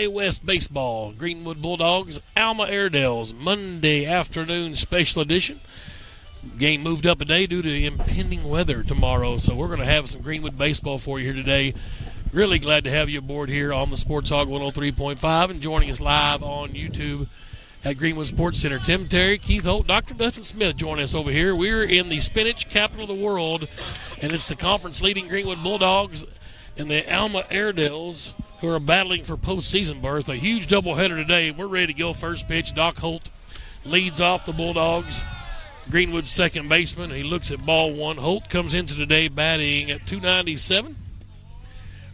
West Baseball, Greenwood Bulldogs, Alma Airedales, Monday afternoon special edition. Game moved up a day due to impending weather tomorrow, so we're going to have some Greenwood baseball for you here today. Really glad to have you aboard here on the Sports Hog 103.5 and joining us live on YouTube at Greenwood Sports Center. Tim Terry, Keith Holt, Dr. Dustin Smith join us over here. We're in the spinach capital of the world, and it's the conference-leading Greenwood Bulldogs and the Alma Airedales who are battling for postseason berth. A huge doubleheader today. We're ready to go. First pitch, Doc Holt leads off the Bulldogs. Greenwood's second baseman. He looks at ball one. Holt comes into today batting at .297.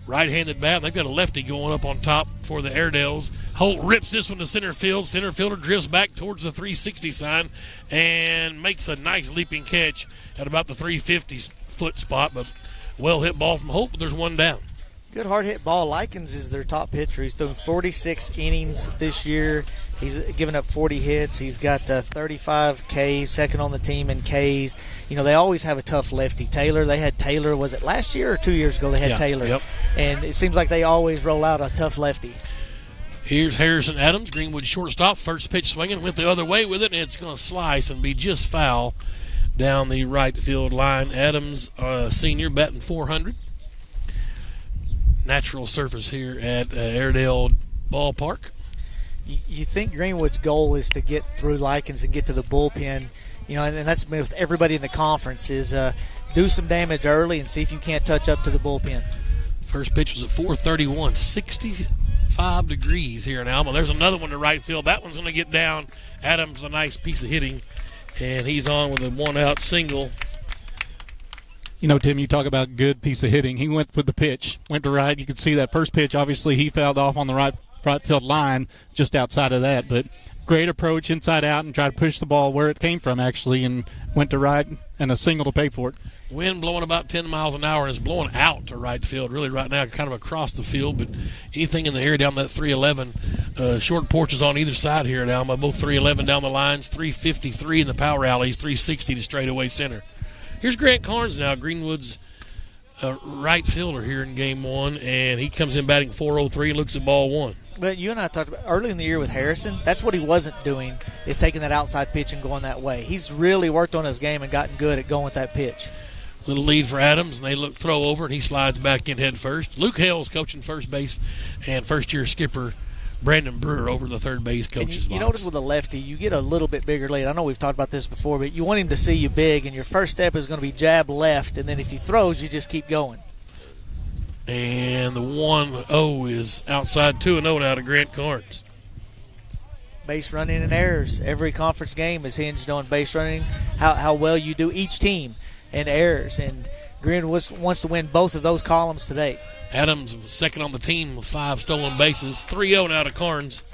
Right-handed bat. They've got a lefty going up on top for the Airedales. Holt rips this one to center field. Center fielder drifts back towards the 360 sign and makes a nice leaping catch at about the 350-foot spot. But well-hit ball from Holt, but there's one down. Good hard-hit ball. Likens is their top pitcher. He's thrown 46 innings this year. He's given up 40 hits. He's got 35 Ks, second on the team in Ks. You know, they always have a tough lefty. Taylor, they had Taylor. Was it last year or 2 years ago they had Taylor? Yep. And it seems like they always roll out a tough lefty. Here's Harrison Adams, Greenwood shortstop. First pitch swinging, went the other way with it, and it's going to slice and be just foul down the right field line. Adams, senior, batting .400. Natural surface here at Airedale Ballpark. You think Greenwood's goal is to get through Likens and get to the bullpen, you know, and that's with everybody in the conference, is do some damage early and see if you can't touch up to the bullpen. First pitch was at 4:31, 65 degrees here in Alma. There's another one to right field. That one's going to get down. Adams, a nice piece of hitting, and he's on with a one-out single. You know, Tim, you talk about good piece of hitting. He went with the pitch, went to right. You could see that first pitch. Obviously, he fouled off on the right field line just outside of that. But great approach inside out and tried to push the ball where it came from, actually, and went to right and a single to pay for it. Wind blowing about 10 miles an hour, and it's blowing out to right field, really right now, kind of across the field. But anything in the area down that 311, short porches on either side here at Alma, both 311 down the lines, 353 in the power alleys, 360 to straightaway center. Here's Grant Carnes now, Greenwood's right fielder here in game one, and he comes in batting .403 and looks at ball one. But you and I talked about early in the year with Harrison, that's what he wasn't doing, is taking that outside pitch and going that way. He's really worked on his game and gotten good at going with that pitch. Little lead for Adams, and they throw over, and he slides back in head first. Luke Hale's coaching first base, and first-year skipper Brandon Brewer over the third base coach's box. You notice with a lefty, you get a little bit bigger lead. I know we've talked about this before, but you want him to see you big, and your first step is going to be jab left, and then if he throws, you just keep going. And the 1-0 is outside, 2-0 now to Grant Carnes. Base running and errors. Every conference game is hinged on base running, how well you do each team, and errors. And Greenwood wants to win both of those columns today. Adams second on the team with 5 stolen bases. 3-0 now to Carnes.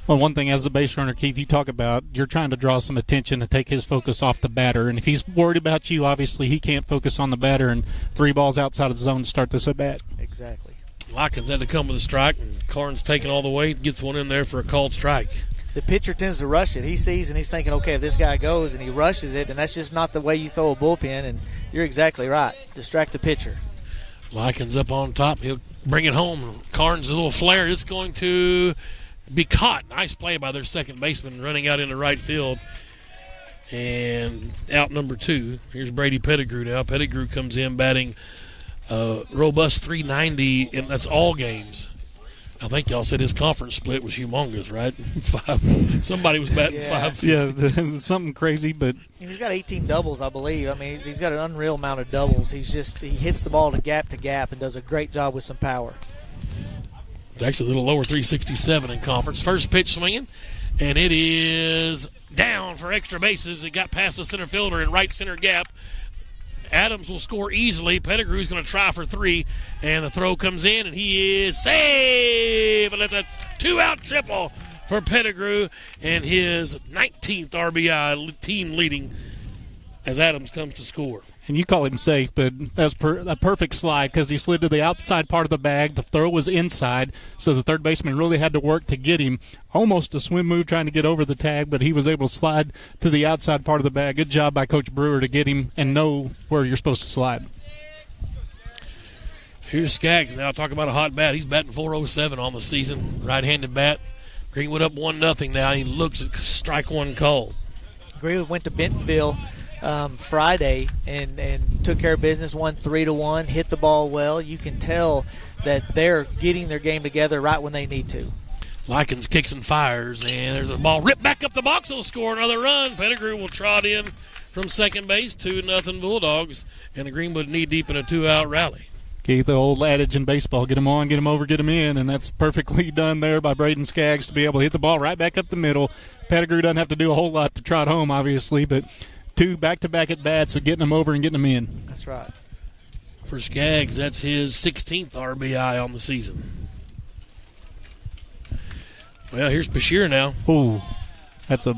Well, one thing as the base runner, Keith, you talk about, you're trying to draw some attention to take his focus off the batter. And if he's worried about you, obviously he can't focus on the batter, and 3 balls outside of the zone to start this at bat. Exactly. Likens had to come with a strike, and Carnes taking all the way, gets one in there for a called strike. The pitcher tends to rush it. He sees and he's thinking, okay, if this guy goes, and he rushes it, and that's just not the way you throw a bullpen, and you're exactly right. Distract the pitcher. Likens up on top. He'll bring it home. Carnes, a little flare. It's going to be caught. Nice play by their second baseman running out into right field. And out number 2. Here's Brady Pettigrew now. Pettigrew comes in batting robust .390, and that's all games. I think y'all said his conference split was humongous, right? Somebody was batting 550. Yeah, something crazy, but he's got 18 doubles, I believe. I mean, he's got an unreal amount of doubles. He hits the ball to gap and does a great job with some power. It's actually a little lower, 367 in conference. First pitch swinging, and it is down for extra bases. It got past the center fielder in right center gap. Adams will score easily. Pettigrew's going to try for 3, and the throw comes in, and he is safe. And it's a 2-out triple for Pettigrew, and his 19th RBI, team leading, as Adams comes to score. And you call him safe, but that's a perfect slide because he slid to the outside part of the bag. The throw was inside, so the third baseman really had to work to get him. Almost a swim move trying to get over the tag, but he was able to slide to the outside part of the bag. Good job by Coach Brewer to get him and know where you're supposed to slide. Here's Skaggs now. Talk about a hot bat. He's batting .407 on the season. Right-handed bat. Greenwood up 1-0 now. He looks at strike one called. Greenwood went to Bentonville Friday and took care of business, won 3-1, hit the ball well. You can tell that they're getting their game together right when they need to. Likens kicks and fires, and there's a ball ripped back up the box. He'll score another run. Pettigrew will trot in from second base, 2-0 Bulldogs, and the Greenwood knee-deep in a 2-out rally. Keith, the old adage in baseball, get them on, get them over, get them in, and that's perfectly done there by Braden Skaggs to be able to hit the ball right back up the middle. Pettigrew doesn't have to do a whole lot to trot home, obviously, but 2 back-to-back at-bats of getting them over and getting them in. That's right. For Skaggs, that's his 16th RBI on the season. Well, here's Bashir now. Ooh, that's a...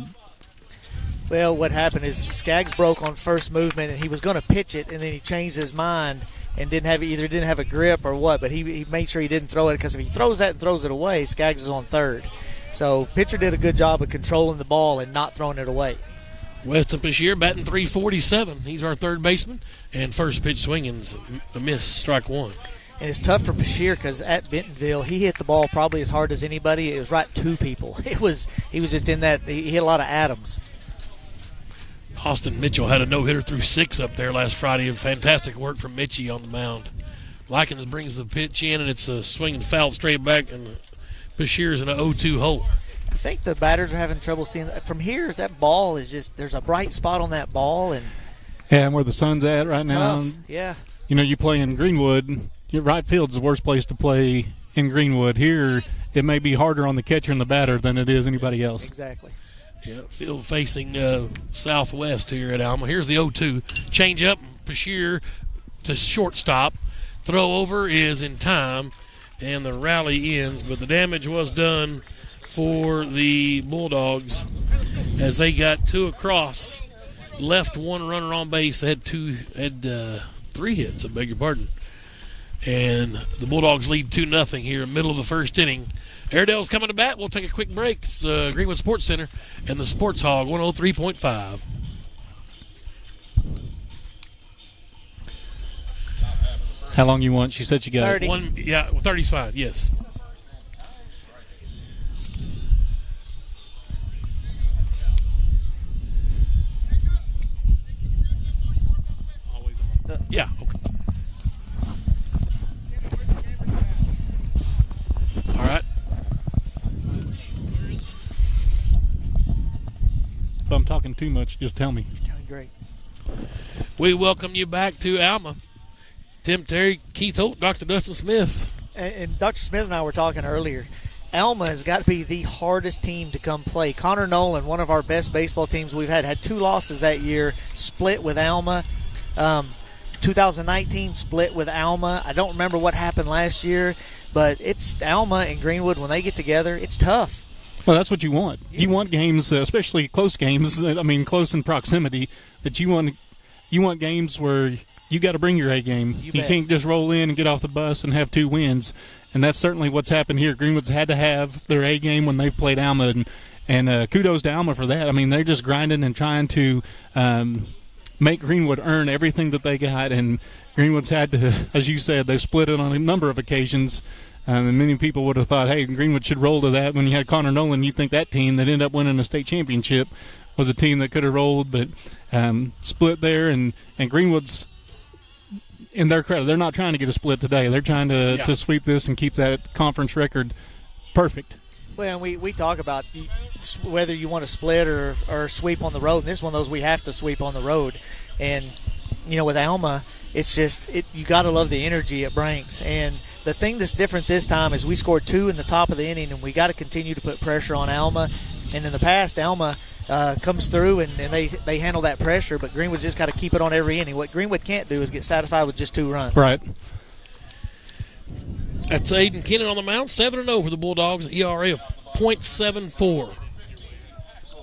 Well, what happened is Skaggs broke on first movement, and he was going to pitch it, and then he changed his mind and didn't have a grip or what, but he made sure he didn't throw it, because if he throws that and throws it away, Skaggs is on third. So pitcher did a good job of controlling the ball and not throwing it away. Weston Bashir batting .347. He's our third baseman, and first pitch swinging's a miss, strike one. And it's tough for Bashir because at Bentonville, he hit the ball probably as hard as anybody. It was right to people. He was just in that. He hit a lot of atoms. Austin Mitchell had a no-hitter through 6 up there last Friday. Fantastic work from Mitchie on the mound. Likens brings the pitch in, and it's a swinging foul straight back, and Bashir's in an 0-2 hole. I think the batters are having trouble seeing from here. That ball is just, there's a bright spot on that ball, and where the sun's at right now. Tough. Yeah. You know, you play in Greenwood. Your right field's the worst place to play in Greenwood. Here, it may be harder on the catcher and the batter than it is anybody else. Exactly. Yeah, field facing southwest here at Alma. Here's the 0-2. Change up, Bashir to shortstop. Throw over is in time, and the rally ends. But the damage was done for the Bulldogs as they got 2 across. Left 1 runner on base. They had 3 hits, I beg your pardon. And the Bulldogs lead 2-0 here in the middle of the first inning. Airedale's coming to bat. We'll take a quick break. It's Greenwood Sports Center and the Sports Hog 103.5. How long you want? She said you got 30. 30's fine, yes. Yeah, okay. All right. If I'm talking too much, just tell me. Great. We welcome you back to Alma. Tim Terry, Keith Holt, Dr. Dustin Smith. And Dr. Smith and I were talking earlier. Alma has got to be the hardest team to come play. Connor Nolan, one of our best baseball teams we've had 2 losses that year, split with Alma. 2019 split with Alma. I don't remember what happened last year, but it's Alma and Greenwood, when they get together, it's tough. Well, that's what you want. Yeah. You want games, especially close games, close in proximity, that you want games where you got to bring your A game. You can't just roll in and get off the bus and have 2 wins. And that's certainly what's happened here. Greenwood's had to have their A game when they've played Alma, and kudos to Alma for that. I mean, they're just grinding and trying to make Greenwood earn everything that they got, and Greenwood's had to, as you said, they've split it on a number of occasions. And many people would have thought, hey, Greenwood should roll to that. When you had Connor Nolan, you'd think that team that ended up winning a state championship was a team that could have rolled, but split there. And Greenwood's, in their credit, they're not trying to get a split today. They're trying to sweep this and keep that conference record perfect. Well, we talk about whether you want to split or sweep on the road. And this is one of those we have to sweep on the road. And, with Alma, it's just you got to love the energy it brings. And the thing that's different this time is we scored 2 in the top of the inning, and we got to continue to put pressure on Alma. And in the past, Alma comes through and they handle that pressure, but Greenwood's just got to keep it on every inning. What Greenwood can't do is get satisfied with just 2 runs. Right. That's Aiden Kennan on the mound, 7-0 for the Bulldogs, ERA of .74.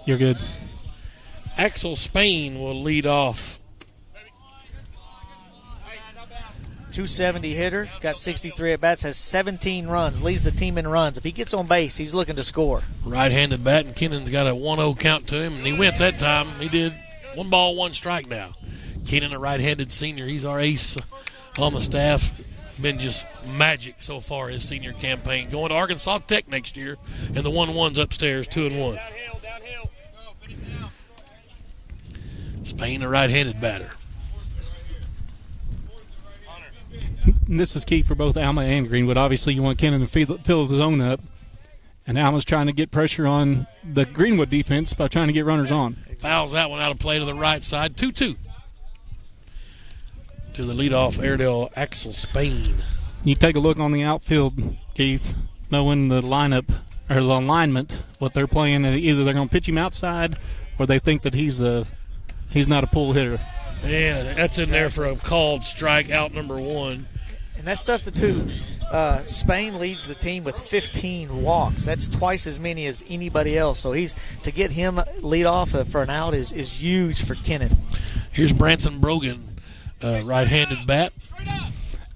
You're good. Axel Spain will lead off. 270 hitter, he's got 63 at-bats, has 17 runs, leads the team in runs. If he gets on base, he's looking to score. Right-handed bat, and Kennan's got a 1-0 count to him, and he went that time. He did 1 ball, 1 strike now. Kennan, a right-handed senior, he's our ace on the staff. been just magic so far his senior campaign. Going to Arkansas Tech next year, and the 1-1's upstairs, 2-1. Spain, a right-handed batter. And this is key for both Alma and Greenwood. Obviously, you want Kennan to fill the zone up, and Alma's trying to get pressure on the Greenwood defense by trying to get runners on. Fouls that one out of play to the right side, 2-2. To the leadoff Airedale, Axel Spain. You take a look on the outfield, Keith, knowing the lineup or the alignment, what they're playing. Either they're going to pitch him outside, or they think that he's not a pull hitter. Yeah, that's in there for a called strike, out number 1. And that's tough to do. Spain leads the team with 15 walks. That's twice as many as anybody else. So to get him lead off for an out is huge for Kennan. Here's Branson Brogan, right-handed bat.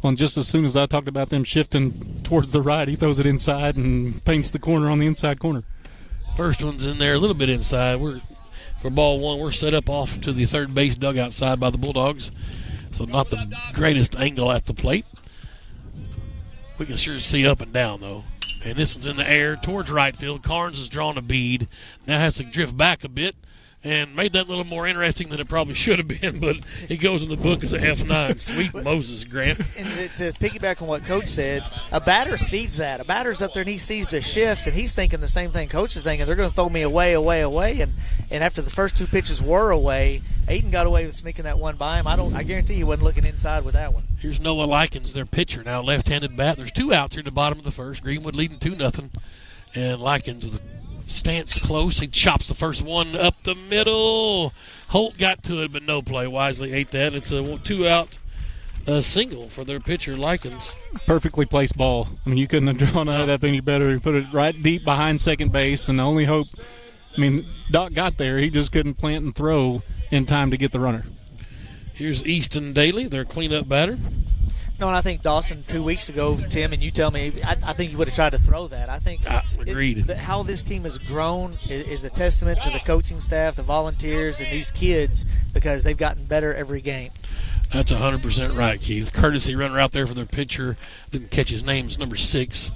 Well, and just as soon as I talked about them shifting towards the right, he throws it inside and paints the corner on the inside corner. First one's in there a little bit inside. For ball 1, we're set up off to the third base dugout side by the Bulldogs. So not the greatest angle at the plate. We can sure see up and down, though. And this one's in the air towards right field. Carnes has drawn a bead. Now has to drift back a bit and made that a little more interesting than it probably should have been, but it goes in the book as an F9. Sweet Moses, Grant. And to piggyback on what Coach said, a batter sees that. A batter's up there and he sees the shift, and he's thinking the same thing Coach is thinking. They're going to throw me away. And after the first 2 pitches were away, Aiden got away with sneaking that one by him. I guarantee he wasn't looking inside with that one. Here's Noah Likens, their pitcher, now left-handed bat. There's 2 outs here at the bottom of the first. Greenwood leading 2-0. And Likens with a stance close. He chops the first one up the middle. Holt got to it, but no play. Wisely ate that. It's a 2-out single for their pitcher, Likens. Perfectly placed ball. I mean, you couldn't have drawn that up any better. He put it right deep behind second base, and the only hope, Doc got there. He just couldn't plant and throw in time to get the runner. Here's Easton Daly, their cleanup batter. No, and I think Dawson 2 weeks ago, Tim, and you tell me, I think he would have tried to throw that. I think agreed. How this team has grown is a testament to the coaching staff, the volunteers, and these kids because they've gotten better every game. That's 100% right, Keith. Courtesy runner out there for their pitcher. Didn't catch his name. It's number 6.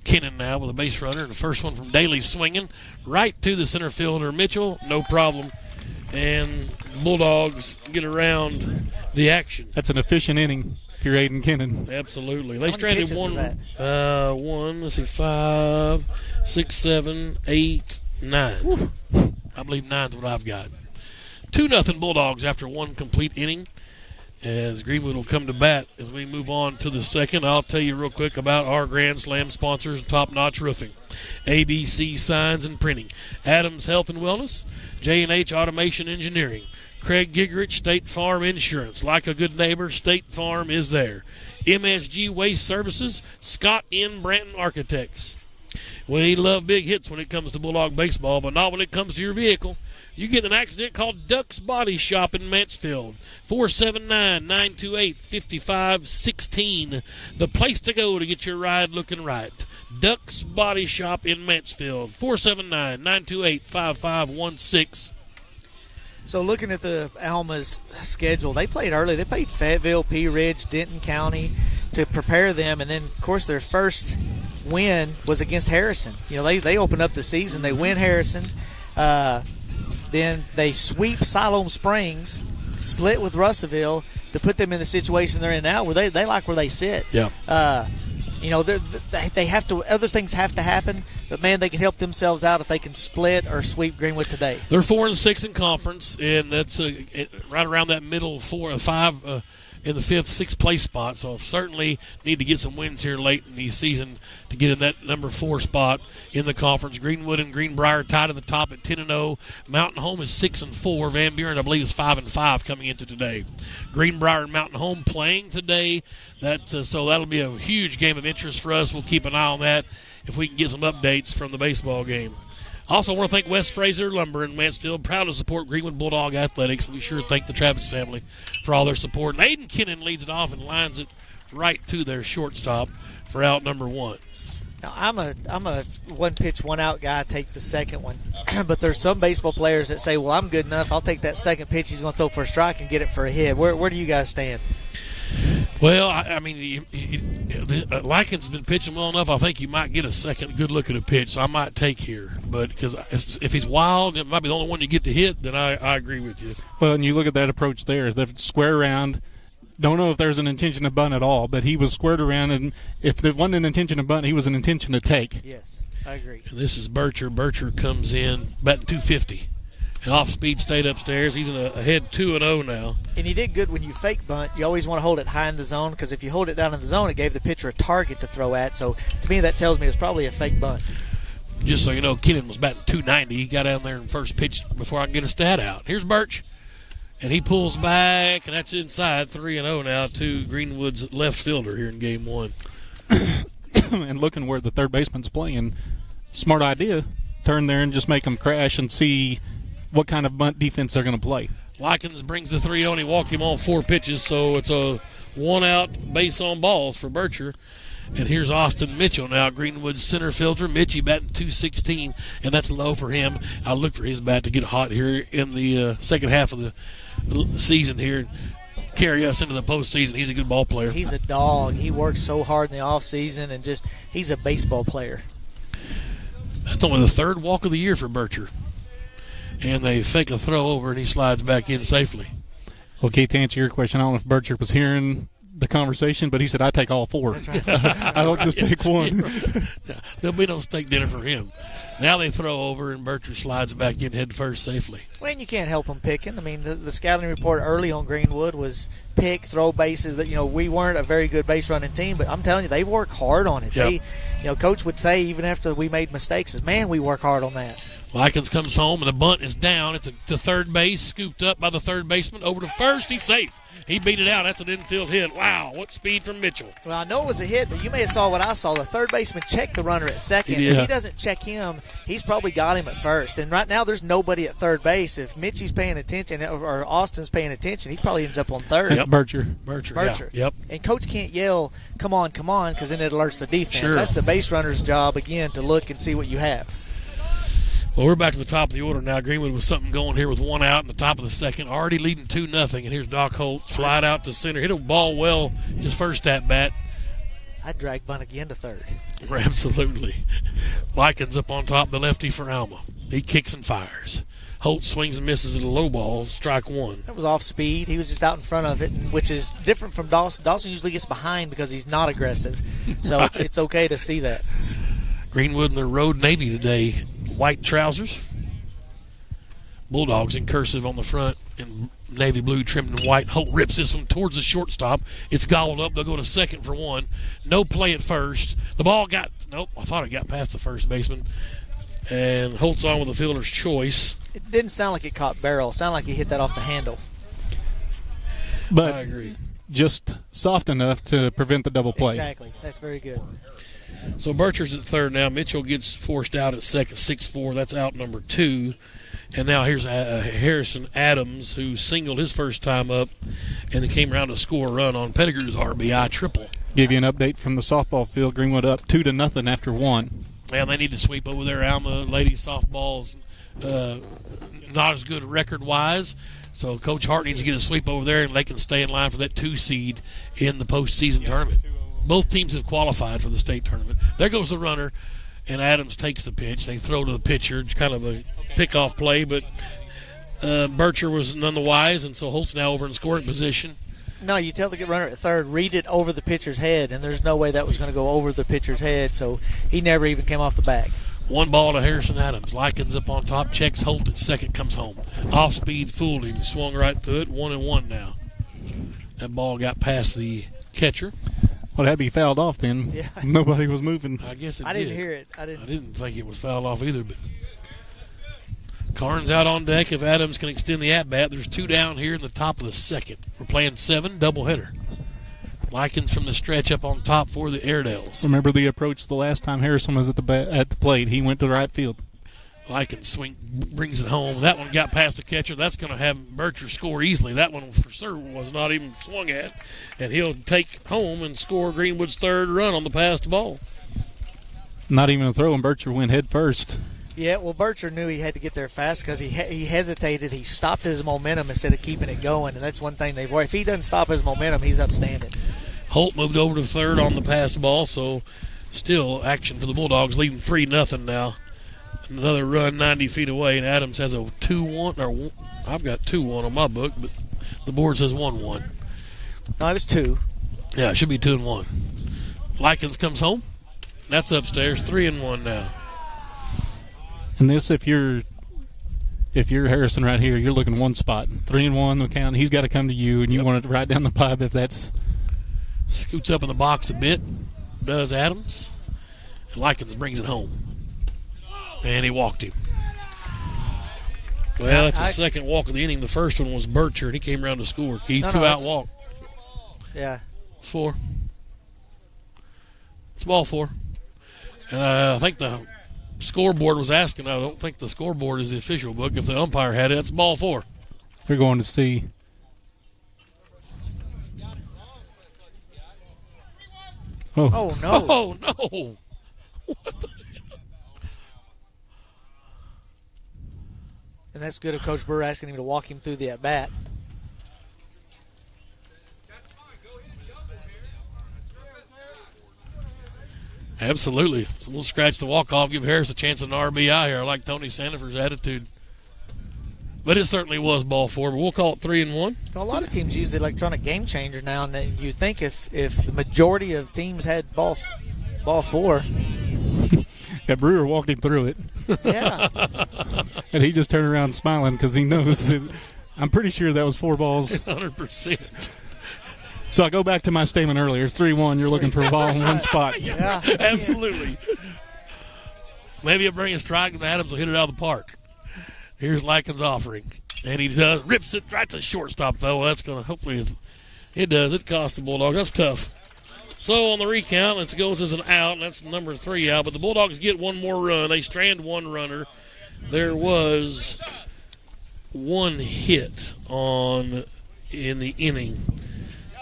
Kennan now with a base runner. And the first one from Daly swinging right to the center fielder, Mitchell. No problem. And Bulldogs get around the action. That's an efficient inning if you're Aiden Kennan. Absolutely. They stranded let's see, 5, 6, 7, 8, 9. Woo. I believe 9's what I've got. 2-0 Bulldogs after 1 complete inning. As Greenwood will come to bat as we move on to the second. I'll tell you real quick about our Grand Slam sponsors, Top Notch Roofing, ABC Signs and Printing, Adams Health and Wellness, J&H Automation Engineering, Craig Gigerich, State Farm Insurance. Like a good neighbor, State Farm is there. MSG Waste Services, Scott N. Branton Architects. We love big hits when it comes to Bulldog baseball, but not when it comes to your vehicle. You get an accident, call Duck's Body Shop in Mansfield. 479-928-5516. The place to go to get your ride looking right. Duck's Body Shop in Mansfield. 479-928-5516. So looking at the Alma's schedule, they played early. They played Fayetteville, Pea Ridge, Denton County to prepare them. And then, of course, their first win was against Harrison. They opened up the season. They win Harrison. Then they sweep Siloam Springs, split with Russellville to put them in the situation they're in now where they like where they sit. Yeah. They have to. Other things have to happen, but man, they can help themselves out if they can split or sweep Greenwood today. They're 4-6 in conference, and that's right around that middle 4 or 5 in the 5th, 6th place spot. So certainly need to get some wins here late in the season to get in that number 4 spot in the conference. Greenwood and Greenbrier tied at the top at 10-0. Mountain Home is 6-4. Van Buren, I believe, is 5-5 coming into today. Greenbrier and Mountain Home playing today. So that'll be a huge game of interest for us. We'll keep an eye on that if we can get some updates from the baseball game. Also, I want to thank West Fraser Lumber in Mansfield, proud to support Greenwood Bulldog Athletics. We sure thank the Travis family for all their support. And Aiden Kennan leads it off and lines it right to their shortstop for out number 1. Now, I'm a one pitch, one out guy. Take the second one, but there's some baseball players that say, "Well, I'm good enough. I'll take that second pitch. He's going to throw for a strike and get it for a hit." Where do you guys stand? Well, I mean, Likens has been pitching well enough. I think you might get a second good look at a pitch, so I might take here. But because if he's wild, it might be the only one you get to hit, then I agree with you. Well, and you look at that approach there, the square around. Don't know if there's an intention to bunt at all, but he was squared around, and if there wasn't an intention to bunt, he was an intention to take. Yes, I agree. And this is Bircher. Bircher comes in batting 250. And off speed stayed upstairs. He's in ahead 2-0 now. And he did good when you fake bunt. You always want to hold it high in the zone because if you hold it down in the zone, it gave the pitcher a target to throw at. So to me, that tells me it's probably a fake bunt. Just so you know, Kennan was batting 290. He got down there in first pitch before I can get a stat out. Here's Birch. And he pulls back, and that's inside 3-0 now to Greenwood's left fielder here in game one. And looking where the third baseman's playing, smart idea. Turn there and just make them crash and see what kind of bunt defense they're going to play. Likens brings the 3-0, and he walked him on 4 pitches, so it's a one-out base on balls for Bircher. And here's Austin Mitchell now, Greenwood's center fielder. Mitchie batting 216, and that's low for him. I'll look for his bat to get hot here in the second half of the season here and carry us into the postseason. He's a good ball player. He's a dog. He works so hard in the offseason, and he's a baseball player. That's only the third walk of the year for Bircher. And they fake a throw over, and he slides back in safely. Well, Keith, to answer your question, I don't know if Bircher was hearing the conversation, but he said, I take all 4. That's right. I don't just take one. Yeah, there'll be no steak dinner for him. Now they throw over, and Bircher slides back in head first safely. Well, and you can't help him picking. I mean, the scouting report early on Greenwood was pick, throw bases. That we weren't a very good base running team, but I'm telling you, they work hard on it. Yep. Coach would say even after we made mistakes, man, we work hard on that. Likens comes home, and the bunt is down. It's to third base, scooped up by the third baseman. Over to first. He's safe. He beat it out. That's an infield hit. Wow, what speed from Mitchell. Well, I know it was a hit, but you may have saw what I saw. The third baseman checked the runner at second. If he doesn't check him, he's probably got him at first. And right now there's nobody at third base. If Mitchie's paying attention or Austin's paying attention, he probably ends up on third. Yep. Bircher. Yeah. Yep. And Coach can't yell, come on, because then it alerts the defense. Sure. That's the base runner's job, again, to look and see what you have. Well, we're back to the top of the order now. Greenwood with something going here with 1 out in the top of the second, already leading 2-0. And here's Doc Holt, slide out to center, hit a ball well his first at bat. I'd drag bunt again to third. Absolutely. Likens up on top, the lefty for Alma. He kicks and fires. Holt swings and misses at a low ball, strike 1. That was off speed. He was just out in front of it, which is different from Dawson. Dawson usually gets behind because he's not aggressive. So it's okay to see that. Greenwood in their road navy today. White trousers. Bulldogs in cursive on the front and navy blue trimmed in white. Holt rips this one towards the shortstop. It's gobbled up. They'll go to second for 1. No play at first. The ball I thought it got past the first baseman. And Holt's on with the fielder's choice. It didn't sound like it caught barrel. It sounded like he hit that off the handle. But I agree. Just soft enough to prevent the double play. Exactly. That's very good. So Bircher's at third now. Mitchell gets forced out at second, 6-4. That's out number 2. And now here's Harrison Adams, who singled his first time up and then came around to score a run on Pettigrew's RBI triple. Give you an update from the softball field. Greenwood up 2-0 after 1. And they need to sweep over there. Alma ladies softball's not as good record-wise. So Coach Hart needs to get a sweep over there, and they can stay in line for that 2 seed in the postseason tournament. Both teams have qualified for the state tournament. There goes the runner, and Adams takes the pitch. They throw to the pitcher. It's kind of a pickoff play, but Bircher was none the wise, and so Holt's now over in scoring position. No, you tell the runner at third, read it over the pitcher's head, and there's no way that was going to go over the pitcher's head, so he never even came off the bag. 1 ball to Harrison Adams. Likens up on top, checks Holt at second, comes home. Off speed, fooled him. Swung right through it. 1-1 now. That ball got past the catcher. Well, that'd be fouled off then. Yeah. Nobody was moving. I guess it did. I didn't hear it. I didn't think it was fouled off either, but Karn's out on deck. If Adams can extend the at-bat, there's 2 down here in the top of the second. We're playing 7, doubleheader. Likens from the stretch up on top for the Airedales. Remember the approach the last time Harrison was at the plate. He went to the right field. Likens brings it home. That one got past the catcher. That's going to have Bircher score easily. That one for sure was not even swung at. And he'll take home and score Greenwood's 3rd run on the passed ball. Not even a throw, and Bircher went head first. Yeah, well, Bircher knew he had to get there fast because he hesitated. He stopped his momentum instead of keeping it going, and that's one thing they've worried. If he doesn't stop his momentum, he's upstanding. Holt moved over to third on the pass ball, so still action for the Bulldogs, leading 3-0 now. Another run 90 feet away, and Adams has a 2-1. Or I've got 2-1 on my book, but the board says 1-1. No, it was 2. Yeah, it should be 2-1. Likens comes home. That's upstairs, 3-1 now. And this, if you're Harrison right here, you're looking one spot. 3-1 the count. He's got to come to you, and you want it right down the pipe if that's. Scoots up in the box a bit, does Adams. And Likens brings it home. And he walked him. Well, that's the second walk of the inning. The first one was Burchard. He came around to score. Keith, two-out walk. Yeah. It's 4. It's ball 4. And I think the scoreboard was asking. I don't think the scoreboard is the official book. If the umpire had it, it's ball 4. They're going to see. Oh no. Oh, no. What the? And that's good of Coach Burr asking him to walk him through the at-bat. Absolutely. So we'll scratch the walk-off, give Harris a chance at an RBI here. I like Tony Sandifer's attitude. But it certainly was ball 4, but we'll call it 3-1. Well, a lot of teams use the electronic game changer now, and you'd think if the majority of teams had ball 4. Yeah, Brewer walked him through it. Yeah. And he just turned around smiling because he knows that I'm pretty sure that was 4 balls. 100%. So I go back to my statement earlier. 3-1, you're looking for a ball in one spot. Yeah. Absolutely. Maybe he'll bring a strike and Adams will hit it out of the park. Here's Likens offering. And he does. Rips it right to shortstop, though. That's going to hopefully it does. It costs the Bulldogs. That's tough. So on the recount, it goes as an out, and that's number 3 out. But the Bulldogs get one more run. They strand one runner. There was one hit in the inning.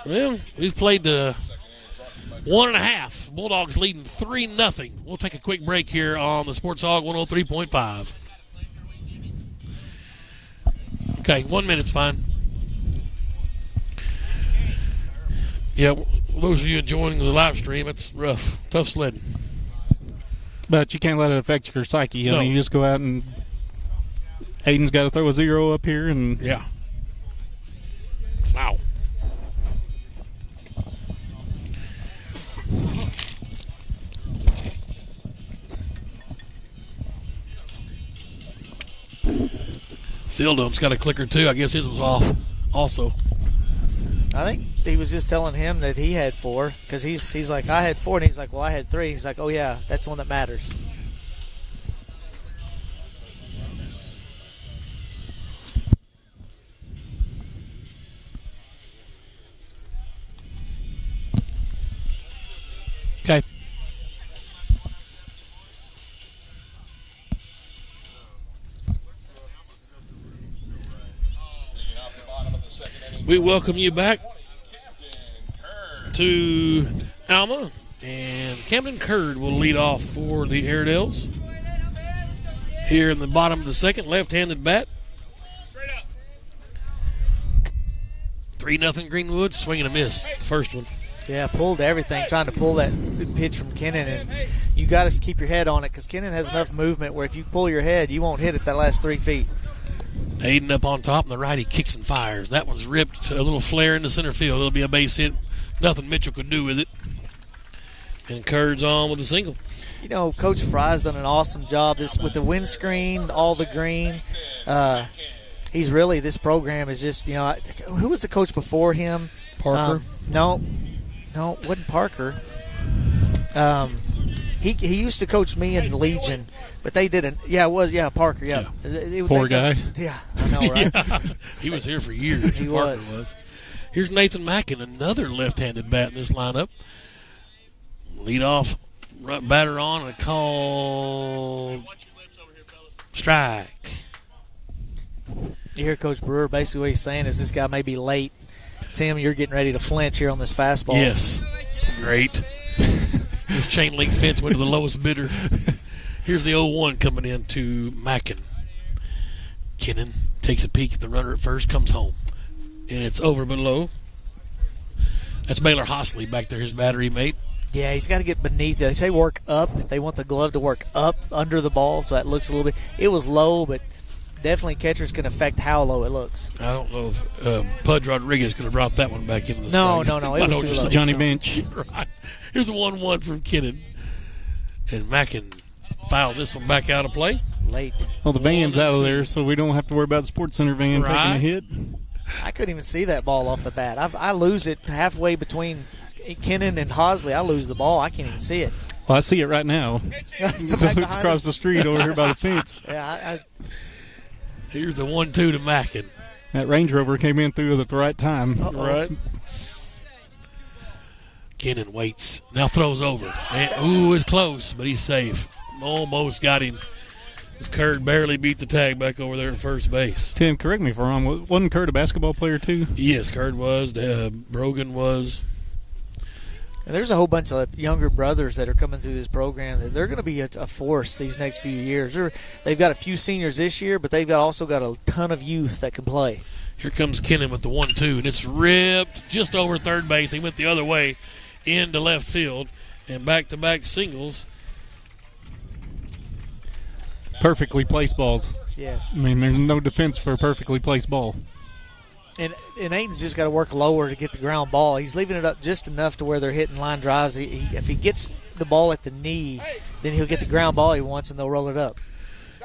Well, we've played 1.5. Bulldogs leading 3-0. We'll take a quick break here on the Sports Hog 103.5. Okay, 1 minute's fine. Yeah, those of you enjoying the live stream, it's rough. Tough sledding. But you can't let it affect your psyche. No. I mean, you just go out and Hayden's got to throw a 0 up here. And yeah. Wow. Fieldum's got a clicker too. I guess his was off also. I think he was just telling him that he had 4 because he's like, I had 4, and he's like, well, I had 3. He's like, oh, yeah, that's the one that matters. Okay. We welcome you back to Alma, and Camden Curd will lead off for the Airedales. Here in the bottom of the second, left-handed bat. 3-0 Greenwood, swing and a miss, the first one. Yeah, pulled everything, trying to pull that pitch from Kennan, and you got to keep your head on it because Kennan has enough movement where if you pull your head, you won't hit it that last 3 feet. Hayden up on top, and the righty kicks and fires. That one's ripped, a little flare into center field. It'll be a base hit. Nothing Mitchell could do with it. And Curd's on with a single. You know, Coach Fry's done an awesome job with the windscreen, all the green. He's really, this program is just, you know, who was the coach before him? Parker? No, it wasn't Parker. He used to coach me in Legion, but they didn't. Yeah, it was. Yeah, Parker. Yeah, Poor guy. Yeah, I know, right? Yeah. He was here for years. He Parker was. Here's Nathan Mackin, another left-handed bat in this lineup. Lead off batter on and a call strike. You hear Coach Brewer basically what he's saying is this guy may be late. Tim, you're getting ready to flinch here on this fastball. Yes, great. This chain link fence went to the lowest bidder. Here's the 0-1 coming in to Mackin. Kennan takes a peek at the runner at first, comes home. And it's over below. That's Baylor Hosley back there, his battery mate. Yeah, he's got to get beneath it. They say work up. They want the glove to work up under the ball, so that looks a little bit. It was low, but definitely catchers can affect how low it looks. I don't know if Pudge Rodriguez could have brought that one back into the No. strike. It was too low. Johnny Bench. Right. Here's a 1-1 from Kennan. And Mackin files this one back out of play. Late. Well, the van's out of there, so we don't have to worry about the Sports Center van taking a hit. I couldn't even see that ball off the bat. I lose it halfway between Kennan and Hosley. I lose the ball. I can't even see it. Well, I see it right now. It's It's across the street over here by the fence. Yeah, Here's the 1-2 to Mackin. That Range Rover came in through it at the right time. Right. Kennan waits. Now throws over. And, it's close, but he's safe. Almost got him. This Curd barely beat the tag back over there at first base. Tim, correct me if I'm wrong. Wasn't Curd a basketball player too? Yes, Curd was. Brogan was. And there's a whole bunch of younger brothers that are coming through this program that they're going to be a force these next few years. They've got a few seniors this year, but they've also got a ton of youth that can play. Here comes Kennan with the 1-2, and it's ripped just over third base. He went the other way into left field, and back-to-back singles. Perfectly placed balls. Yes. I mean, there's no defense for a perfectly placed ball. And Aiden's just got to work lower to get the ground ball. He's leaving it up just enough to where they're hitting line drives. If he gets the ball at the knee, then he'll get the ground ball he wants, and they'll roll it up.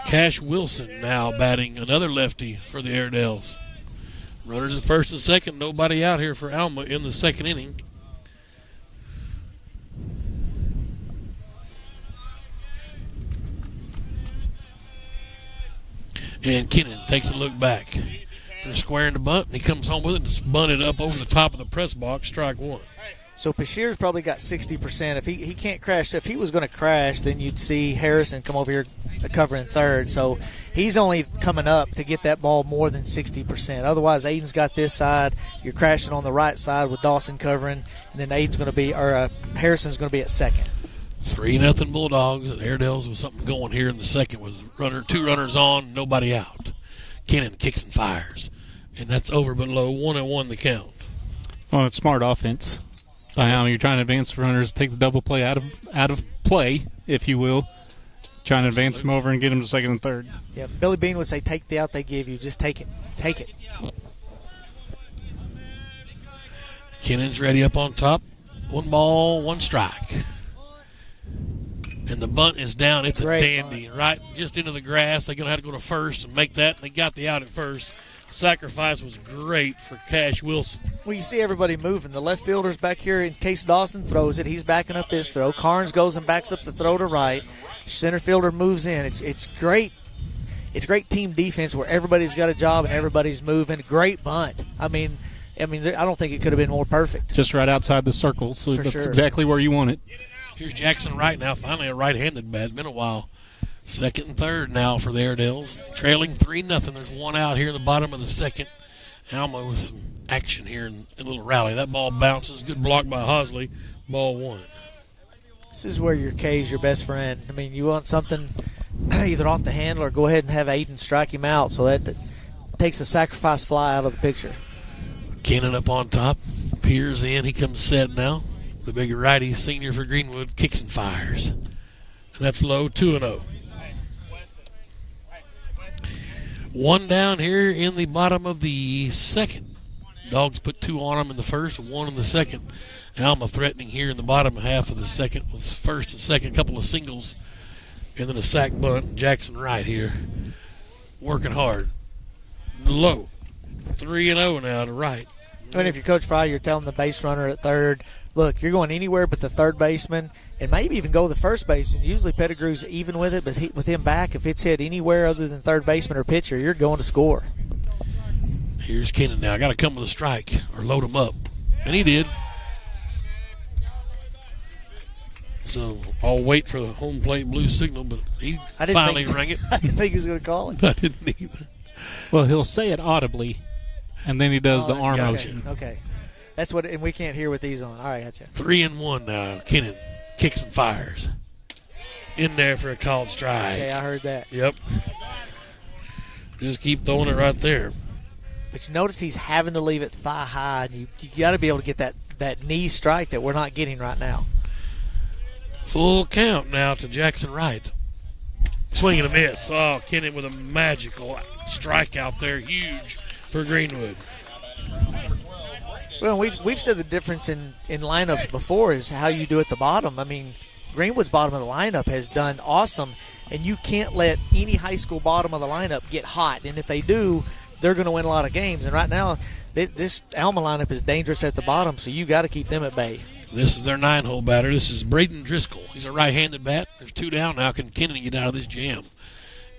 Cash Wilson now batting, another lefty for the Airedales. Runners at first and second, nobody out here for Alma in the second inning. And Kennan takes a look back. They're squaring the bunt, and he comes home with it and just bunted up over the top of the press box, strike one. So Bashir's probably got 60%. If he can't crash, if he was going to crash, then you'd see Harrison come over here covering third. So he's only coming up to get that ball more than 60%. Otherwise, Aiden's got this side. You're crashing on the right side with Dawson covering, and then Harrison's going to be at second. 3-0 Bulldogs. Airedales with something going here in the second with two runners on, nobody out. Kennan kicks and fires, and that's over but low. 1-1 the count. Well, it's smart offense. You're trying to advance the runners, take the double play out of play, if you will. Trying to advance them over and get them to second and third. Yeah, Billy Bean would say, take the out they give you. Just take it. Take it. Kennan's ready up on top. 1 ball, 1 strike. And the bunt is down. It's Great a dandy. bunt. Right just into the grass. They're going to have to go to first and make that. And they got the out at first. Sacrifice was great for Cash Wilson. Well, you see everybody moving. The left fielder's back here in case Dawson throws it. He's backing up this throw. Carnes goes and backs up the throw to right. Center fielder moves in. It's great. It's great team defense where everybody's got a job and everybody's moving. Great bunt. I mean, I don't think it could have been more perfect. Just right outside the circle, so For that's sure. exactly where you want it. Here's Jackson Wright now. Finally a right-handed bat. It's been a while. Second and third now for the Airedales. Trailing 3-0. There's 1 out here in the bottom of the second. Alma with some action here in a little rally. That ball bounces. Good block by Hosley. Ball 1. This is where your K is your best friend. I mean, you want something either off the handle or go ahead and have Aiden strike him out, so that takes the sacrifice fly out of the picture. Kennan up on top. Peers in. He comes set now. The big righty senior for Greenwood kicks and fires. And that's low, 2-0. 1 down here in the bottom of the second. Dogs put 2 on them in the first, 1 in the second. Alma threatening here in the bottom half of the second with first and second, couple of singles, and then a sack bunt. Jackson Wright here working hard. Low. 3-0 now to Wright. I mean, if you're Coach Fry, you're telling the base runner at third, look, you're going anywhere but the third baseman and maybe even go the first baseman. Usually Pettigrew's even with it, but with him back, if it's hit anywhere other than third baseman or pitcher, you're going to score. Here's Kennan now. Got to come with a strike or load him up. And he did. So I'll wait for the home plate blue signal, but he finally rang it. I didn't think he was going to call it. I didn't either. Well, he'll say it audibly, and then he does the arm motion. Okay. That's what, and we can't hear with these on. All right, gotcha. 3-1 now. Kennan kicks and fires. In there for a called strike. Okay, I heard that. Yep. Just keep throwing it right there. But you notice he's having to leave it thigh high, and you got to be able to get that that knee strike that we're not getting right now. Full count now to Jackson Wright. Swing and a miss. Oh, Kennan with a magical strike out there. Huge for Greenwood. Well, we've said the difference in lineups before is how you do at the bottom. I mean, Greenwood's bottom of the lineup has done awesome, and you can't let any high school bottom of the lineup get hot. And if they do, they're going to win a lot of games. And right now, this Alma lineup is dangerous at the bottom, so you got to keep them at bay. This is their 9-hole batter. This is Braden Driscoll. He's a right-handed bat. There's 2 down now. Can Kennan get out of this jam?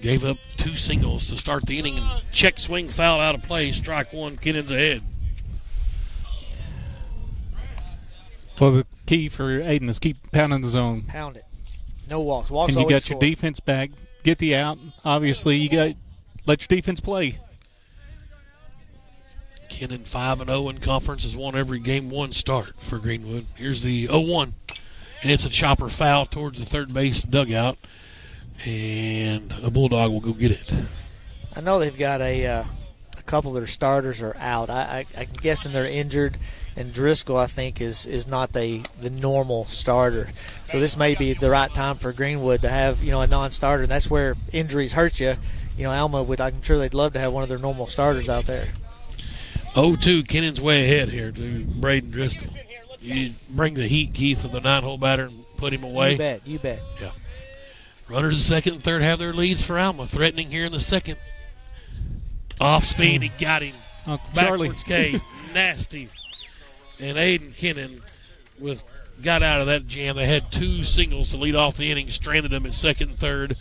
Gave up 2 singles to start the inning, and check swing foul out of play. Strike 1. Kennan's ahead. Well, the key for Aiden is keep pounding the zone. Pound it. No walks. Walks and you always got score. your defense back. Get the out. Obviously, you got let your defense play. Kennan 5-0 in conference, has won every game 1 start for Greenwood. Here's the 0-1, and it's a chopper foul towards the third base dugout, and a Bulldog will go get it. I know they've got a couple of their starters are out. I'm guessing they're injured, and Driscoll, I think, is not the normal starter. So this may be the right time for Greenwood to have, a non-starter, and that's where injuries hurt you. Alma I'm sure they'd love to have one of their normal starters out there. 0-2, Kennan's way ahead here to Braden Driscoll. You bring the heat, Keith, of the 9-hole batter and put him away. You bet. Yeah. Runners in second and third have their leads for Alma. Threatening here in the second. Off speed, he got him. Backwards K, nasty. And Aiden Kennan got out of that jam. They had 2 singles to lead off the inning, stranded him at second and third.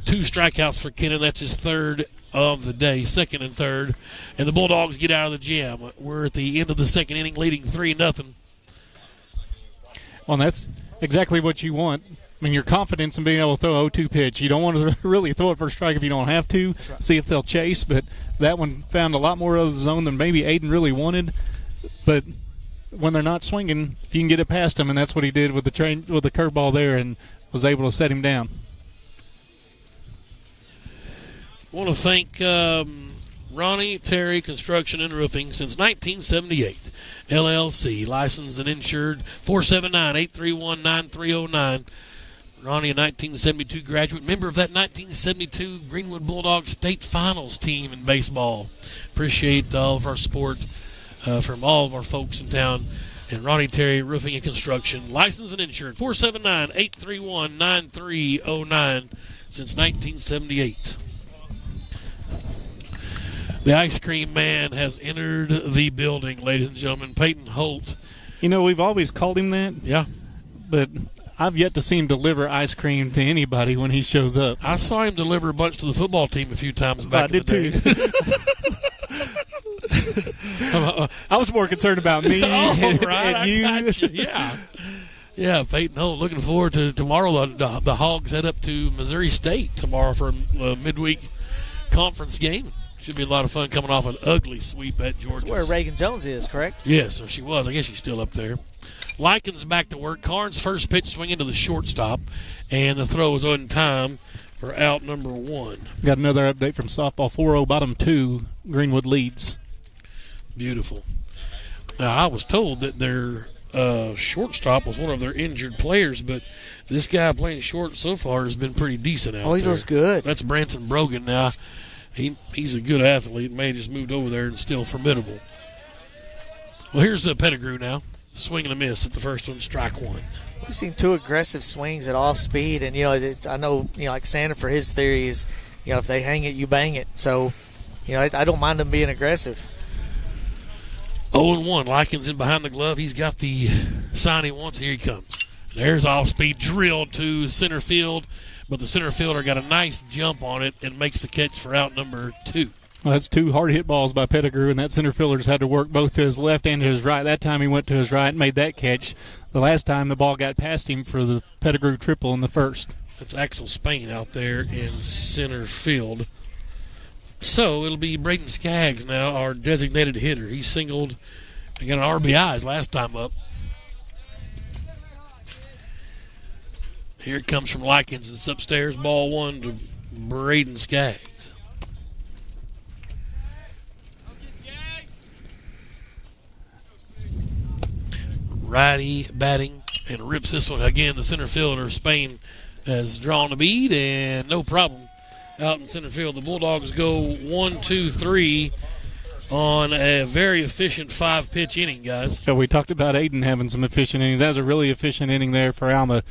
2 strikeouts for Kennan. That's his third of the day, second and third. And the Bulldogs get out of the jam. We're at the end of the second inning, leading 3-0. Well, that's exactly what you want. I mean, your confidence in being able to throw a 0-2 pitch. You don't want to really throw it for a strike if you don't have to. Right. See if they'll chase. But that one found a lot more of the zone than maybe Aiden really wanted. But when they're not swinging, if you can get it past them, and that's what he did with the curveball there, and was able to set him down. I want to thank Ronnie Terry Construction and Roofing since 1978. LLC, licensed and insured, 479-831-9309. Ronnie, a 1972 graduate, member of that 1972 Greenwood Bulldogs State Finals team in baseball. Appreciate all of our support from all of our folks in town. And Ronnie Terry Roofing and Construction, licensed and insured, 479-831-9309 since 1978. The ice cream man has entered the building, ladies and gentlemen. Peyton Holt. We've always called him that. Yeah. But I've yet to see him deliver ice cream to anybody when he shows up. I saw him deliver a bunch to the football team a few times back in the day. Too. I was more concerned about me and you. I got you. Yeah, Peyton Holt. Looking forward to tomorrow. The Hogs head up to Missouri State tomorrow for a midweek conference game. Should be a lot of fun coming off an ugly sweep at Georgia. That's where Reagan Jones is, correct? Yes, or she was. I guess she's still up there. Likens back to work. Karn's first pitch swing into the shortstop, and the throw is on time for out number 1. Got another update from softball. 4-0 bottom 2. Greenwood leads. Beautiful. Now, I was told that their shortstop was one of their injured players, but this guy playing short so far has been pretty decent out there. Oh, he looks good. That's Branson Brogan now. He's a good athlete. May have just moved over there and still formidable. Well, here's the Pettigrew now. Swing and a miss at the first one, strike 1. We've seen 2 aggressive swings at off speed, and I know like Sanford, his theory is if they hang it, you bang it. So I don't mind them being aggressive. 0-1. Likens in behind the glove. He's got the sign he wants. Here he comes. There's off speed drilled to center field, but the center fielder got a nice jump on it and makes the catch for out number 2. Well, that's 2 hard hit balls by Pettigrew, and that center fielder's had to work both to his left and to his right. That time he went to his right and made that catch. The last time the ball got past him for the Pettigrew triple in the first. That's Axel Spain out there in center field. So it'll be Braden Skaggs now, our designated hitter. He singled and got an RBI his last time up. Here it comes from Likens. It's upstairs. Ball 1 to Braden Skaggs. righty batting and rips this one again. The center fielder, Spain, has drawn the bead, and no problem out in center field. The Bulldogs go 1, 2, 3 on a very efficient 5-pitch inning, guys. So we talked about Aiden having some efficient innings. That was a really efficient inning there for Alma.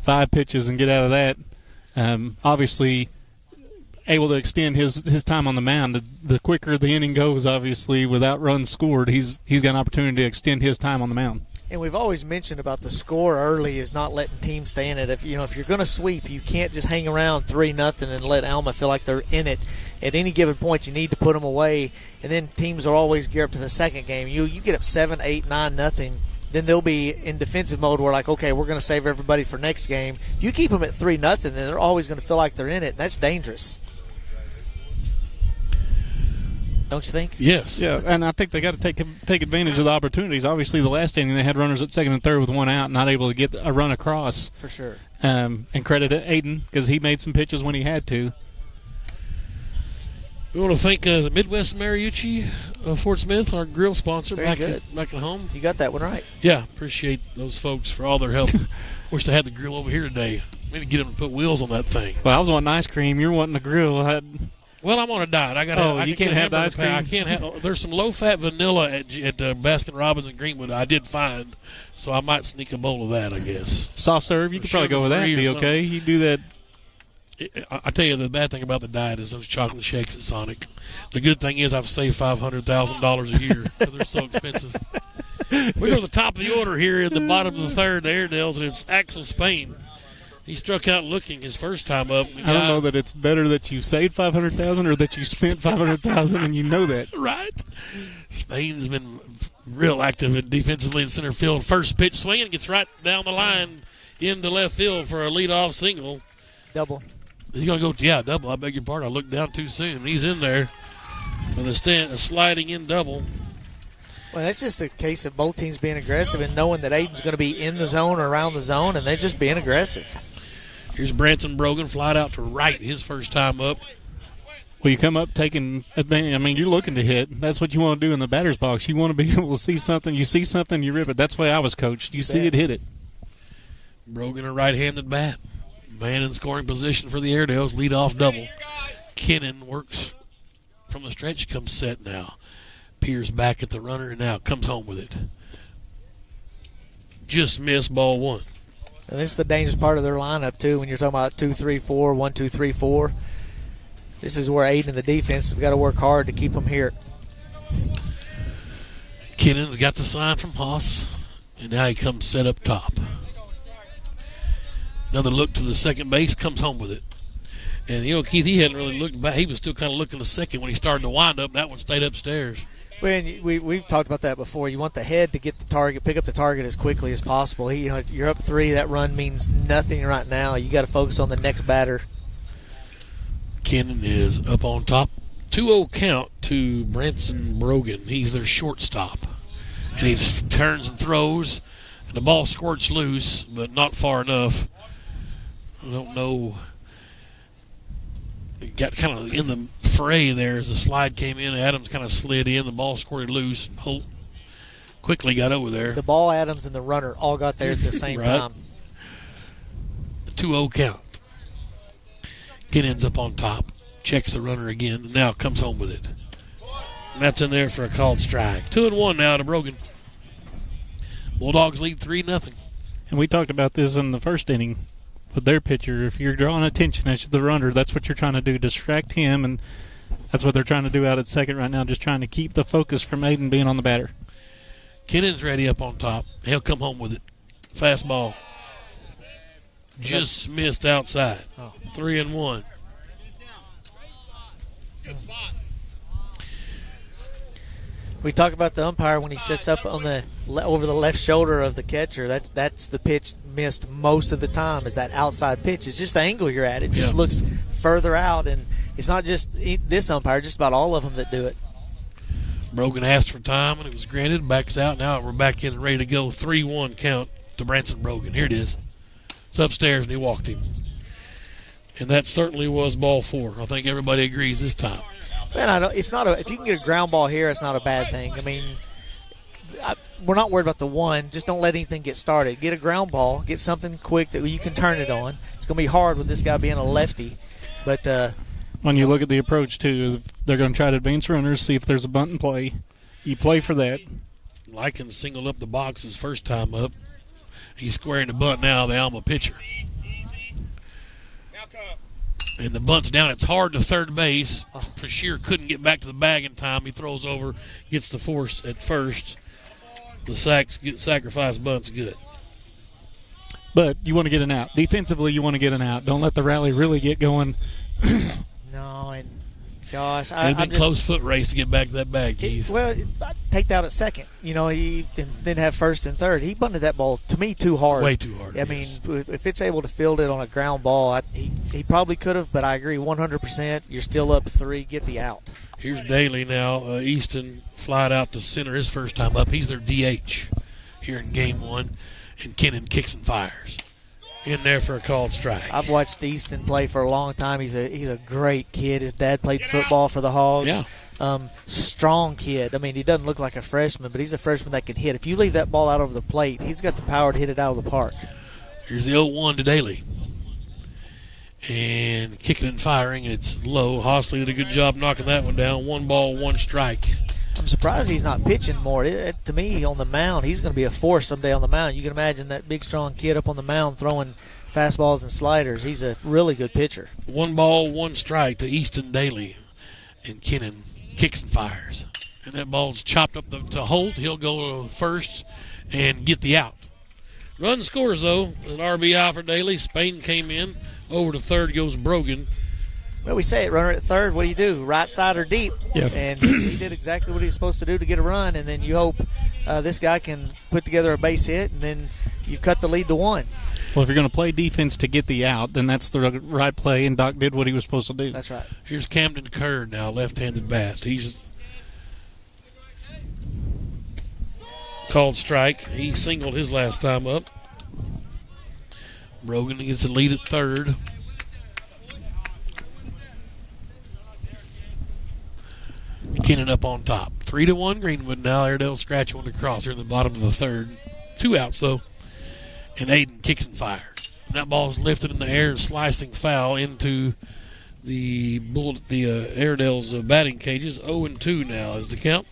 5 pitches and get out of that. Obviously, able to extend his time on the mound. The quicker the inning goes, obviously, without runs scored, he's got an opportunity to extend his time on the mound. And we've always mentioned about the score early is not letting teams stay in it. If you're going to sweep, you can't just hang around 3-0 and let Alma feel like they're in it. At any given point, you need to put them away. And then teams are always geared up to the second game. You get up 7, 8, 9-0. Then they'll be in defensive mode where, like, okay, we're going to save everybody for next game. If you keep them at 3-0, then they're always going to feel like they're in it. That's dangerous. Don't you think? Yes. Yeah, and I think they got to take advantage of the opportunities. Obviously, the last inning they had runners at second and third with one out, not able to get a run across. For sure. And credit Aiden because he made some pitches when he had to. We want to thank the Midwest Mariucci of Fort Smith, our grill sponsor, back at home. You got that one right. Yeah, appreciate those folks for all their help. Wish they had the grill over here today. We need to get them to put wheels on that thing. Well, I was wanting ice cream. You're wanting a grill. Well, I'm on a diet. You can't have the ice cream. I can't have. There's some low-fat vanilla at Baskin Robbins and Greenwood I did find, so I might sneak a bowl of that, I guess. Soft serve, you could probably go with that and be okay. You do that. I tell you, the bad thing about the diet is those chocolate shakes at Sonic. The good thing is I've saved $500,000 a year because they're so expensive. We go to the top of the order here in the bottom of the third, the Airedales, and it's Axel Spain. He struck out looking his first time up. I don't know that it's better that you saved $500,000 or that you spent $500,000 and you know that. Right. Spain's been real active in defensively in center field. First pitch swinging, gets right down the line into left field for a leadoff single. Double. He's going to go, double. I beg your pardon. I looked down too soon. He's in there with a sliding in double. Well, that's just a case of both teams being aggressive and knowing that Aiden's going to be in the zone or around the zone, and they're just being aggressive. Here's Branson Brogan, flied out to right his first time up. Well, you come up taking advantage. I mean, you're looking to hit. That's what you want to do in the batter's box. You want to be able to see something. You see something, you rip it. That's the way I was coached. You see it, hit it. Brogan, a right-handed bat. Man in scoring position for the Airedales, lead-off double. Kennan works from the stretch, comes set now. Peers back at the runner, and now comes home with it. Just missed ball one. And this is the dangerous part of their lineup, too, when you're talking about 2-3-4, 1-2-3-4. This is where Aiden and the defense have got to work hard to keep them here. Kennan's got the sign from Haas, and now he comes set up top. Another look to the second base, comes home with it. And, Keith, he hadn't really looked back. He was still kind of looking to second when he started to wind up. That one stayed upstairs. Well, we've talked about that before. You want the head to get the target, pick up the target as quickly as possible. You're up 3. That run means nothing right now. You got to focus on the next batter. Kennan is up on top. 2-0 count to Branson Brogan. He's their shortstop. And he turns and throws, and the ball squirts loose, but not far enough. I don't know. It got kind of in the fray there as the slide came in. Adams kind of slid in. The ball squirted loose. Holt quickly got over there. The ball, Adams, and the runner all got there at the same time. 2-0 count. Kennan's up on top. Checks the runner again, and now comes home with it. And that's in there for a called strike. 2-1 now to Brogan. Bulldogs lead 3-0. And we talked about this in the first inning with their pitcher. If you're drawing attention as the runner, that's what you're trying to do, distract him, and that's what they're trying to do out at second right now, just trying to keep the focus from Aiden being on the batter. Kennan's ready up on top. He'll come home with it. Fastball. Just missed outside. 3-1. Good spot. We talk about the umpire when he sits up on the over the left shoulder of the catcher. That's the pitch missed most of the time, is that outside pitch. It's just the angle you're at. It just looks further out, and it's not just this umpire, just about all of them that do it. Brogan asked for time, and it was granted. Backs out. Now we're back in and ready to go. 3-1 count to Branson Brogan. Here it is. It's upstairs, and he walked him. And that certainly was ball 4. I think everybody agrees this time. Man, it's not if you can get a ground ball here, it's not a bad thing. I mean, we're not worried about the one. Just don't let anything get started. Get a ground ball. Get something quick that you can turn it on. It's going to be hard with this guy being a lefty. But when you look at the approach, too, they're going to try to advance runners, see if there's a bunt in play. You play for that. Likens singled up the box his first time up. He's squaring the bunt now, the Alma pitcher. And the bunt's down. It's hard to third base. Prashear couldn't get back to the bag in time. He throws over, gets the force at first. The sacrifice bunt's good. But you want to get an out. Defensively, you want to get an out. Don't let the rally really get going. No, and gosh, It'd been close foot race to get back to that bag, Keith. Well, I'd take that at second. He then have first and third. He bunted that ball to me too hard. Way too hard. I mean, if it's able to field it on a ground ball, he probably could have. But I agree 100%. You're still up 3. Get the out. Here's Daly now. Easton flied out to center his first time up. He's their DH here in game 1. And Kennan kicks and fires. In there for a called strike. I've watched Easton play for a long time. He's a great kid. His dad played football for the Hogs. Yeah. Strong kid. I mean, he doesn't look like a freshman, but he's a freshman that can hit. If you leave that ball out over the plate, he's got the power to hit it out of the park. Here's the 0-1 to Daly. And kicking and firing. It's low. Hostley did a good job knocking that one down. 1 ball, 1 strike. I'm surprised he's not pitching more. To me, on the mound, he's going to be a force someday on the mound. You can imagine that big, strong kid up on the mound throwing fastballs and sliders. He's a really good pitcher. 1 ball, 1 strike to Easton Daly. And Kennan kicks and fires. And that ball's chopped up to Holt. He'll go to first and get the out. Run scores, though. An RBI for Daly. Spain came in. Over to third goes Brogan. Well, we say it, runner at third, what do? Right side or deep? Yep. And he did exactly what he was supposed to do to get a run, and then you hope this guy can put together a base hit, and then you've cut the lead to 1. Well, if you're going to play defense to get the out, then that's the right play, and Doc did what he was supposed to do. That's right. Here's Camden Kerr now, left-handed bat. He's called strike. He singled his last time up. Brogan gets a lead at third. Kennan up on top. 3-1 Greenwood now. Airedale scratch one across here in the bottom of the third. 2 outs, though. And Aiden kicks and fires. And that ball is lifted in the air, slicing foul into the Airedale's batting cages. 0-2 now is the count.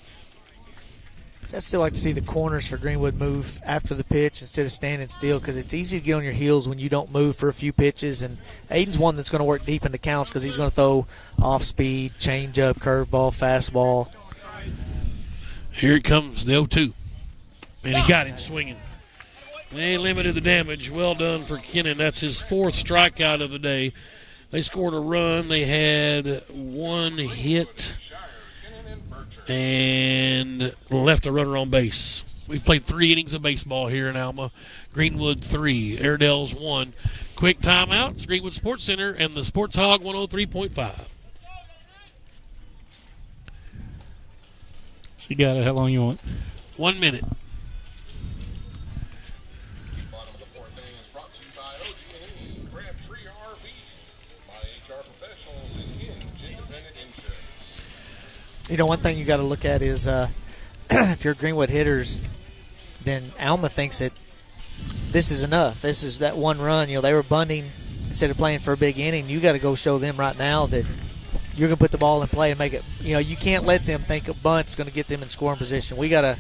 I'd still like to see the corners for Greenwood move after the pitch instead of standing still, because it's easy to get on your heels when you don't move for a few pitches. And Aiden's one that's going to work deep into counts because he's going to throw off speed, changeup, curveball, fastball. Here it comes, the 0-2. And he got him swinging. They limited the damage. Well done for Kennan. That's his 4th strikeout of the day. They scored a run. They had 1 hit and left a runner on base. We've played 3 innings of baseball here in Alma. Greenwood 3, Airedale's 1. Quick timeout. It's Greenwood Sports Center and the Sports Hog 103.5. You got it. How long you want? 1 minute. Bottom of the 4th inning is brought to you by OG&E, Grab Free RV, by HR Professionals, and Independent Insurance. One thing you got to look at is if you're Greenwood hitters, then Alma thinks that this is enough. This is that 1 run. They were bunting instead of playing for a big inning. You got to go show them right now that you're going to put the ball in play and make it. You can't let them think a bunt's going to get them in scoring position. We got to,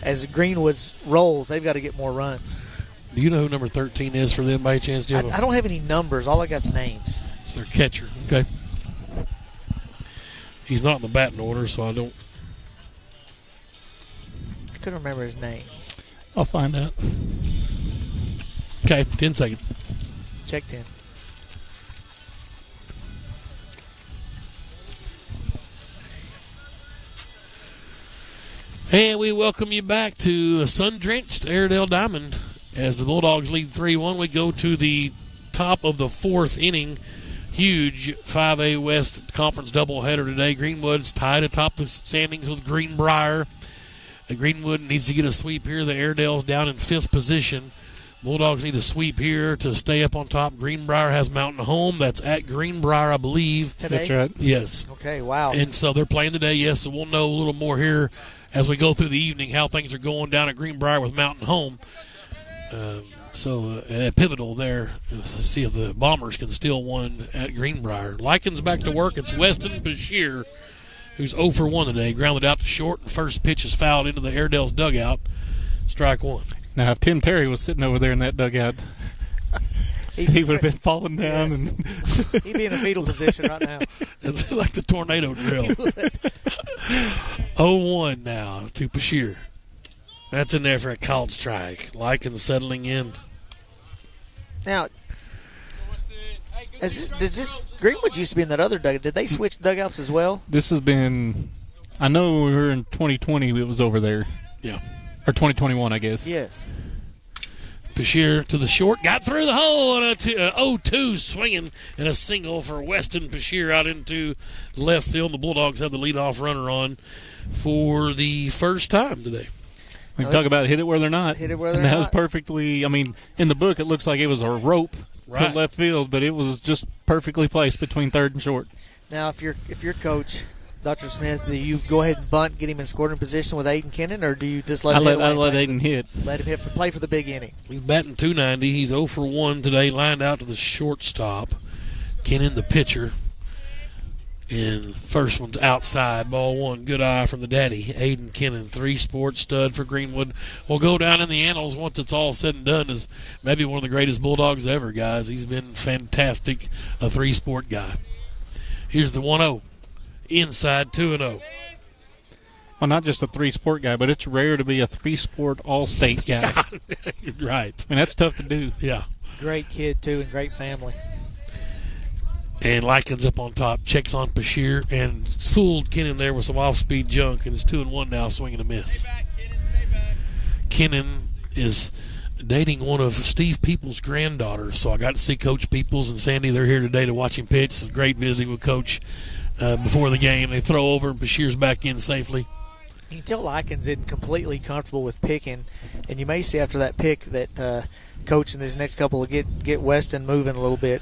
as Greenwood's rolls, they've got to get more runs. Do you know who number 13 is for them by any chance? I don't have any numbers. All I got is names. It's their catcher. Okay. He's not in the batting order, so I don't. I couldn't remember his name. I'll find out. Okay, 10 seconds. Check 10. And we welcome you back to a sun-drenched Airedale Diamond. As the Bulldogs lead 3-1, we go to the top of the 4th inning. Huge 5A West Conference doubleheader today. Greenwood's tied atop the standings with Greenbrier. Greenwood needs to get a sweep here. The Airedale's down in 5th position. Bulldogs need a sweep here to stay up on top. Greenbrier has Mountain home. That's at Greenbrier, I believe. Today? That's right. Yes. Okay, wow. And so they're playing today, yes, so we'll know a little more here as we go through the evening how things are going down at Greenbrier with Mountain home. Pivotal there to see if the Bombers can steal one at Greenbrier. Likens back to work. It's Weston Bashir, who's 0 for 1 today. Grounded out to short, and first pitch is fouled into the Airedale's dugout. Strike one. Now, if Tim Terry was sitting over there in that dugout, he would have been falling down. Yes. And He'd be in a fetal position right now. Like the tornado drill. 0-1 now to Bashir. That's in there for a called strike. Likens settling in. Now, does this Greenwood used to be in that other dugout? Did they switch dugouts as well? this has been, I know we were in 2020, it was over there. Yeah. Or 2021, I guess. Yes. Bashir to the short, got through the hole, and a 0-2 swinging, and a single for Weston Bashir out into left field. The Bulldogs have the leadoff runner on for the first time today. We can talk about hit it where they're not. Hit it where they're and that not. was perfectly, I mean, in the book it looks like it was a rope Right. to left field, but it was just perfectly placed between third and short. Now, if you're coach, Dr. Smith, do you go ahead and bunt, get him in scoring position with Aiden Kennan, or do you just let I him let hit Aiden hit. Let him play for the big inning? He's batting .290. He's 0 for 1 today, lined out to the shortstop. Kennan, the pitcher. And first one's outside, ball one. Good eye from the daddy, Aiden Kennan, 3-sport stud for Greenwood. Will go down in the annals once it's all said and done as maybe one of the greatest Bulldogs ever, guys. He's been fantastic, a 3-sport guy. Here's the 1-0. Inside 2-0. Well, not just a 3-sport guy, but it's rare to be a 3-sport all-state guy. You're right. And that's tough to do. Yeah. Great kid, too, and great family. And Likens up on top, checks on Bashir, and fooled Kennan there with some off-speed junk, and it's 2-1 now, swinging a miss. Kennan is dating one of Steve Peoples' granddaughters, so I got to see Coach Peoples and Sandy. They're here today to watch him pitch. It's great visiting with Coach before the game. They throw over, and Bashir's back in safely. You can tell Likens isn't completely comfortable with picking, and you may see after that pick that Coach in this next couple will get Weston moving a little bit.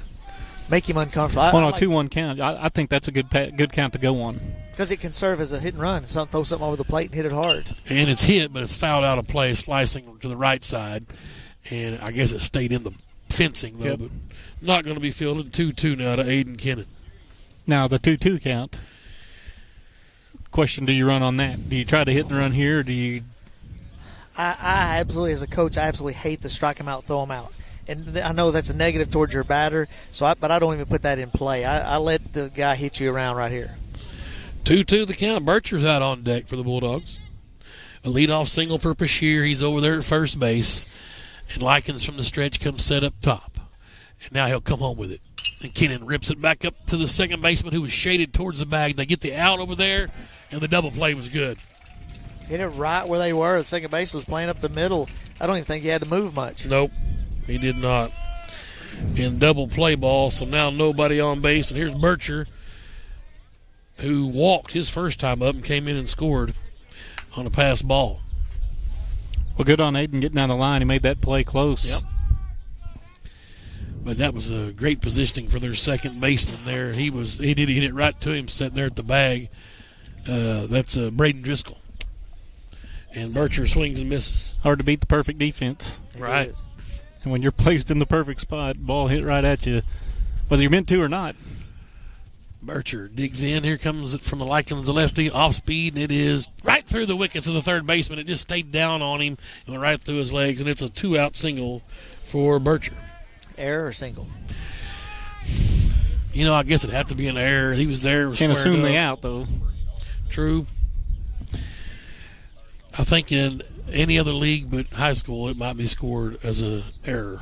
Make him uncomfortable. Well, no, 2-1 count. I think that's a good count to go on. Because it can serve as a hit and run. Throw something over the plate and hit it hard. And it's hit, but it's fouled out of play, slicing to the right side. And I guess it stayed in the fencing, though, Yep. but not going to be fielded. 2-2 now to Aiden Kennan. Now, the 2-2 count. Question, do you run on that? Do you try to hit and run here, or do you... I absolutely, as a coach, I absolutely hate to strike him out, throw him out. And I know that's a negative towards your batter, but I don't even put that in play. I let the guy hit you around right here. 2-2 the count. Bircher's out on deck for the Bulldogs. A leadoff single for Bashir. He's over there at first base. And Likens from the stretch comes set up top. And now he'll come home with it. And Kennan rips it back up to the second baseman who was shaded towards the bag. They get the out over there, and the double play was good. Hit it right where they were. The second base was playing up the middle. I don't even think he had to move much. Nope, he did not. In double play ball, so now nobody on base. And here's Bircher, who walked his first time up and came in and scored on a pass ball. Well, good on Aiden getting down the line. He made that play close. Yep. But that was a great positioning for their second baseman there. He did hit it right to him sitting there at the bag. That's Braden Driscoll. And Bircher swings and misses. Hard to beat the perfect defense. It Right. is. And when you're placed in the perfect spot, ball hit right at you, whether you're meant to or not. Bircher digs in. Here comes it from the Likens, the lefty, off speed, and it is right through the wickets of the third baseman. It just stayed down on him and went right through his legs, and it's a 2-out single for Bircher. Error or single? You know, I guess it'd have to be an error. He was there. Can't assume squared they up. out, though. True. I think in any other league but high school, it might be scored as an error.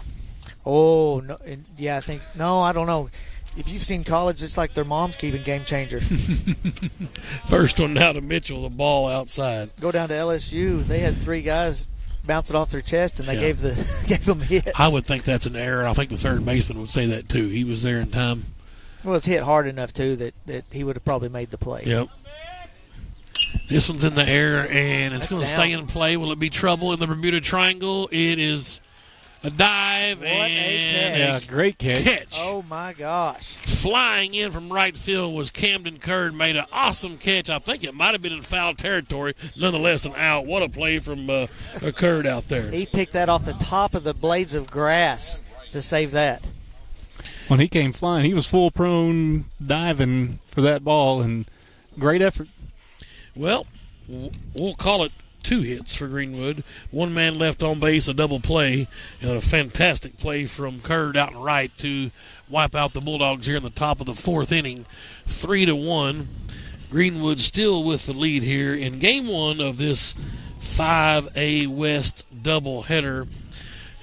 Oh, no, yeah, I don't know. If you've seen college, it's like their mom's keeping Game Changer. First one now to Mitchell's a ball outside. Go down to LSU. They had 3 guys bounce it off their chest, and they gave them hits. I would think that's an error. I think the third baseman would say that too. He was there in time. It was hit hard enough, too, that he would have probably made the play. Yep. This one's in the air, and it's That's going to down. stay in play. Will it be trouble in the Bermuda Triangle? It is A dive What a and Yeah, great catch. Oh, my gosh. Flying in from right field was Camden Curd. Made an awesome catch. I think it might have been in foul territory. Nonetheless, an out. What a play from Curd out there. He picked that off the top of the blades of grass to save that. When he came flying, he was full prone diving for that ball, and great effort. Well, we'll call it 2 hits for Greenwood. 1 man left on base, a double play, and a fantastic play from Curd out and right to wipe out the Bulldogs here in the top of the 4th inning, 3-1. Greenwood still with the lead here in Game 1 of this 5A West doubleheader.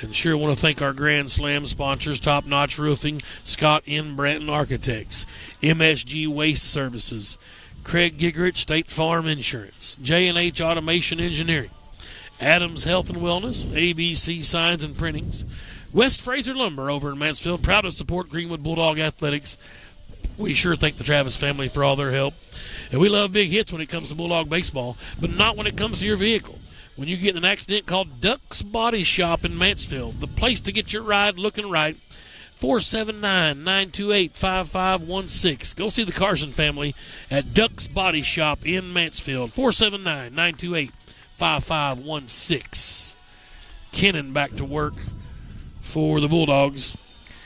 And sure want to thank our Grand Slam sponsors, Top Notch Roofing, Scott N. Branton Architects, MSG Waste Services, Craig Gigrich State Farm Insurance, J&H Automation Engineering, Adams Health and Wellness, ABC Signs and Printings, West Fraser Lumber over in Mansfield, proud to support Greenwood Bulldog Athletics. We sure thank the Travis family for all their help. And we love big hits when it comes to Bulldog baseball, but not when it comes to your vehicle. When you get in an accident, call Duck's Body Shop in Mansfield, the place to get your ride looking right. 479-928-5516. Go see the Carson family at Duck's Body Shop in Mansfield. 479-928-5516. Kennan back to work for the Bulldogs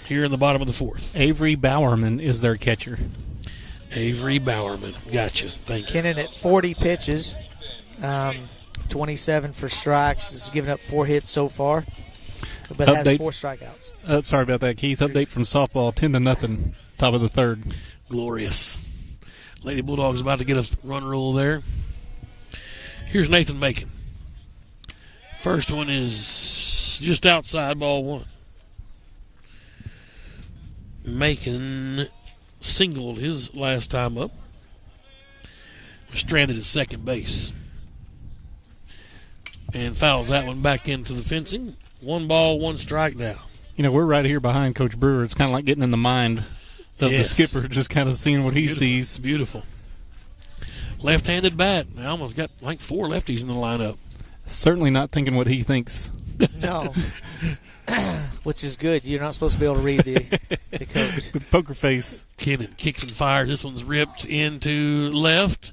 here in the bottom of the 4th. Avery Bowerman is their catcher. Avery Bowerman. Gotcha. Thank you. Kennan at 40 pitches, 27 for strikes. Has given up 4 hits so far, but has Update. 4 strikeouts. Sorry about that, Keith. Update from softball, 10-0, top of the 3rd. Glorious. Lady Bulldogs about to get a run rule there. Here's Nathan Macon. First one is just outside, ball 1. Macon singled his last time up. Stranded at second base. And fouls that one back into the fencing. 1 ball, 1 strike now. You know, we're right here behind Coach Brewer. It's kind of like getting in the mind of the skipper, just kind of seeing what he sees. Beautiful. Left-handed bat. Alma's got like 4 lefties in the lineup. Certainly not thinking what he thinks. No. Which is good. You're not supposed to be able to read the coach. Poker face. Kennan kicks and fires. This one's ripped into left.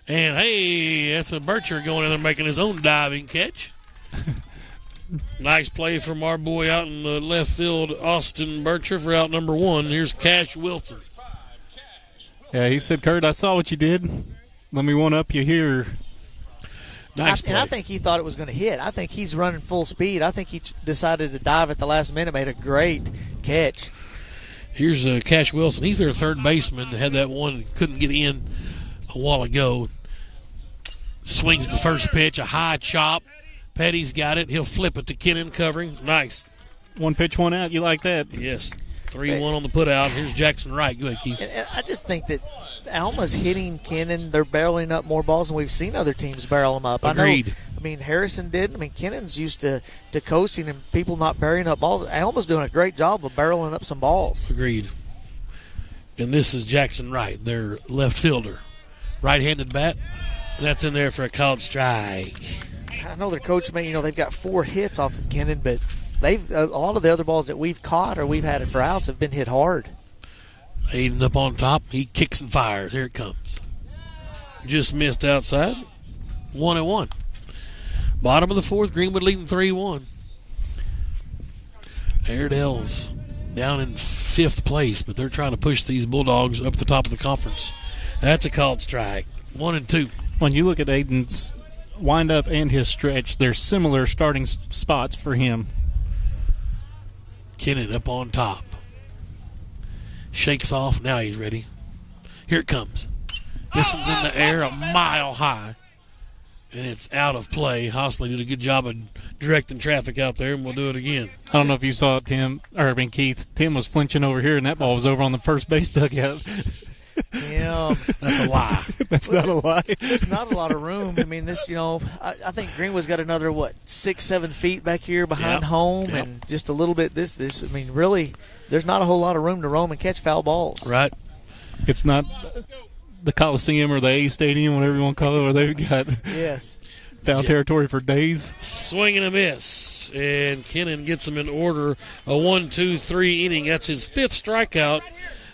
And, hey, that's a Bircher going in there making his own diving catch. Nice play from our boy out in the left field, Austin Bircher, for out number 1. Here's Cash Wilson. Yeah, he said, Kurt, I saw what you did. Let me one-up you here. Nice play. And I think he thought it was going to hit. I think he's running full speed. I think he decided to dive at the last minute, made a great catch. Here's Cash Wilson. He's their third baseman. Had that one, couldn't get in a while ago. Swings the first pitch, a high chop. Petty's got it. He'll flip it to Kennan covering. Nice. 1 pitch, 1 out. You like that? Yes. 3-1 on the put out. Here's Jackson Wright. Go ahead, Keith. And I just think that Alma's hitting Kennan. They're barreling up more balls than we've seen other teams barrel them up. Agreed. I mean, Harrison did. I mean, Kennan's used to coasting and people not burying up balls. Alma's doing a great job of barreling up some balls. Agreed. And this is Jackson Wright, their left fielder. Right-handed bat. And that's in there for a called strike. I know their coach, they've got 4 hits off of Kennan, but they've a lot of the other balls that we've caught or we've had it for outs have been hit hard. Aiden up on top. He kicks and fires. Here it comes. Just missed outside. 1-1. Bottom of the 4th, Greenwood leading 3-1. Airedale's down in 5th place, but they're trying to push these Bulldogs up the top of the conference. That's a called strike. 1-2. When you look at Aiden's windup and his stretch, they're similar starting spots for him. Kennan up on top. Shakes off. Now he's ready. Here it comes. This one's in the air a mile high. And it's out of play. Hostley did a good job of directing traffic out there, and we'll do it again. I don't know if you saw it, Keith. Tim was flinching over here, and that ball was over on the first base dugout. Tim. That's a lie. That's not a lie. There's not a lot of room. I mean, this, I think Greenwood's got another, 6-7 feet back here behind home and just a little bit this. I mean, really, there's not a whole lot of room to roam and catch foul balls. Right. It's not the Coliseum or the A Stadium, whatever you want to call it, where they've got yes foul territory for days. Swing and a miss. pitches, and Kennan gets them in order. A 1-2-3 inning. That's his 5th strikeout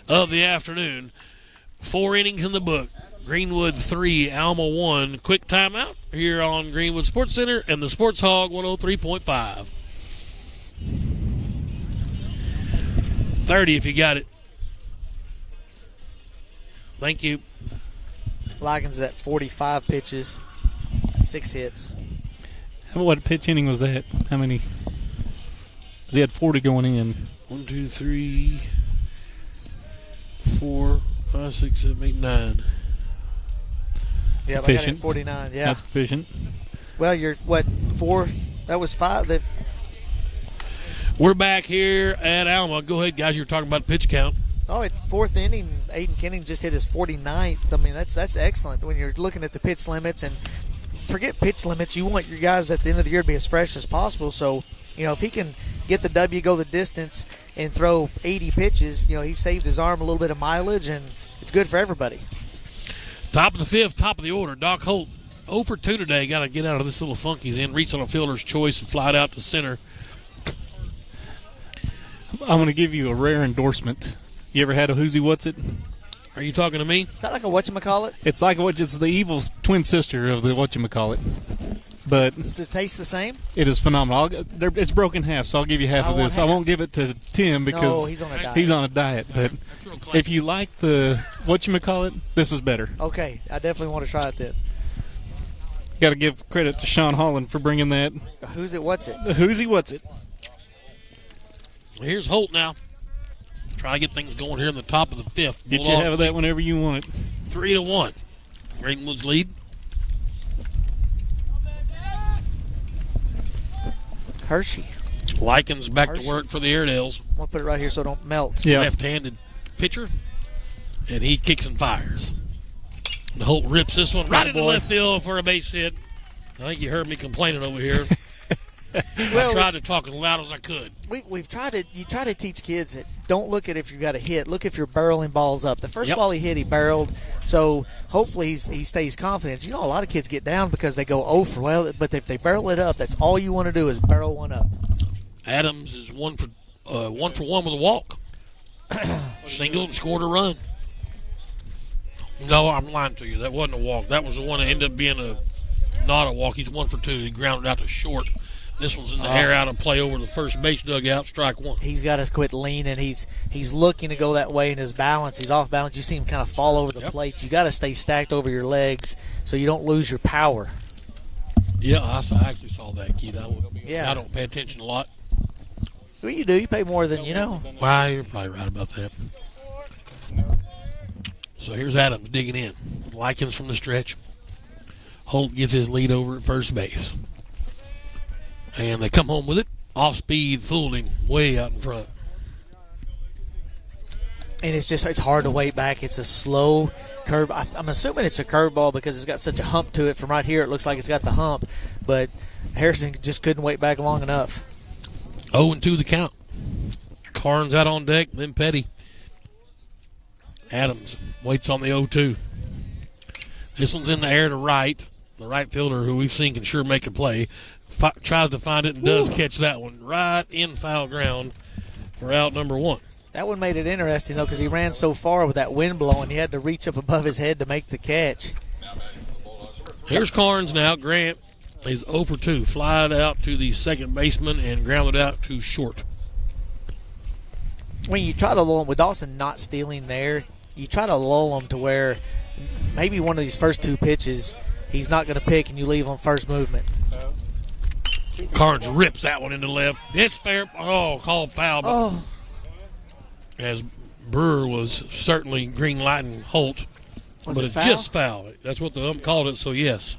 of the afternoon. 4 innings in the book. Greenwood 3, Alma 1. Quick timeout here on Greenwood Sports Center and the Sports Hog 103.5. 30 if you got it. Thank you. Likens at 45 pitches, 6 hits. What pitch inning was that? How many? 'Cause he had 40 going in. 1, 2, 3, 4, 5, 6, 7, 8, 9. Yeah, I got it Efficient. at 49. Yeah. That's efficient. Well, you're, what, 4? That was 5. We're back here at Alma. Go ahead, guys. You were talking about pitch count. Oh, at 4th inning, Aiden Kenning just hit his 49th. I mean, that's excellent when you're looking at the pitch limits. And forget pitch limits. You want your guys at the end of the year to be as fresh as possible. So, if he can get the W, go the distance, and throw 80 pitches, he saved his arm a little bit of mileage, and it's good for everybody. Top of the 5th, top of the order. Doc Holt, 0 for 2 today. Got to get out of this little funk he's in. Reach on a fielder's choice and fly it out to center. I'm going to give you a rare endorsement. You ever had a Who's He What's It? Are you talking to me? Is that like a whatchamacallit? It's like it's the evil twin sister of the whatchamacallit. But Does it taste the same? it is phenomenal. It's broken half, so I'll give you half I of want this. half. I won't give it to Tim because No, he's on a diet. he's on a diet. But if you like the whatchamacallit, this is better. Okay, I definitely want to try it then. Got to give credit to Sean Holland for bringing that. Who's it? What's it? The Who's He What's It? Here's Holt now. Trying to get things going here in the top of the 5th. Get you half of that whenever you want it. 3-1. Greenwood's lead. Hershey. Likens back Hershey. to work for the Airedales. I'm going to put it right here so it don't melt. Yeah. Left-handed pitcher. And he kicks and fires. And Holt rips this one right into boy. left field for a base hit. I think you heard me complaining over here. Well, I tried to talk as loud as I could. We've tried to. You try to teach kids that don't look at if you got a hit. Look if you're barreling balls up. The first Yep. ball he hit, he barreled. So hopefully he stays confident. A lot of kids get down because they go 0 for well. But if they barrel it up, that's all you want to do is barrel one up. Adams is 1 for 1 with a walk. Single and scored a run. No, I'm lying to you. That wasn't a walk. That was the one that ended up being not a walk. He's 1 for 2. He grounded out to short. This one's in the air out of play over the first base dugout. Strike 1. He's got to quit leaning. He's looking to go that way in his balance. He's off balance. You see him kind of fall over the Yep. plate. You got to stay stacked over your legs so you don't lose your power. Yeah, I actually saw that, Keith. Yeah. I don't pay attention a lot. Well, you do. You pay more than you know. Well, you're probably right about that. So here's Adams digging in. Likens from the stretch. Holt gets his lead over at first base. And they come home with it. Off speed, fooled him way out in front. And it's hard to wait back. It's a slow curve. I'm assuming it's a curveball because it's got such a hump to it. From right here, it looks like it's got the hump. But Harrison just couldn't wait back long enough. 0-2 the count. Carnes out on deck, then Petty. Adams waits on the 0-2. This one's in the air to right. The right fielder, who we've seen can sure make a play, tries to find it and does catch that one right in foul ground for out number 1. That one made it interesting, though, because he ran so far with that wind blowing, he had to reach up above his head to make the catch. Here's Carnes now. Grant is 0 for 2. Flied out to the second baseman and grounded out to short. When you try to lull him, with Dawson not stealing there, you try to lull him to where maybe one of these first 2 pitches he's not going to pick and you leave on first movement. Carnes rips that one into left. It's fair. Oh, called foul. But Oh, as Brewer was certainly green lighting Holt. Was but it it's foul? just foul. That's what the ump called it, so yes.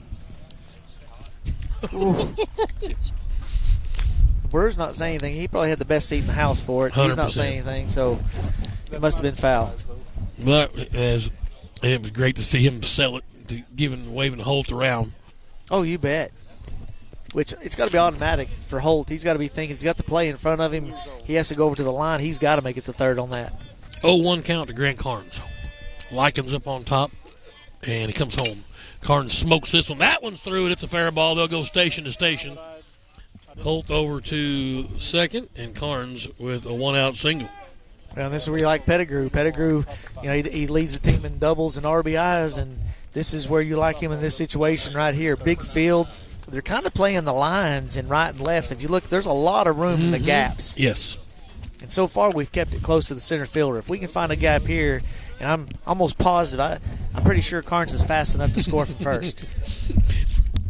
Brewer's not saying anything. He probably had the best seat in the house for it. He's not 100%. saying anything, so it must have been foul. But it was great to see him sell it, waving Holt around. Oh, you bet. Which it's got to be automatic for Holt. He's got to be thinking he's got the play in front of him. He has to go over to the line. He's got to make it to third on that. 0-1 count to Grant Carnes. Likens up on top, and he comes home. Carnes smokes this one. That one's through, and it's a fair ball. They'll go station to station. Holt over to second, and Carnes with a one-out single. Well, this is where you like Pettigrew. Pettigrew, he leads the team in doubles and RBIs, and this is where you like him in this situation right here. Big field. They're kind of playing the lines in right and left. If you look, there's a lot of room in the gaps. Yes. And so far, we've kept it close to the center fielder. If we can find a gap here, and I'm almost positive, I'm pretty sure Carnes is fast enough to score from first.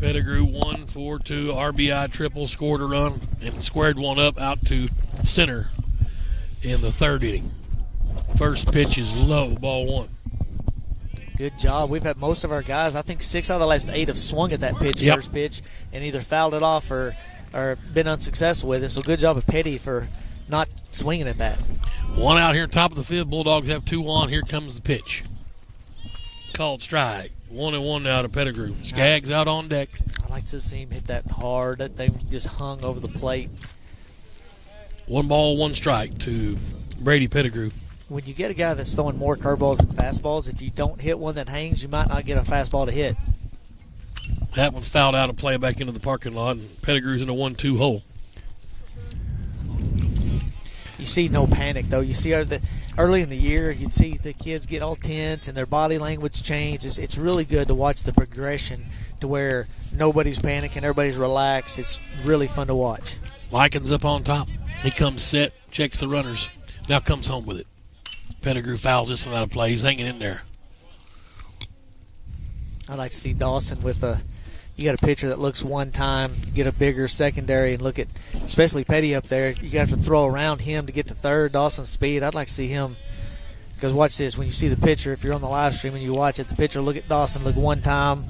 Pettigrew 1-4-2 RBI triple, scored a run and squared one up out to center in the third inning. First pitch is low, ball one. Good job. We've had most of our guys, I think 6 out of the last 8 have swung at that pitch, first pitch, and either fouled it off or been unsuccessful with it. So good job of Petty for not swinging at that. One out here, top of the field. Bulldogs have 2 on. Here comes the pitch. Called strike. 1-1 now to Pettigrew. Skaggs out on deck. I like to see him hit that hard. That thing just hung over the plate. 1 ball, 1 strike to Brady Pettigrew. When you get a guy that's throwing more curveballs than fastballs, if you don't hit one that hangs, you might not get a fastball to hit. That one's fouled out of play back into the parking lot, and Pettigrew's in a 1-2 hole. You see no panic, though. You see early in the year, you'd see the kids get all tense and their body language change. It's really good to watch the progression to where nobody's panicking, everybody's relaxed. It's really fun to watch. Likens up on top. He comes set, checks the runners. Now comes home with it. Pettigrew fouls this one out of play. He's hanging in there. I'd like to see Dawson with you got a pitcher that looks one time, get a bigger secondary, and look at, especially Petty up there, you have to throw around him to get to third. Dawson's speed, I'd like to see him, because watch this, when you see the pitcher, if you're on the live stream and you watch it, the pitcher look at Dawson, look one time,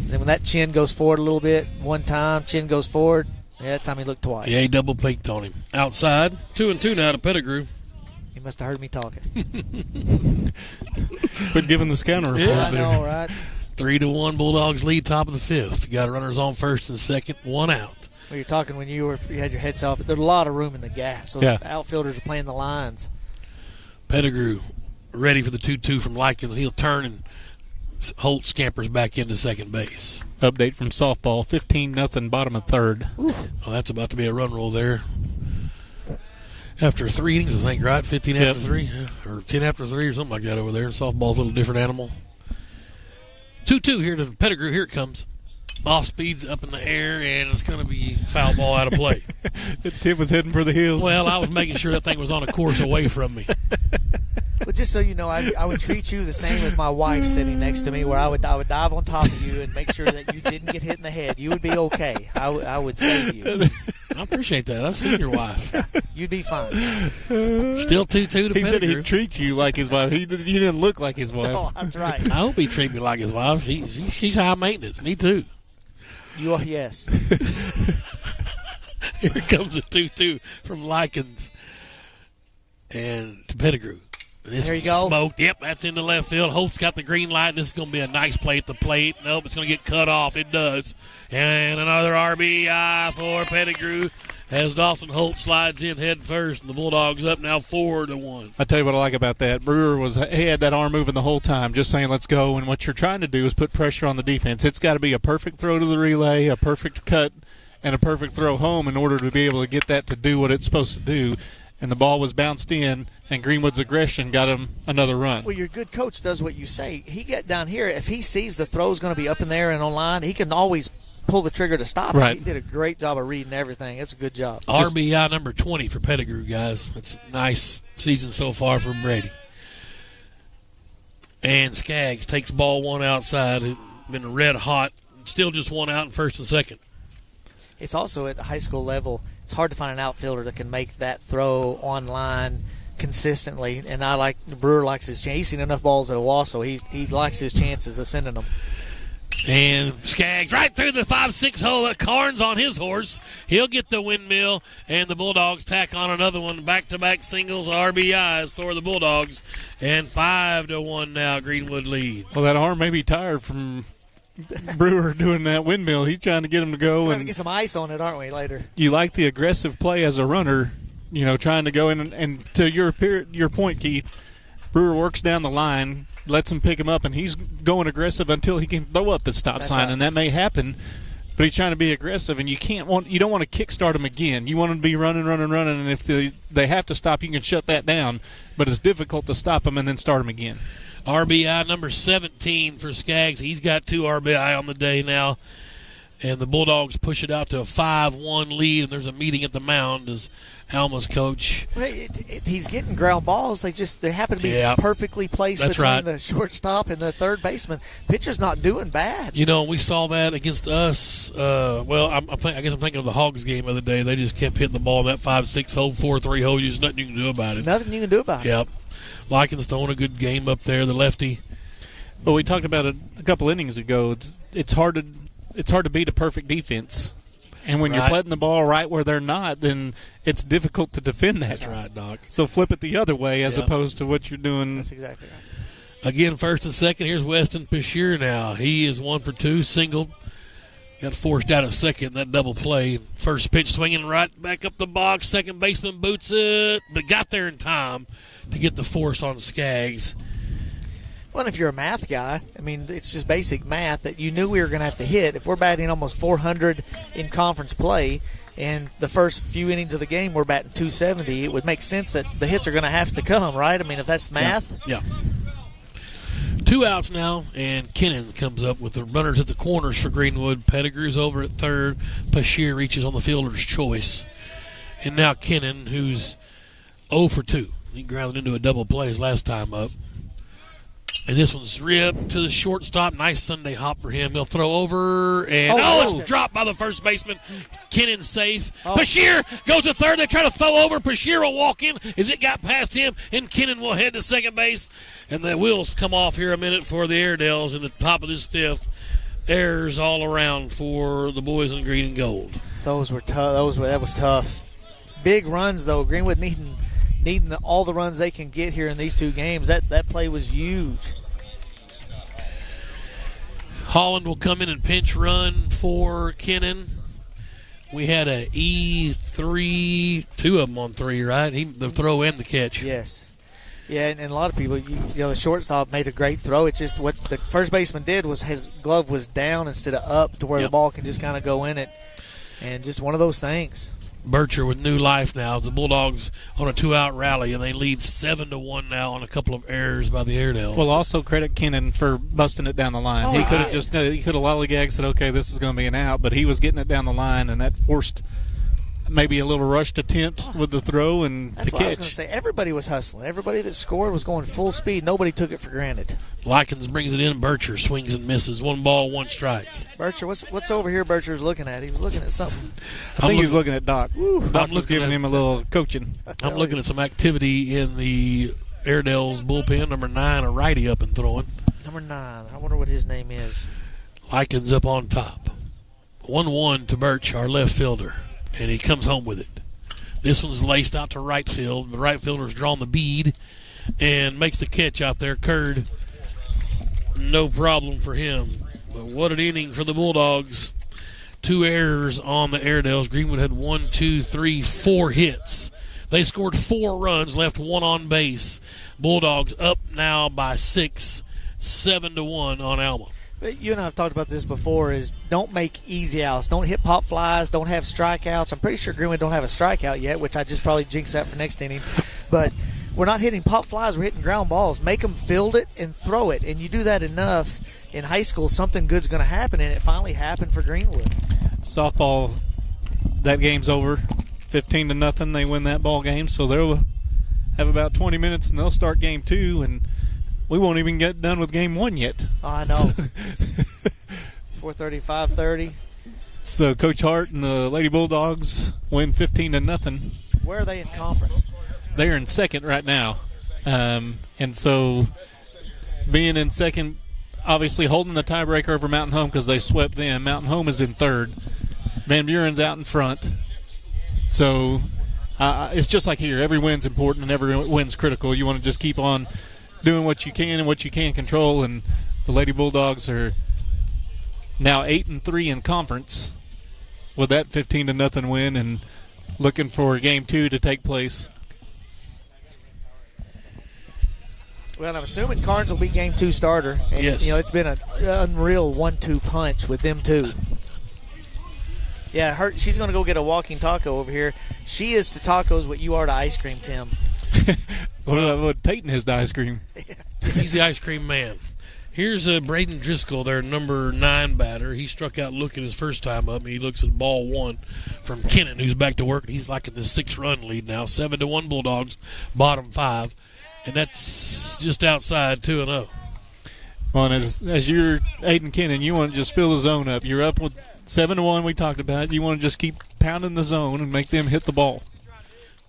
and then when that chin goes forward a little bit, one time, chin goes forward, that time he looked twice. Yeah, he double peaked on him. Outside, 2-2 now to Pettigrew. He must have heard me talking. Quit giving the scanner report. Yeah, I know, right? 3-1 Bulldogs lead, top of the fifth. Got runners on first and second, 1 out. Well, you're talking when you had your heads off, but there's a lot of room in the gaps. So outfielders are playing the lines. Pettigrew ready for the 2-2 from Likens. He'll turn, and Holt scampers back into second base. Update from softball, 15-0, bottom of third. Well, that's about to be a run roll there. After 3 innings, I think, right? 15 after 3? Or 10 after 3 or something like that over there. Softball's a little different animal. 2-2 here to Pettigrew. Here it comes. Off speed's up in the air, and it's going to be foul ball out of play. Tim was heading for the hills. Well, I was making sure that thing was on a course away from me. Well, just so you know, I would treat you the same as my wife sitting next to me, where I would dive on top of you and make sure that you didn't get hit in the head. You would be okay. I would save you. I appreciate that. I've seen your wife. You'd be fine. Still 2-2 to Pettigrew. He said he'd treat you like his wife. You didn't look like his wife. No, that's right. I hope he treat me like his wife. She's high maintenance. Me too. You are, yes. Here comes a 2-2 from Likens and to Pettigrew. This there you go. Smoked. Yep, that's into left field. Holt's got the green light. This is going to be a nice play at the plate. Nope, it's going to get cut off. It does. And another RBI for Pettigrew as Dawson Holt slides in head first, and the Bulldogs up now 4-1. I tell you what I like about that. Brewer he had that arm moving the whole time, just saying let's go. And what you're trying to do is put pressure on the defense. It's got to be a perfect throw to the relay, a perfect cut, and a perfect throw home in order to be able to get that to do what it's supposed to do. And the ball was bounced in, and Greenwood's aggression got him another run. Well, your good coach does what you say. He get down here. If he sees the throw's going to be up in there and on line, he can always pull the trigger to stop it. He did a great job of reading everything. It's a good job. RBI number 20 for Pettigrew, guys. It's a nice season so far for Brady. And Skaggs takes ball 1 outside. It's been red hot. Still just 1 out in first and second. It's also at the high school level, it's hard to find an outfielder that can make that throw on line consistently. And Brewer likes his chance. He's seen enough balls at Owasso. He likes his chances of sending them. And Skaggs right through the 5-6 hole. Carnes on his horse. He'll get the windmill, and the Bulldogs tack on another one. Back-to-back singles, RBIs for the Bulldogs. And 5-1 now, Greenwood leads. Well, that arm may be tired from Brewer doing that windmill. He's trying to get him to go. Trying to get some ice on it, aren't we, later? You like the aggressive play as a runner, trying to go in. And to your point, Keith, Brewer works down the line, lets him pick him up, and he's going aggressive until he can blow up the stop sign. Right. And that may happen but he's trying to be aggressive, and you don't want to kickstart him again. You want him to be running, and if they have to stop, you can shut that down. But it's difficult to stop him and then start him again. RBI number 17 for Skaggs. He's got 2 RBI on the day now. And the Bulldogs push it out to a 5-1 lead, and there's a meeting at the mound as Alma's coach. He's getting ground balls. They happen to be perfectly placed between the shortstop and the third baseman. Pitcher's not doing bad. You know, we saw that against us. I guess I'm thinking of the Hogs game of the day. They just kept hitting the ball in that 5-6 hole, 4-3 hole. There's nothing you can do about it. Nothing you can do about it. Yep. Likens throwing a good game up there, the lefty. Well, we talked about it a couple innings ago. It's hard to beat a perfect defense. And when you're putting the ball right where they're not, then it's difficult to defend that. That's right, Doc. So flip it the other way as opposed to what you're doing. That's exactly right. Again, first and second. Here's Weston Bashir now. He is 1 for 2, singled. Got forced out at second, that double play. First pitch swinging right back up the box. Second baseman boots it, but got there in time to get the force on Skaggs. Well, if you're a math guy, I mean, it's just basic math that you knew we were going to have to hit. If we're batting almost 400 in conference play, and the first few innings of the game we're batting 270, it would make sense that the hits are going to have to come, right? I mean, if that's math. Yeah. 2 outs now, and Kennan comes up with the runners at the corners for Greenwood. Pettigrew's over at third. Bashir reaches on the fielder's choice. And now Kennan, who's 0 for 2. He grounded into a double play his last time up. And this one's ripped to the shortstop. Nice Sunday hop for him. He'll throw over, and it's dropped by the first baseman. Kennan safe. Bashir goes to third. They try to throw over. Bashir will walk in as it got past him, and Kennan will head to second base. And the wheels come off here a minute for the Airedales in the top of this fifth. Errors all around for the boys in green and gold. Those were tough. That was tough. Big runs, though. Greenwood needing all the runs they can get here in these 2 games. That play was huge. Holland will come in and pinch run for Kennan. We had a E3, 2 of them on 3, right? The throw and the catch. Yes. Yeah, and a lot of people, the shortstop made a great throw. It's just what the first baseman did was his glove was down instead of up to where the ball can just kind of go in it. And just one of those things. Bircher with new life now. The Bulldogs on a 2-out rally, and they lead 7-1 now on a couple of errors by the Airedales. Well, also credit Kennan for busting it down the line. He could have lollygagged, said, okay, this is going to be an out, but he was getting it down the line, and that forced maybe a little rushed attempt with the throw and That's the what catch. I was going to say. Everybody was hustling. Everybody that scored was going full speed. Nobody took it for granted. Likens brings it in. Bircher swings and misses. 1 ball, 1 strike. Bircher, what's over here Bircher's looking at? He was looking at something. I think he was looking at Doc. Doc was giving him a little coaching. I'm looking at some activity in the Airedales bullpen. Number 9, a righty up and throwing. Number 9. I wonder what his name is. Likens up on top. 1-1 to Birch, our left fielder, and he comes home with it. This one's laced out to right field. The right fielder's drawn the bead and makes the catch out there. Curd, no problem for him. But what an inning for the Bulldogs. 2 errors on the Airedales. Greenwood had 4 hits. They scored 4 runs, left 1 on base. Bulldogs up now by 6, 7-1 on Alma. You and I have talked about this before, is don't make easy outs. Don't hit pop flies. Don't have strikeouts. I'm pretty sure Greenwood don't have a strikeout yet, which I just probably jinxed that for next inning. But we're not hitting pop flies. We're hitting ground balls. Make them field it and throw it. And you do that enough in high school, something good's going to happen, and it finally happened for Greenwood. Softball, that game's over. 15-0, they win that ball game. So they'll have about 20 minutes, and they'll start game 2, and we won't even get done with game 1 yet. Oh, I know. 4:30, 5:30. So Coach Hart and the Lady Bulldogs win 15-0. Where are they in conference? They're in second right now. And so being in second, obviously holding the tiebreaker over Mountain Home because they swept them. Mountain Home is in third. Van Buren's out in front. So it's just like here. Every win's important and every win's critical. You want to just keep on doing what you can and what you can control, and the Lady Bulldogs are now 8-3 in conference with that 15-0 win, and looking for game 2 to take place. Well, I'm assuming Carnes will be game 2 starter. And, yes. It's been an unreal 1-2 punch with them two. Yeah, she's going to go get a walking taco over here. She is to tacos what you are to ice cream, Tim. What Peyton is to ice cream. He's the ice cream man. Here's Braden Driscoll, their number 9 batter. He struck out looking his first time up, and he looks at ball 1 from Kennan, who's back to work. He's like in the 6-run lead now, 7-1 Bulldogs, bottom 5, and that's just outside 2-0. Well, and as you're Aiden Kennan, you want to just fill the zone up. You're up with 7-1. We talked about. You want to just keep pounding the zone and make them hit the ball.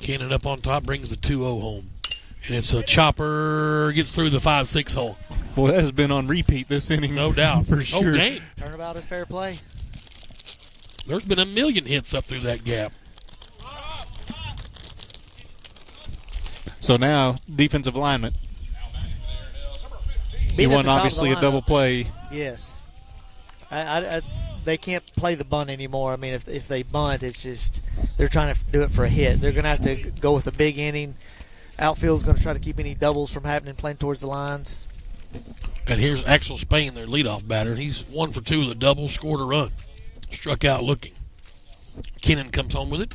Kennan up on top brings the 2-0 home. And it's a chopper, gets through the 5-6 hole. Well, that has been on repeat this inning. No doubt. For sure. Oh, dang. Turnabout is fair play. There's been a million hits up through that gap. So now, defensive lineman. Being You at want the top of obviously the a double lineup. play. Yes. They can't play the bunt anymore. I mean, if they bunt, it's just they're trying to do it for a hit. They're going to have to go with a big inning. Outfield's going to try to keep any doubles from happening playing towards the lines. And here's Axel Spain, their leadoff batter. He's 1 for 2 with a double, scored a run. Struck out looking. Kennan comes home with it.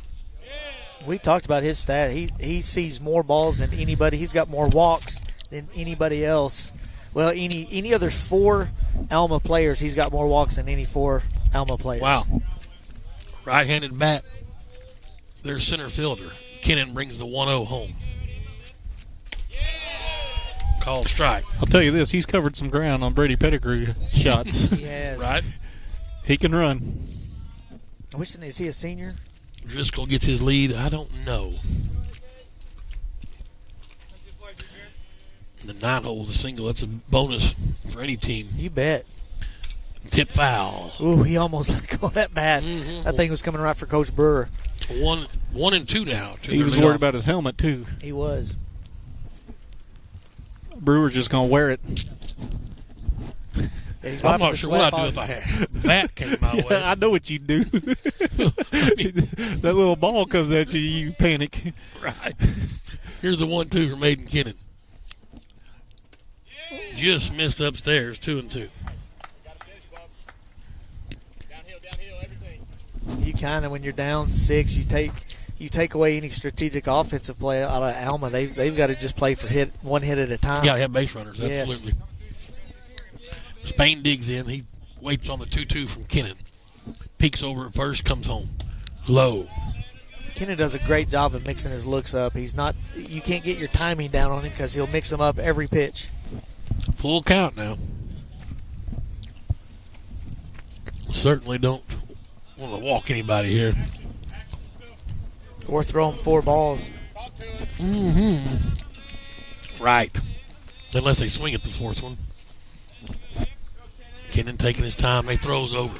We talked about his stat. He sees more balls than anybody. He's got more walks than anybody else. Well, any other 4 Alma players, he's got more walks than any 4 Alma players. Wow. Right-handed bat. Their center fielder. Kennan brings the 1-0 home. Called strike. I'll tell you this, he's covered some ground on Brady Pettigrew shots. He has. Right? He can run. Is he a senior? Driscoll gets his lead. I don't know. The 9 hole, the single, that's a bonus for any team. You bet. Tip foul. Ooh, he almost let go of that bat. Mm-hmm. That thing was coming right for Coach Brewer. 1-2 now. He was worried about his helmet, too. He was. Brewer's just going to wear it. Yeah, I'm not sure what I'd do if I had that came my way. I know what you'd do. That little ball comes at you, you panic. Right. Here's the 1-2 from Aiden Kennan. Just missed upstairs, 2-2. You kind of, when you're down 6, you take away any strategic offensive play out of Alma. They've got to just play for one hit at a time. You got to have base runners, Yes. absolutely. Spain digs in. He waits on the 2-2 from Kennan. Peeks over at first, comes home. Low. Kennan does a great job of mixing his looks up. You can't get your timing down on him because he'll mix them up every pitch. Full count now. Certainly don't want to walk anybody here. Or throw him 4 balls. Mm-hmm. Right. Unless they swing at the 4th one. Kennan taking his time. He throws over.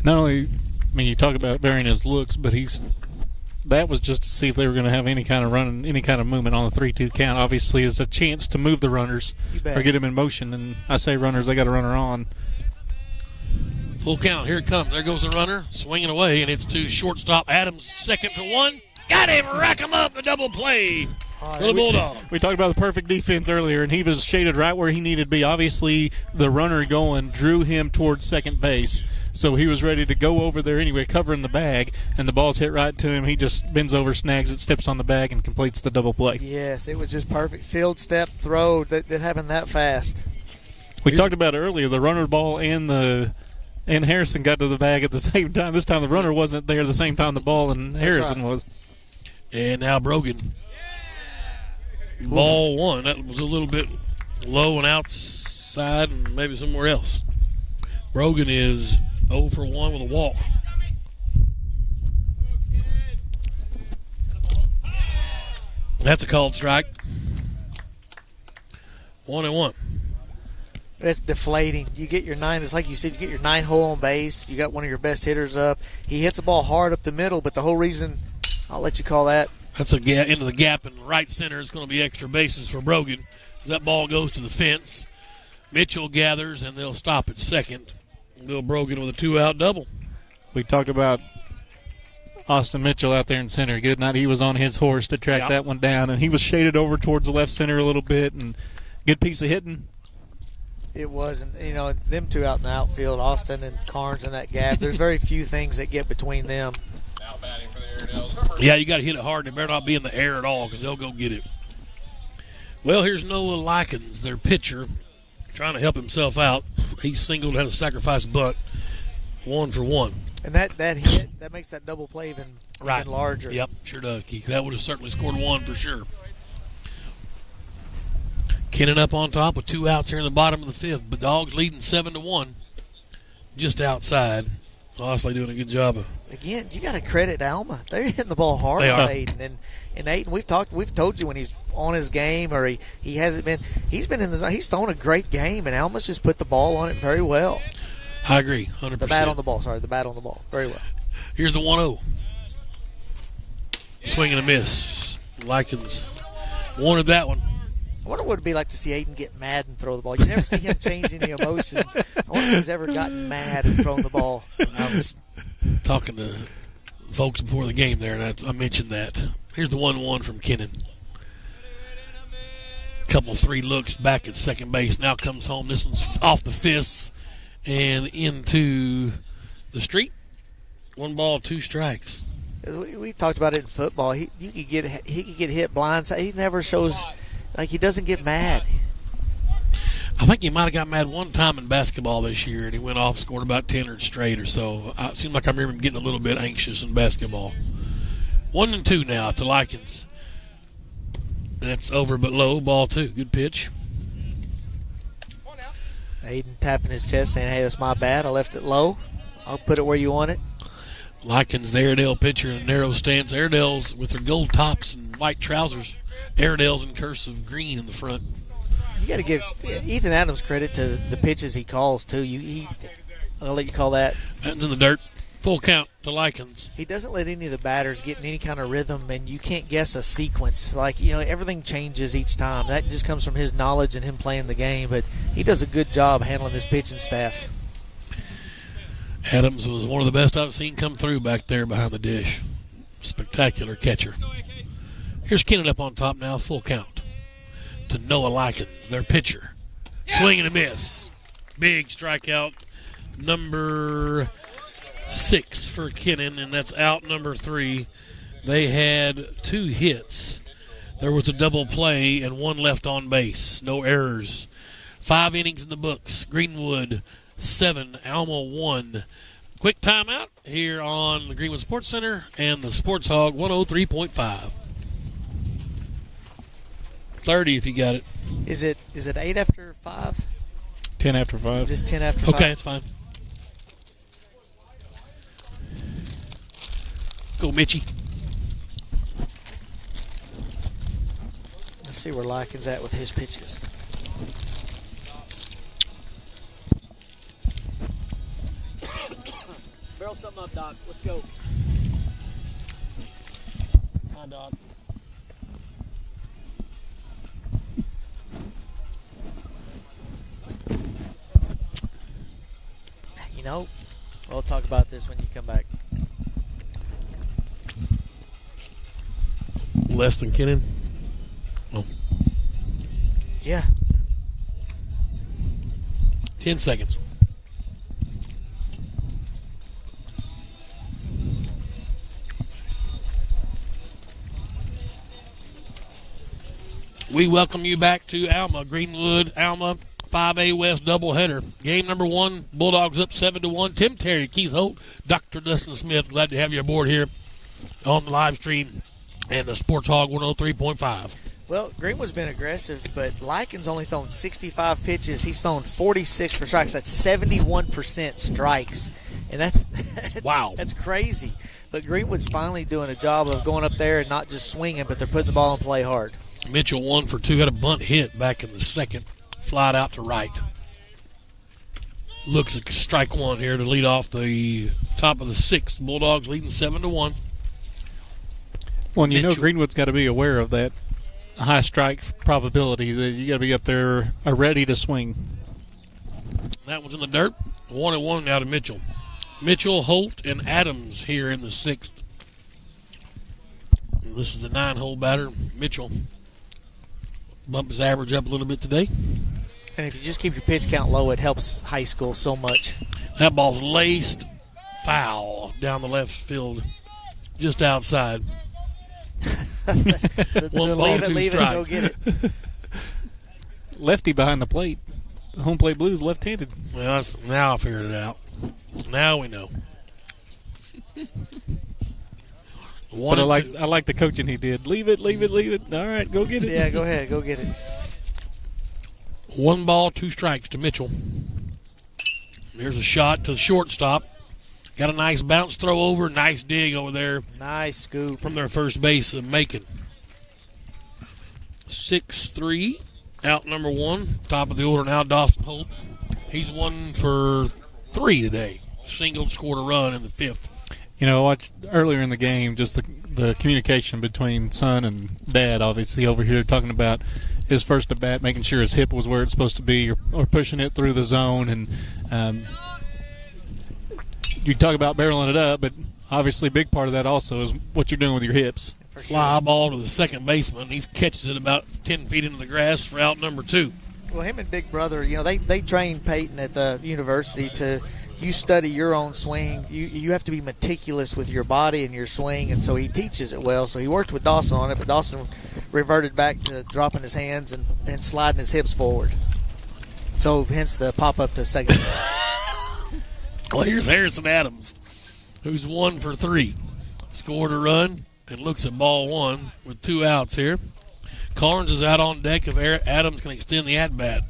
Not only, you talk about varying his looks, but that was just to see if they were going to have any kind of run, any kind of movement on the 3-2 count. Obviously, it's a chance to move the runners or get them in motion. And I say runners, they got a runner on. Full count. Here it comes. There goes the runner. Swinging away, and it's to shortstop Adams. 2-1. Got him. Rack him up. A double play for the Bulldogs. We talked about the perfect defense earlier, and he was shaded right where he needed to be. Obviously, the runner going drew him towards second base, so he was ready to go over there anyway, covering the bag, and the ball's hit right to him. He just bends over, snags it, steps on the bag, and completes the double play. Yes, it was just perfect. Field step throw that happened that fast. We talked about earlier, the runner ball and Harrison got to the bag at the same time. This time the runner wasn't there the same time the ball and Harrison was. And now Brogan. Ball 1. That was a little bit low and outside and maybe somewhere else. Brogan is 0 for 1 with a walk. That's a called strike. 1-1. It's deflating. You get your 9. It's like you said. You get your 9 hole on base. You got one of your best hitters up. He hits the ball hard up the middle, but the whole reason, I'll let you call that. That's a gap into the gap in right center. It's going to be extra bases for Brogan. That ball goes to the fence. Mitchell gathers, and they'll stop at second. Bill Brogan with a 2-out double. We talked about Austin Mitchell out there in center. Good night. He was on his horse to track that one down, and he was shaded over towards the left center a little bit, and good piece of hitting. It was, and them two out in the outfield, Austin and Carnes in that gap. There's very few things that get between them. Now batting for the Airedales. Yeah, you got to hit it hard. They better not be in the air at all because they'll go get it. Well, here's Noah Likens, their pitcher, trying to help himself out. He singled, had a sacrifice bunt, 1 for 1. And that hit, that makes that double play even larger. Yep, sure does, Keith. That would have certainly scored 1 for sure. Kennan up on top with 2 outs here in the bottom of the 5th. But Dogs leading 7-1, just outside. Honestly, doing a good job of. Again, you got to credit Alma. They're hitting the ball hard on Aiden, and Aiden. We've told you when he's on his game or he hasn't been. He's been in the. He's thrown a great game, and Alma's just put the ball on it very well. I agree, 100%. The bat on the ball. Sorry, the bat on the ball. Very well. Here's the 1-0. Swing and a miss. Likens wanted that one. I wonder what it'd be like to see Aiden get mad and throw the ball. You never see him change any emotions. I wonder if he's ever gotten mad and thrown the ball. I was talking to folks before the game there, and I mentioned that. Here's the 1-1 from Kennan. Couple 3 looks back at second base. Now comes home. This one's off the fists and into the street. 1 ball, 2 strikes. We talked about it in football. He could get hit blindside. He never shows. Like, he doesn't get mad. I think he might have got mad one time in basketball this year, and he went off, scored about 10 straight or so. It seemed like I remember him getting a little bit anxious in basketball. 1-2 now to Likens. That's over but low, ball 2. Good pitch. Aiden tapping his chest saying, hey, that's my bad. I left it low. I'll put it where you want it. Likens, the Airedale pitcher in a narrow stance. Airedales with their gold tops and white trousers. Airedales in cursive green in the front. You got to give Ethan Adams credit to the pitches he calls, too. I'll let you call that. That's in the dirt. Full count to Likens. He doesn't let any of the batters get in any kind of rhythm, and you can't guess a sequence. Like, everything changes each time. That just comes from his knowledge and him playing the game, but he does a good job handling this pitching staff. Adams was one of the best I've seen come through back there behind the dish. Spectacular catcher. Here's Kennan up on top now, full count to Noah Likens, their pitcher. Swing and a miss. Big strikeout, number 6 for Kennan, and that's out number 3. They had 2 hits. There was a double play and 1 left on base. No errors. 5 innings in the books. Greenwood 7, Alma 1. Quick timeout here on the Greenwood Sports Center and the Sports Hog 103.5. 30 if you got it. Is it 8 after 5? 10 after 5. Just 10 after 5. Okay, it's fine. Go, Mitchie. Let's see where Likens at with his pitches. Barrel something up, Doc. Let's go. Hi, Doc. We'll talk about this when you come back. Less than Kennan? Oh. Yeah. 10 seconds. We welcome you back to Alma, Greenwood, Alma, 5A West doubleheader. Game number 1, Bulldogs up 7-1. Tim Terry, Keith Holt, Dr. Dustin Smith. Glad to have you aboard here on the live stream and the Sports Hog 103.5. Well, Greenwood's been aggressive, but Likens only thrown 65 pitches. He's thrown 46 for strikes. That's 71% strikes. And that's wow. That's crazy. But Greenwood's finally doing a job of going up there and not just swinging, but they're putting the ball in play hard. Mitchell 1 for 2, had a bunt hit back in the second. Flied out to right. Looks like strike 1 here to lead off the top of the 6th. Bulldogs leading 7-1. Well, and Greenwood's got to be aware of that high strike probability that you got to be up there ready to swing. That one's in the dirt. 1-1 now to Mitchell. Mitchell, Holt, and Adams here in the 6th. And this is the 9-hole batter. Mitchell bump his average up a little bit today. And if you just keep your pitch count low, it helps high school so much. That ball's laced foul down the left field, just outside. One ball, two leave it, strikes. go get it. Lefty behind the plate. The home plate Blues left-handed. Well, now I figured it out. Now we know. But I like the coaching he did. Leave it. All right, go get it. Yeah, go ahead, go get it. 1 ball, 2 strikes to Mitchell. There's a shot to the shortstop. Got a nice bounce throw over. Nice dig over there. Nice scoop. From their first base of Macon. 6-3. Out number 1. Top of the order now, Dawson Holt. He's 1 for 3 today. Singled, scored a run in the 5th. You know, I watched earlier in the game, just the communication between son and dad, obviously, over here, talking about his first at bat, making sure his hip was where it's supposed to be, or pushing it through the zone. And you talk about barreling it up, but obviously a big part of that also is what you're doing with your hips. Fly ball to the second baseman. He catches it about 10 feet into the grass for out number 2. Well, him and Big Brother, you know, they trained Peyton at the university to – you study your own swing. You have to be meticulous with your body and your swing, and so he teaches it well. So he worked with Dawson on it, but Dawson reverted back to dropping his hands and sliding his hips forward. So hence the pop-up to second. Well, here's Harrison Adams, who's 1 for 3. Scored a run and looks at ball 1 with 2 outs here. Carnes is out on deck if Adams can extend the at-bat.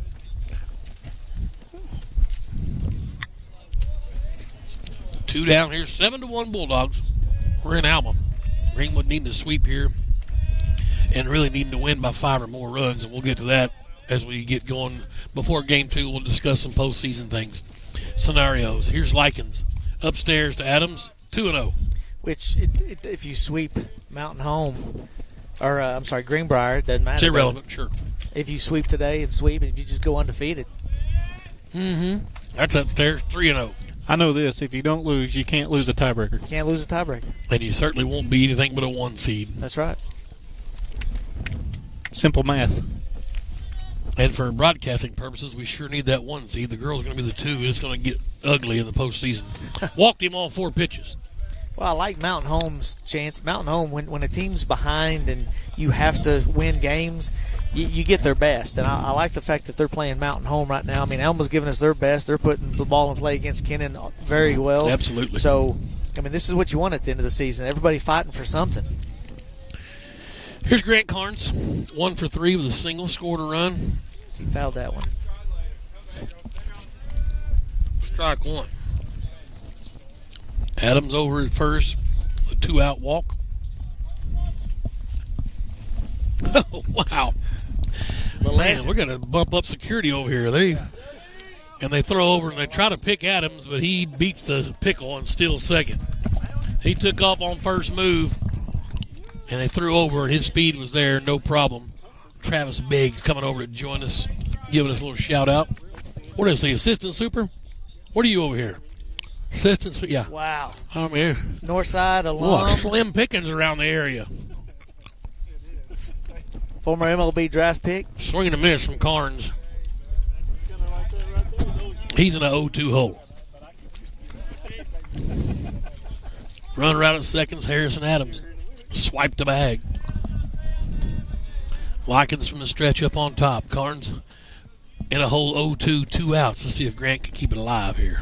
Two down here, 7-1 Bulldogs. We're in Alma. Greenwood needing to sweep here and really needing to win by 5 or more runs, and we'll get to that as we get going. Before Game 2, we'll discuss some postseason things, scenarios. Here's Likens upstairs to Adams, 2-0. Which, if you sweep Mountain Home, or Greenbrier, it doesn't matter. It's irrelevant, sure. If you sweep today and sweep, and if you just go undefeated. That's upstairs, 3-0. I know this. If you don't lose, you can't lose a tiebreaker. You can't lose a tiebreaker. And you certainly won't be anything but a 1 seed. That's right. Simple math. And for broadcasting purposes, we sure need that 1 seed. The girl's going to be the 2, and it's going to get ugly in the postseason. Walked him all 4 pitches. Well, I like Mountain Home's chance. Mountain Home, when a team's behind and you have to win games, you get their best. And I like the fact that they're playing Mountain Home right now. I mean, Alma's giving us their best. They're putting the ball in play against Kennan very well. Absolutely. So, I mean, this is what you want at the end of the season. Everybody fighting for something. Here's Grant Carnes, 1 for 3 with a single, scored a run. He fouled that one. Strike 1. Adams over at first, a 2-out walk. Oh, wow. Man, we're going to bump up security over here. They throw over and they try to pick Adams, but he beats the pickle and steals second. He took off on first move, and they threw over, and his speed was there, no problem. Travis Biggs coming over to join us, giving us a little shout-out. What is the assistant super? What are you over here? Assistant, yeah. Wow. I'm here. Northside alum. Slim pickings around the area. Former MLB draft pick. Swing and a miss from Carnes. He's in a 0-2 hole. Runner out at seconds, Harrison Adams. Swiped the bag. Likens from the stretch up on top. Carnes in a hole 0-2, 2 outs. Let's see if Grant can keep it alive here.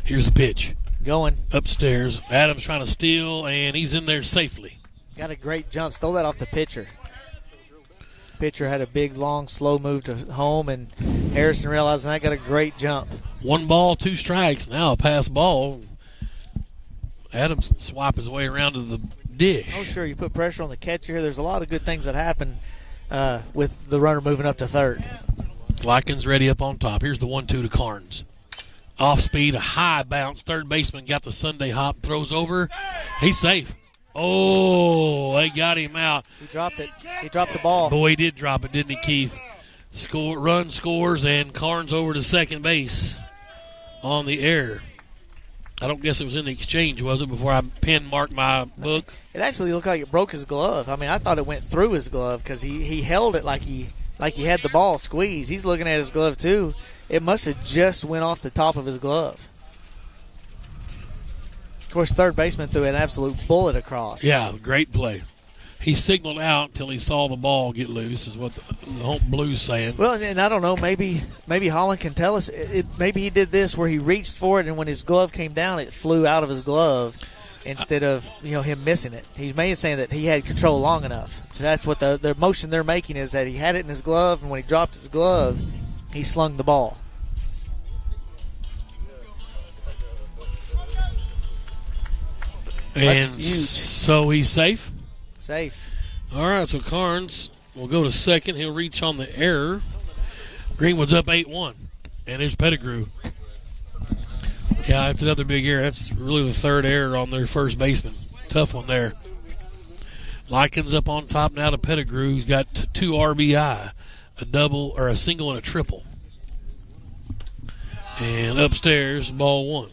Here's the pitch. Going. Upstairs. Adams trying to steal, and he's in there safely. Got a great jump. Stole that off the pitcher. Pitcher had a big, long, slow move to home, and Harrison realizing that got a great jump. 1 ball, 2 strikes. Now a pass ball. Adams can swap his way around to the dish. Oh, sure. You put pressure on the catcher here. There's a lot of good things that happen with the runner moving up to third. Likens ready up on top. Here's the 1-2 to Carnes. Off speed, a high bounce. Third baseman got the Sunday hop, throws over. He's safe. Oh, they got him out. He dropped it. He dropped the ball. Boy, he did drop it, didn't he, Keith? Run scores, and Carnes over to second base on the air. I don't guess it was in the exchange, was it, before I pen marked my book? It actually looked like it broke his glove. I mean, I thought it went through his glove because he held it like he like he had the ball squeezed. He's looking at his glove too. It must have just went off the top of his glove. Of course, third baseman threw an absolute bullet across. Yeah, great play. He signaled out until he saw the ball get loose, is what the home blue's saying. Well, and I don't know, maybe Holland can tell us. Maybe he did this where he reached for it, and when his glove came down, it flew out of his glove instead of him missing it. He may be saying that he had control long enough. So that's what the motion they're making is, that he had it in his glove, and when he dropped his glove, he slung the ball. And That's huge. so he's safe? Safe. All right, so Carnes will go to second. He'll reach on the error. Greenwood's up 8-1. And there's Pettigrew. Yeah, that's another big error. That's really the third error on their first baseman. Tough one there. Likens up on top now to Pettigrew. He's got 2 RBI, a double or a single and a triple. And upstairs, ball 1.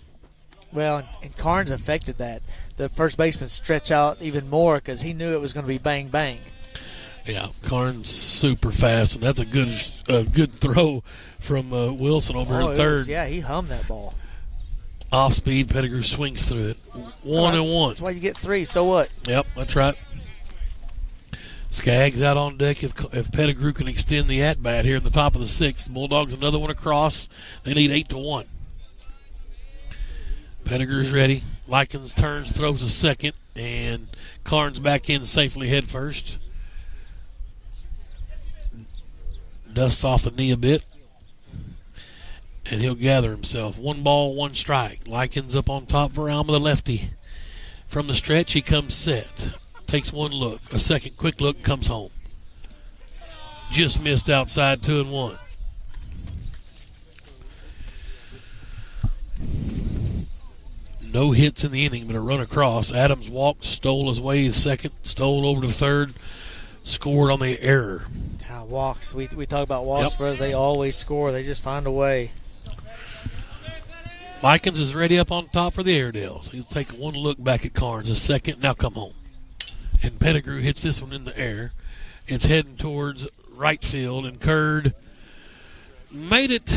Well, and Carnes affected that. The first baseman stretched out even more because he knew it was going to be bang, bang. Yeah, Carnes super fast, and that's a good throw from Wilson over here at third. He hummed that ball. Off speed, Pettigrew swings through it. 1-1. That's why you get 3. So what? Yep, that's right. Skaggs out on deck if Pettigrew can extend the at-bat here in the top of the 6th. Bulldogs another one across. They lead 8-1. Pettigrew's ready. Likens turns, throws a second, and Carnes back in safely head first. Dusts off the knee a bit, and he'll gather himself. 1 ball, 1 strike. Likens up on top for Alma, the lefty. From the stretch, he comes set. Takes 1 look. A second quick look, comes home. Just missed outside, 2-1. No hits in the inning, but a run across. Adams walked, stole his way to second, stole over to third, scored on the error. Walks. We talk about walks Yep. for us. They always score. They just find a way. Likens is ready up on top for the Airedales. He'll take 1 look back at Carnes. A second, now come home. And Pettigrew hits this one in the air. It's heading towards right field, and Curd made it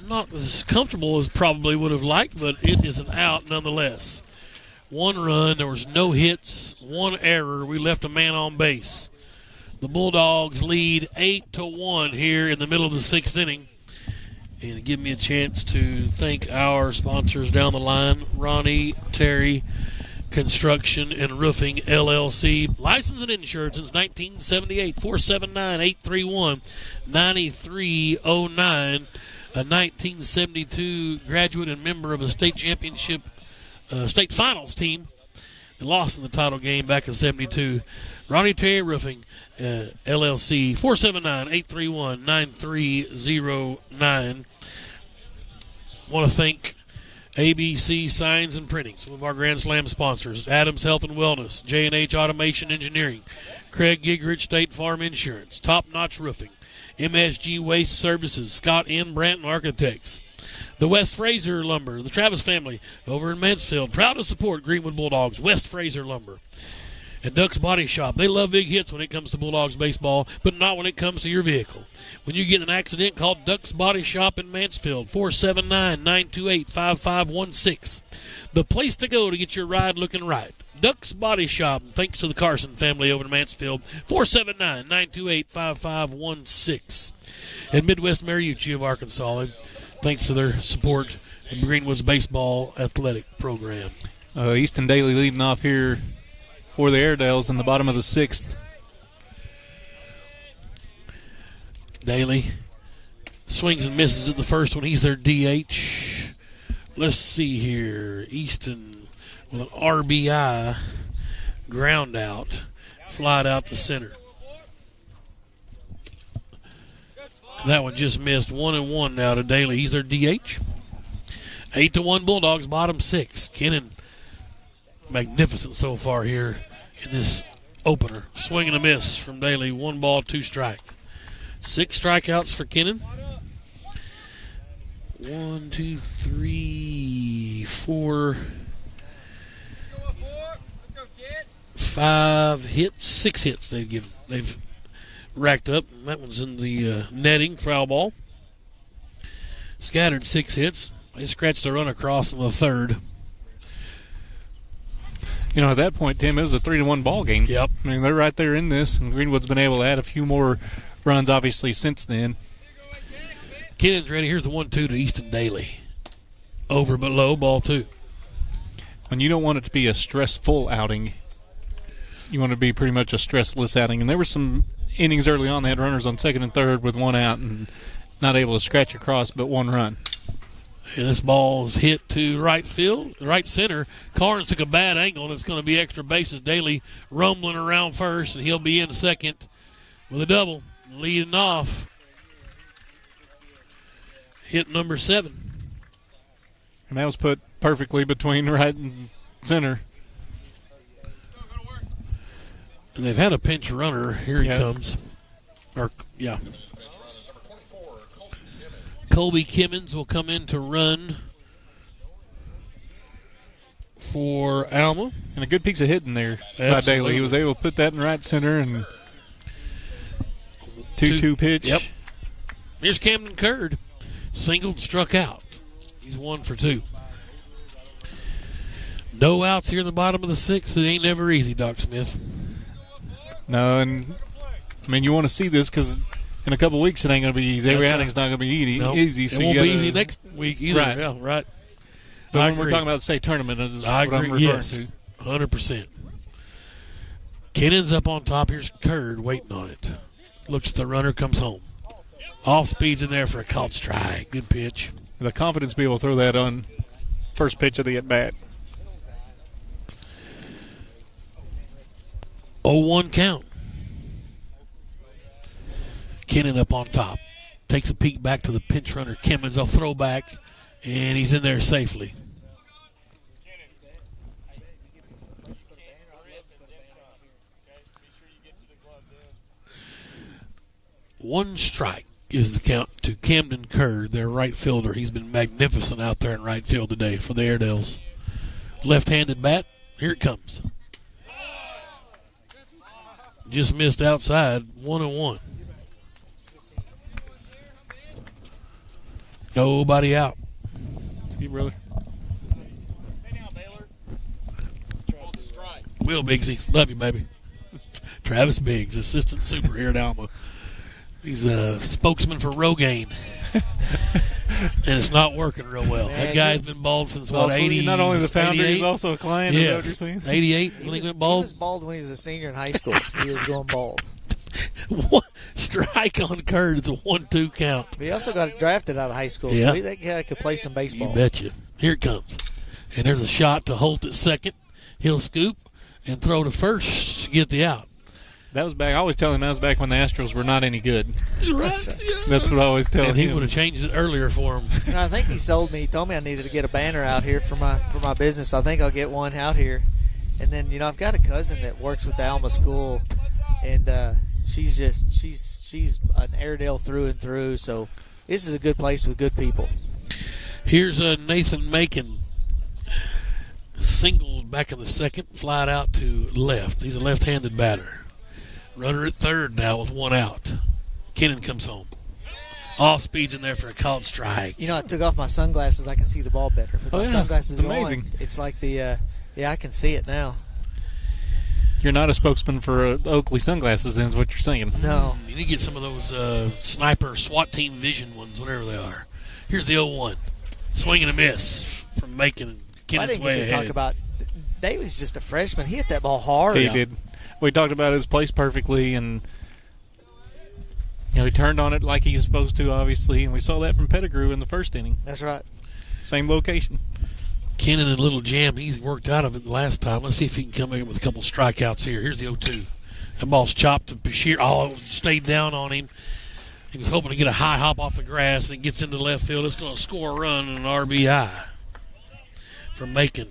not as comfortable as probably would have liked, but it is an out nonetheless. 1 run, there was no hits, 1 error. We left a man on base. The Bulldogs lead 8-1 here in the middle of the 6th inning. And give me a chance to thank our sponsors down the line, Ronnie Terry Construction and Roofing, LLC. License and insurance since 1978, 479-831-9309. A 1972 graduate and member of the state championship, state finals team. They lost in the title game back in 72. Ronnie Terry Roofing, LLC, 479-831-9309. Want to thank ABC Signs and Printing, some of our Grand Slam sponsors. Adams Health and Wellness, J&H Automation Engineering, Craig Gigrich State Farm Insurance, Top Notch Roofing, MSG Waste Services, Scott N. Branton Architects, the West Fraser Lumber, the Travis family over in Mansfield, proud to support Greenwood Bulldogs, West Fraser Lumber. And Duck's Body Shop, they love big hits when it comes to Bulldogs baseball, but not when it comes to your vehicle. When you get in an accident, call Duck's Body Shop in Mansfield, 479-928-5516. The place to go to get your ride looking right. Duck's Body Shop, thanks to the Carson family over in Mansfield, 479-928-5516. And Midwest Mariucci of Arkansas, thanks to their support of Greenwood's baseball athletic program. Easton Daly leading off here for the Airedales in the bottom of the 6th. Daly swings and misses at the first one. He's their DH. Let's see here. Easton with an RBI ground out, flied out to center. That one just missed. 1-1 now to Daly. He's their DH. 8-1 Bulldogs, bottom 6. Kennan, magnificent so far here in this opener. Swing and a miss from Daly. 1 ball, 2 strikes. 6 strikeouts for Kennan. 1, 2, 3, 4, 5 hits. 6 hits they've given. They've racked up. That one's in the netting, foul ball. Scattered 6 hits. They scratched a run across in the third. At that point, Tim, it was a 3-1 ball game. Yep. I mean, they're right there in this, and Greenwood's been able to add a few more runs, obviously, since then. Kennan's ready. Here's the 1-2 to Easton Daly. Over but low, ball 2. And you don't want it to be a stressful outing. You want it to be pretty much a stressless outing. And there were some innings early on. They had runners on second and third with 1 out and not able to scratch across but 1 run. And this ball is hit to right field, right center. Carnes took a bad angle, and it's going to be extra bases. Daly rumbling around first, and he'll be in second with a double, leading off. Hit number 7. And that was put perfectly between right and center. And they've had a pinch runner. Here he comes. Colby Kimmins will come in to run for Alma. And a good piece of hitting there by Absolutely. Daly. He was able to put that in right center and 2-2 pitch. Yep. Here's Camden Curd. Singled, struck out. He's 1 for 2. No outs here in the bottom of the 6th. It ain't never easy, Doc Smith. No, and I mean, you want to see this because in a couple of weeks it ain't going to be easy. Every outing's not going to be easy. So it won't you be easy next week either. Right. Yeah, right. But when we're talking about the state tournament, is I what I'm agree. referring Yes, to. 100%. Kennan's up on top. Here's Curd waiting on it. Looks at the runner, comes home. Off speed's in there for a called strike. Good pitch. The confidence to be able to throw that on first pitch of the at-bat. 0-1 count. Kennan up on top. Takes a peek back to the pinch runner. Kimmins will throw back, and he's in there safely. One strike is the count to Camden Curd, their right fielder. He's been magnificent out there in right field today for the Airedales. Left-handed bat. Here it comes. Just missed outside. 1-1. Nobody out. See, brother. Will Biggsy. Love you, baby. Travis Biggs, assistant super here at Alma. He's a spokesman for Rogaine. And it's not working real well. That guy's been bald since, Well, so 80? not only the founder, 88? he's also a client. Yes. Is that what you're saying? 88 when he went He bald. was bald when he was a senior in high school. He was going bald. One strike on Curd. It's a 1-2 count. But he also got drafted out of high school, Yeah. so that guy could play some baseball. You betcha. Here it comes. And there's a shot to Holt at second. He'll scoop and throw to first to get the out. That was back. I always tell him that was back when the Astros were not any good. Right. Yeah. That's what I always tell And him. he would have changed it earlier for him. And I think he sold me. He told me I needed to get a banner out here for my business. So I think I'll get one out here. And then I've got a cousin that works with the Alma school, and she's an Airedale through and through. So this is a good place with good people. Here's Nathan Macon. Singled back in the second, flied out to left. He's a left-handed batter. Runner at third now with 1 out. Kennan comes home. Off speed's in there for a called strike. I took off my sunglasses. I can see the ball better. With my sunglasses It's amazing. on, it's like I can see it now. You're not a spokesman for Oakley sunglasses, then, is what you're saying. No. You need to get some of those sniper SWAT team vision ones, whatever they are. Here's the 0-1. Swing and a miss from Macon. I Kennan's didn't way get to ahead. talk about Daly's just a freshman. He hit that ball hard. He did. We talked about his place perfectly, and he turned on it like he's supposed to, obviously, and we saw that from Pettigrew in the first inning. That's right. Same location. Kennan and Little Jam, he's worked out of it the last time. Let's see if he can come in with a couple strikeouts here. Here's the 0-2. That ball's chopped to Bashir. Oh, it stayed down on him. He was hoping to get a high hop off the grass, and it gets into left field. It's going to score a run and an RBI from Macon.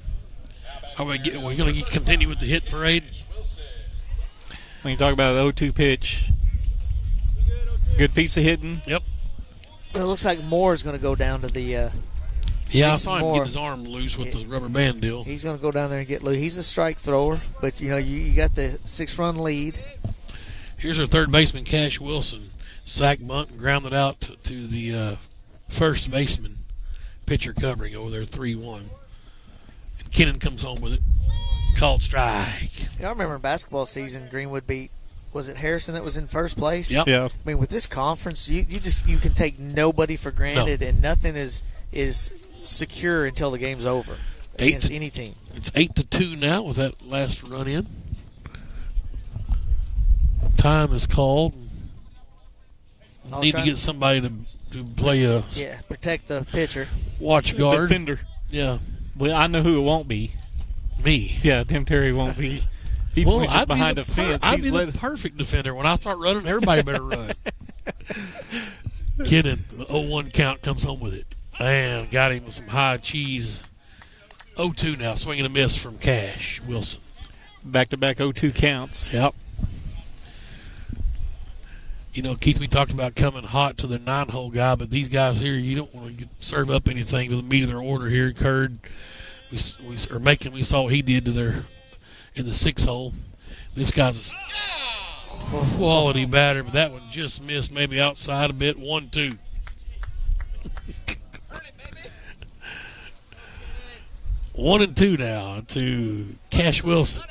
Are we going to continue with the hit parade? When you talk about an 0-2 pitch, good piece of hitting. Yep. Well, it looks like Moore's going to go down to the. Yeah, I Jason saw him Moore. get his arm loose with the rubber band deal. He's going to go down there and get loose. He's a strike thrower, but you got the 6-run lead. Here's our third baseman, Cash Wilson. Sack bunt and grounded out to the first baseman. Pitcher covering over there, 3-1. And Kennan comes home with it. Called strike. I remember in basketball season, Greenwood beat, was it Harrison that was in first place? Yep. Yeah. I mean, with this conference, you can take nobody for granted, and nothing is secure until the game's over against any team. It's 8-2 now with that last run in. Time is called. Need to get somebody to play a protect the pitcher. watch guard. Defender. Yeah. Well, I know who it won't be. Me. Yeah, Tim Terry won't be. He's just behind a fence. I'd be the perfect defender. When I start running, everybody better run. Kennan, the 0-1 count, comes home with it. And got him with some high cheese. 0-2 now, swinging a miss from Cash Wilson. Back-to-back 0-2 counts. Yep. You know, Keith, we talked about coming hot to the 9-hole guy, but these guys here, you don't want to serve up anything to the meat of their order here. Curd, we saw what he did to their in the 6-hole. This guy's a quality batter, but that one just missed, maybe outside a bit. 1-2. One and two now to Cash Wilson,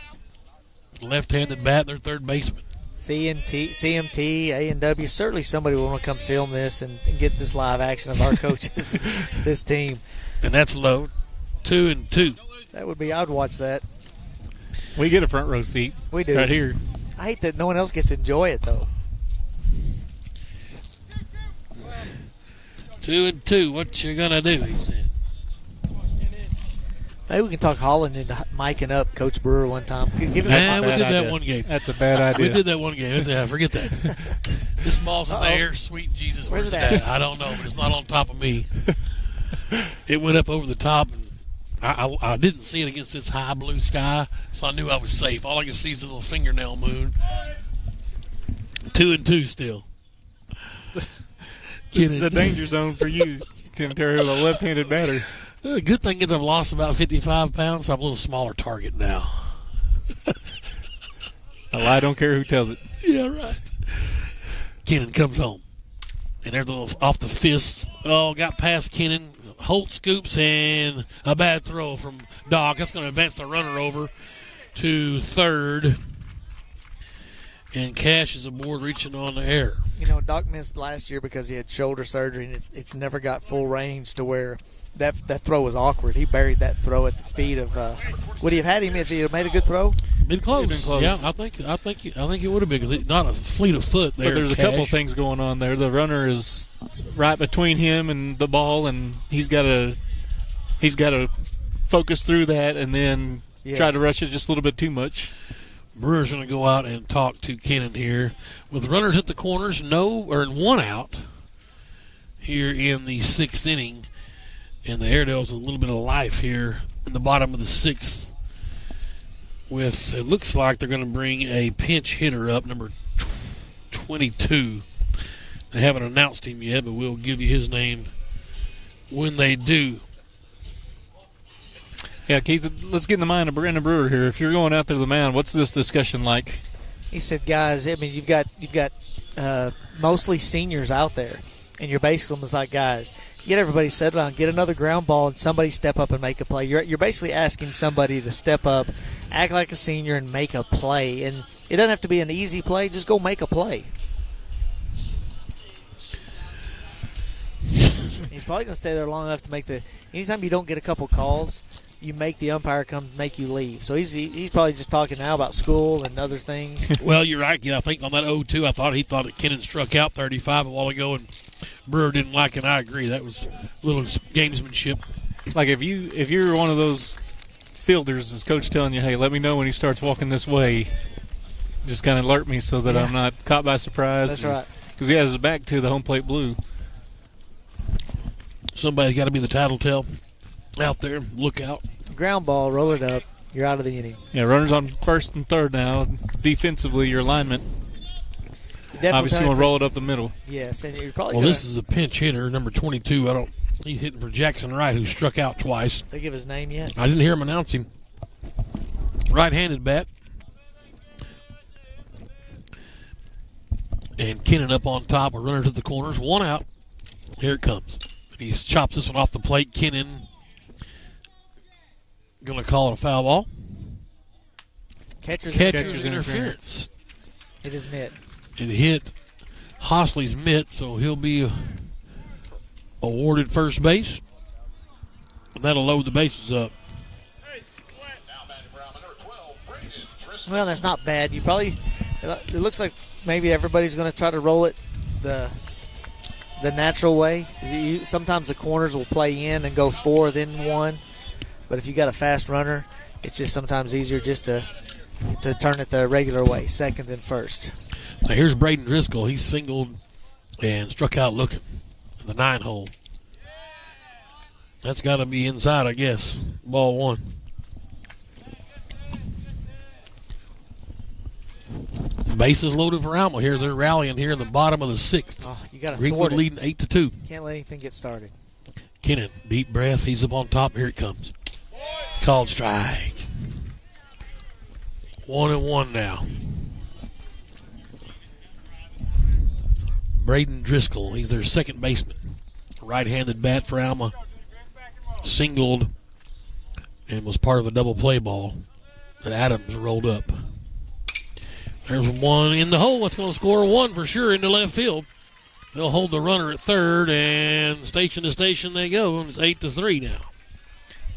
left-handed bat, their third baseman. CMT, A&W, certainly somebody will want to come film this and get this live action of our coaches, this team. And that's low. 2-2. That would be, I would watch that. We get a front row seat. We do. Right here. I hate that no one else gets to enjoy it, though. 2-2. What you gonna do? He said. Maybe we can talk Holland into miking up Coach Brewer one time. Give him Man, we did idea. that one game. That's a bad idea. We did that one game. Forget that. This ball's in the air. Sweet Jesus, where's it at? I don't know, but it's not on top of me. It went up over the top, and I didn't see it against this high blue sky, so I knew I was safe. All I could see is the little fingernail moon. 2-2 still. This is the danger zone for you, Tim Terry, with a left-handed batter. The good thing is I've lost about 55 pounds, so I'm a little smaller target now. I don't care who tells it. Yeah, right. Kennan comes home. And they're a little off the fists. Oh, got past Kennan. Holt scoops and a bad throw from Doc. That's going to advance the runner over to third. And Cash is aboard reaching on the air. You know, Doc missed last year because he had shoulder surgery, and it's never got full range to where that throw was awkward. He buried that throw at the feet of would he have had him if he had made a good throw? Been close. Been close. Yeah, I think it would have been because not a fleet of foot there. But there's Cash. a couple things going on there. The runner is right between him and the ball, and he's got to focus through that and then try to rush it just a little bit too much. Brewer's going to go out and talk to Kennan here. With runners at the corners, and one out here in the sixth inning. And the Airedales with a little bit of life here in the bottom of the sixth. With, it looks like they're going to bring a pinch hitter up, number 22. They haven't announced him yet, but we'll give you his name when they do. Yeah, Keith, let's get in the mind of Brandon Brewer here. If you're going out there to the mound, what's this discussion like? He said, guys, I mean, you've got mostly seniors out there, and you're basically almost like, guys, get everybody settled down, get another ground ball, and somebody step up and make a play. You're basically asking somebody to step up, act like a senior, and make a play. And it doesn't have to be an easy play. Just go make a play. He's probably going to stay there long enough to make anytime you don't get a couple calls, you make the umpire come make you leave. So he's probably just talking now about school and other things. Well, you're right. Yeah, I think on that 0-2, I thought that Kennan struck out 35 a while ago, and Brewer didn't like it. I agree. That was a little gamesmanship. Like if you're one of those fielders, is coach telling you, hey, let me know when he starts walking this way. Just kind of alert me so that I'm not caught by surprise. That's right. Because he has his back to the home plate blue. Somebody's got to be the tattletale out there. Look out. Ground ball, roll it up. You're out of the inning. Yeah, runners on first and third now. Defensively, your alignment. Obviously, you want to roll it up the middle. Yes, and you're probably. Well, this is a pinch hitter, number 22. He's hitting for Jackson Wright, who struck out twice. They give his name yet? I didn't hear him announce him. Right-handed bat. And Kennan up on top, a runner to the corners, one out. Here it comes. And he chops this one off the plate. Kennan going to call it a foul ball. Catcher's interference. Hit his mitt. It hit Hosley's mitt, so he'll be awarded first base. And that'll load the bases up. Well, that's not bad. It looks like maybe everybody's going to try to roll it the natural way. Sometimes the corners will play in and go 4, then 1. But if you got a fast runner, it's just sometimes easier just to turn it the regular way, second and first. Now here's Braden Driscoll. He singled and struck out looking at the 9-hole. That's got to be inside, I guess. Ball 1. Bases loaded for Alma here. They're rallying here in the bottom of the 6th. Oh, you got to Greenwood leading 8-2. Can't let anything get started. Kennan, deep breath. He's up on top. Here it comes. Called strike. 1-1 now. Braden Driscoll. He's their second baseman. Right-handed bat for Alma. Singled and was part of a double play ball that Adams rolled up. There's one in the hole. It's going to score 1 for sure into left field. They'll hold the runner at third, and station to station they go. And it's 8-3 now.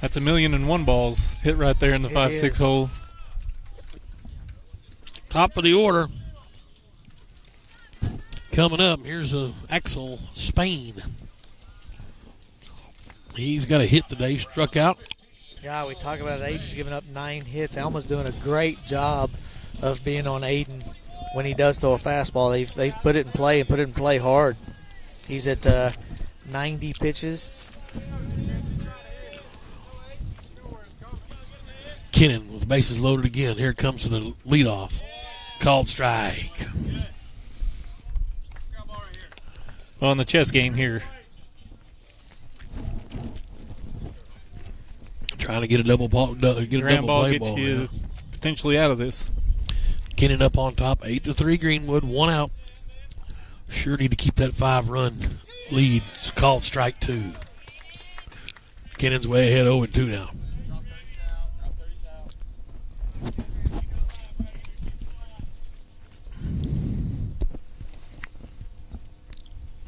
That's 1,000,001 balls hit right there in the 5-6 hole. Top of the order. Coming up, here's Axel Spain. He's got a hit today, struck out. Yeah, we talk about Aiden's giving up 9 hits. Alma's doing a great job of being on Aiden when he does throw a fastball. They've put it in play and put it in play hard. He's at 90 pitches. Kennan with bases loaded again. Here it comes to the leadoff. Called strike. Well, in the chess game here. Trying to get a double ball, get a double play ball. You potentially out of this. Kennan up on top, 8-3 Greenwood, 1 out. Sure need to keep that 5-run lead. It's called strike 2. Kennan's way ahead, 0-2 now.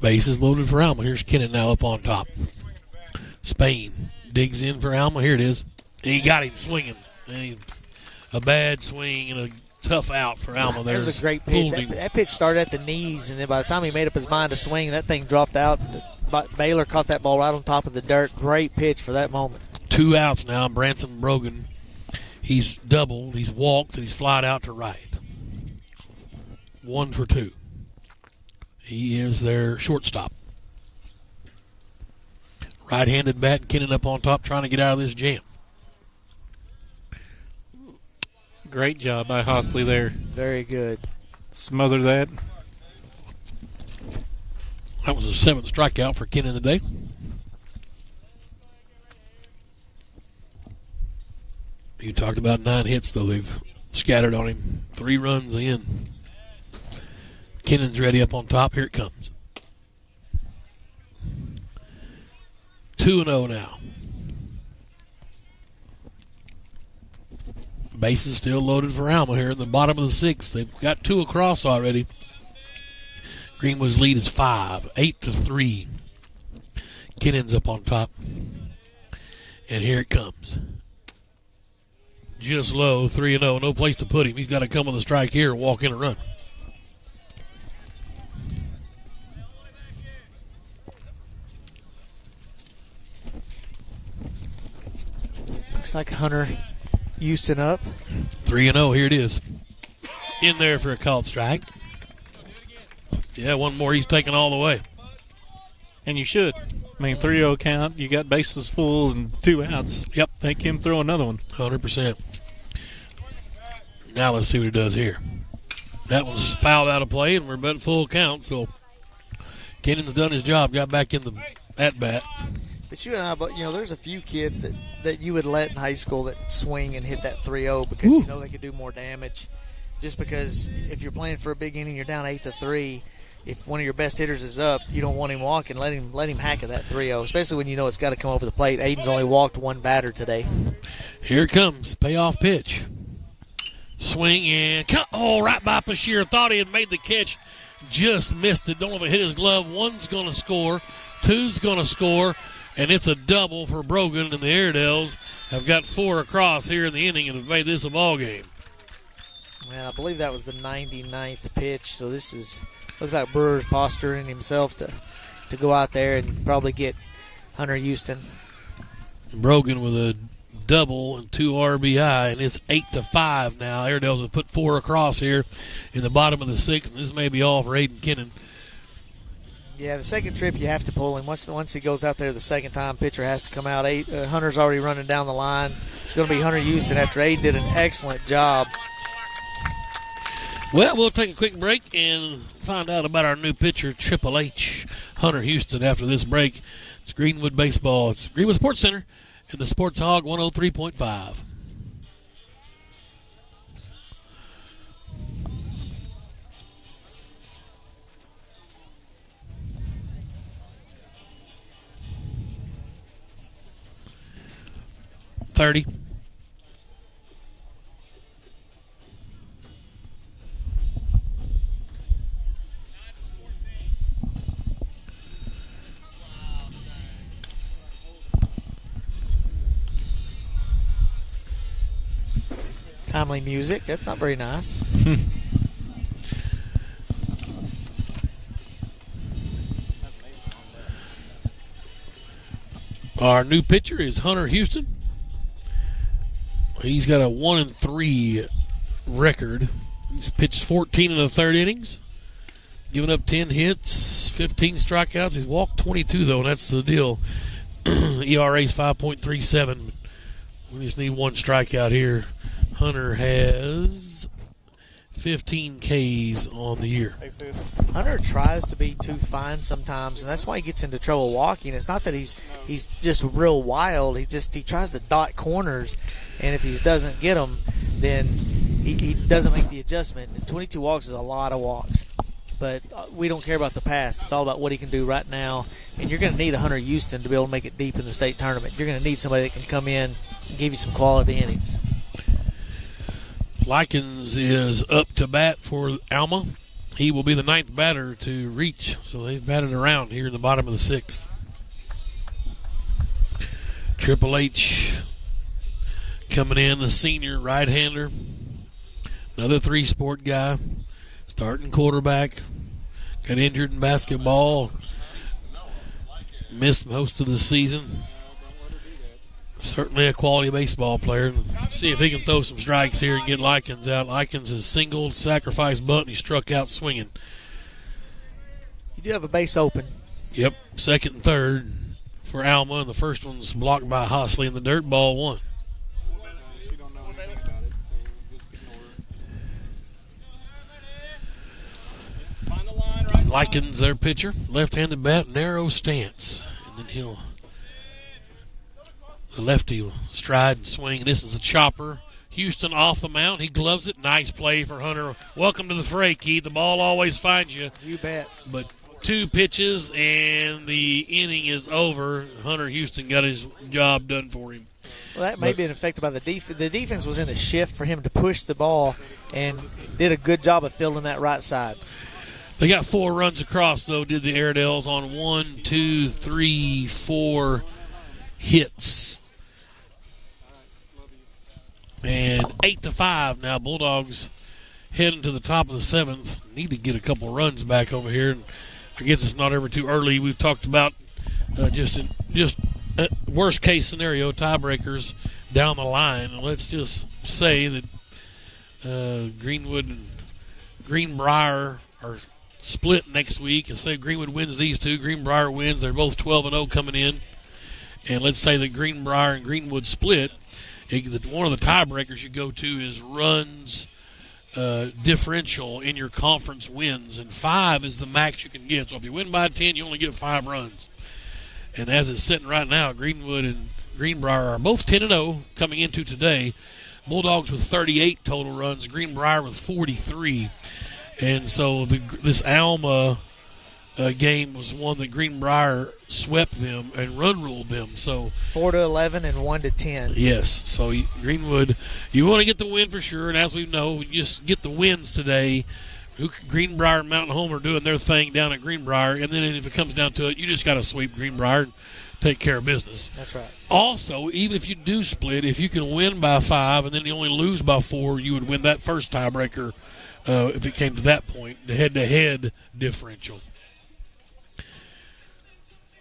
Bases loaded for Alma. Here's Kennan now up on top. Spain digs in for Alma. Here it is. And he got him swinging. And a bad swing and a tough out for Alma. There's a great pitch. That pitch started at the knees, and then by the time he made up his mind to swing, that thing dropped out. Baylor caught that ball right on top of the dirt. Great pitch for that moment. 2 outs now. Branson Brogan. He's doubled. He's walked, and he's flied out to right. 1 for 2. He is their shortstop. Right-handed bat, Kennan up on top trying to get out of this jam. Great job by Hosley there. Very good. Smother that. That was a 7th strikeout for Kennan today. You talked about 9 hits, though. They've scattered on him. 3 runs in. Kennan's ready up on top. Here it comes. 2-0 now. Bases still loaded for Alma here in the bottom of the 6th. They've got 2 across already. Greenwood's lead is 5, 8-3. Kennan's up on top. And here it comes. Just low, 3-0. No place to put him. He's got to come with a strike here and walk in a run. Looks like Hunter Houston up. 3-0. Here it is. In there for a called strike. Yeah, one more. He's taking all the way. And you should. I mean, 3-0 count. You got bases full and 2 outs. Yep. Make him throw another one. 100%. Now let's see what he does here. That was fouled out of play, and we're about full count. So Kennan's done his job. Got back in the at-bat. But you and I, there's a few kids that you would let in high school that swing and hit that 3-0 because you know they could do more damage. just because if you're playing for a big inning, you're down 8-3. If one of your best hitters is up, you don't want him walking. Let him hack at that 3-0, especially when you know it's got to come over the plate. Aiden's only walked one batter today. Here it comes. Payoff pitch. Swing and cut. Oh, right by Bashir. Thought he had made the catch. Just missed it. Don't know if it hit his glove. One's going to score. Two's going to score. And it's a double for Brogan. And the Airedales have got 4 across here in the inning and have made this a ball game. And I believe that was the 99th pitch. So this looks like Brewer's posturing himself to go out there and probably get Hunter Houston. Brogan with a double and 2 RBI, and it's 8-5 now. Airedales have put 4 across here in the bottom of the 6th, and this may be all for Aiden Kennan. Yeah, the second trip you have to pull him. Once he goes out there the second time, pitcher has to come out. Hunter's already running down the line. It's going to be Hunter Houston after Aiden did an excellent job. Well, we'll take a quick break and find out about our new pitcher, Triple H, Hunter Houston, after this break. It's Greenwood Baseball. It's Greenwood Sports Center and the Sports Hog 103.5. $30. Timely music. That's not very nice. Our new pitcher is Hunter Houston. He's got a 1-3 record. He's pitched 14 in the third innings, given up 10 hits, 15 strikeouts. He's walked 22, though, and that's the deal. ERA's 5.37. We just need 1 strikeout here. Hunter has 15 Ks on the year. Hunter tries to be too fine sometimes, and that's why he gets into trouble walking. It's not that he's just real wild. He tries to dot corners, and if he doesn't get them, then he doesn't make the adjustment. And 22 walks is a lot of walks. But we don't care about the past. It's all about what he can do right now. And you're going to need a Hunter Houston to be able to make it deep in the state tournament. You're going to need somebody that can come in and give you some quality innings. Likens is up to bat for Alma. He will be the 9th batter to reach. So they've batted around here in the bottom of the 6th. Triple H coming in, the senior right-hander. Another 3-sport guy. Starting quarterback. Got injured in basketball. Missed most of the season. Certainly a quality baseball player. See if he can throw some strikes here and get Likens out. Likens has singled, sacrificed bunt, and he struck out swinging. You do have a base open. Yep, 2nd and 3rd for Alma, and the first one's blocked by Hosley in the dirt, ball 1. Likens, their pitcher, left-handed bat, narrow stance, and then the lefty will stride and swing. This is a chopper. Houston off the mound. He gloves it. Nice play for Hunter. Welcome to the fray, Keith. The ball always finds you. You bet. But 2 pitches, and the inning is over. Hunter Houston got his job done for him. Well, that may be an effect by the defense. The defense was in the shift for him to push the ball and did a good job of fielding that right side. They got 4 runs across, though, did the Airedales on 1, 2, 3, 4 hits. And 8-5 now. Bulldogs heading to the top of the 7th. Need to get a couple runs back over here. And I guess it's not ever too early. We've talked about just worst case scenario tiebreakers down the line. And let's just say that Greenwood and Greenbrier are split next week. And say Greenwood wins these 2. Greenbrier wins. They're both 12-0 coming in. And let's say that Greenbrier and Greenwood split. One of the tiebreakers you go to is runs differential in your conference wins, and 5 is the max you can get. So if you win by 10, you only get 5 runs. And as it's sitting right now, Greenwood and Greenbrier are both 10-0 coming into today. Bulldogs with 38 total runs, Greenbrier with 43. And so this Alma game was one that Greenbrier swept them and run ruled them. So 4-11 and 1-10. Yes. So Greenwood, you want to get the win for sure. And as we know, you just get the wins today. Greenbrier and Mountain Home are doing their thing down at Greenbrier. And then if it comes down to it, you just got to sweep Greenbrier and take care of business. That's right. Also, even if you do split, if you can win by 5 and then you only lose by 4, you would win that first tiebreaker if it came to that point, the head-to-head differential.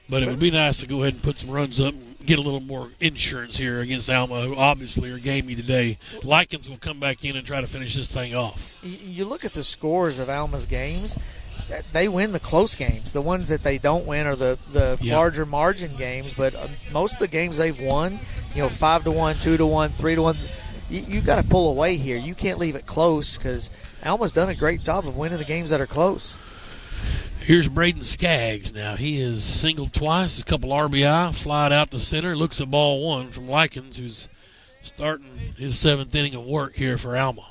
But it would be nice to go ahead and put some runs up and get a little more insurance here against Alma, who obviously are gamey today. Likens will come back in and try to finish this thing off. You look at the scores of Alma's games, they win the close games. The ones that they don't win are the larger margin games, but most of the games they've won, 5-1, 2-1, 3-1, you got to pull away here. You can't leave it close because Alma's done a great job of winning the games that are close. Here's Braden Skaggs now. He is singled twice, a couple RBI, flied out to center, looks at ball one from Likens, who's starting his 7th inning of work here for Alma,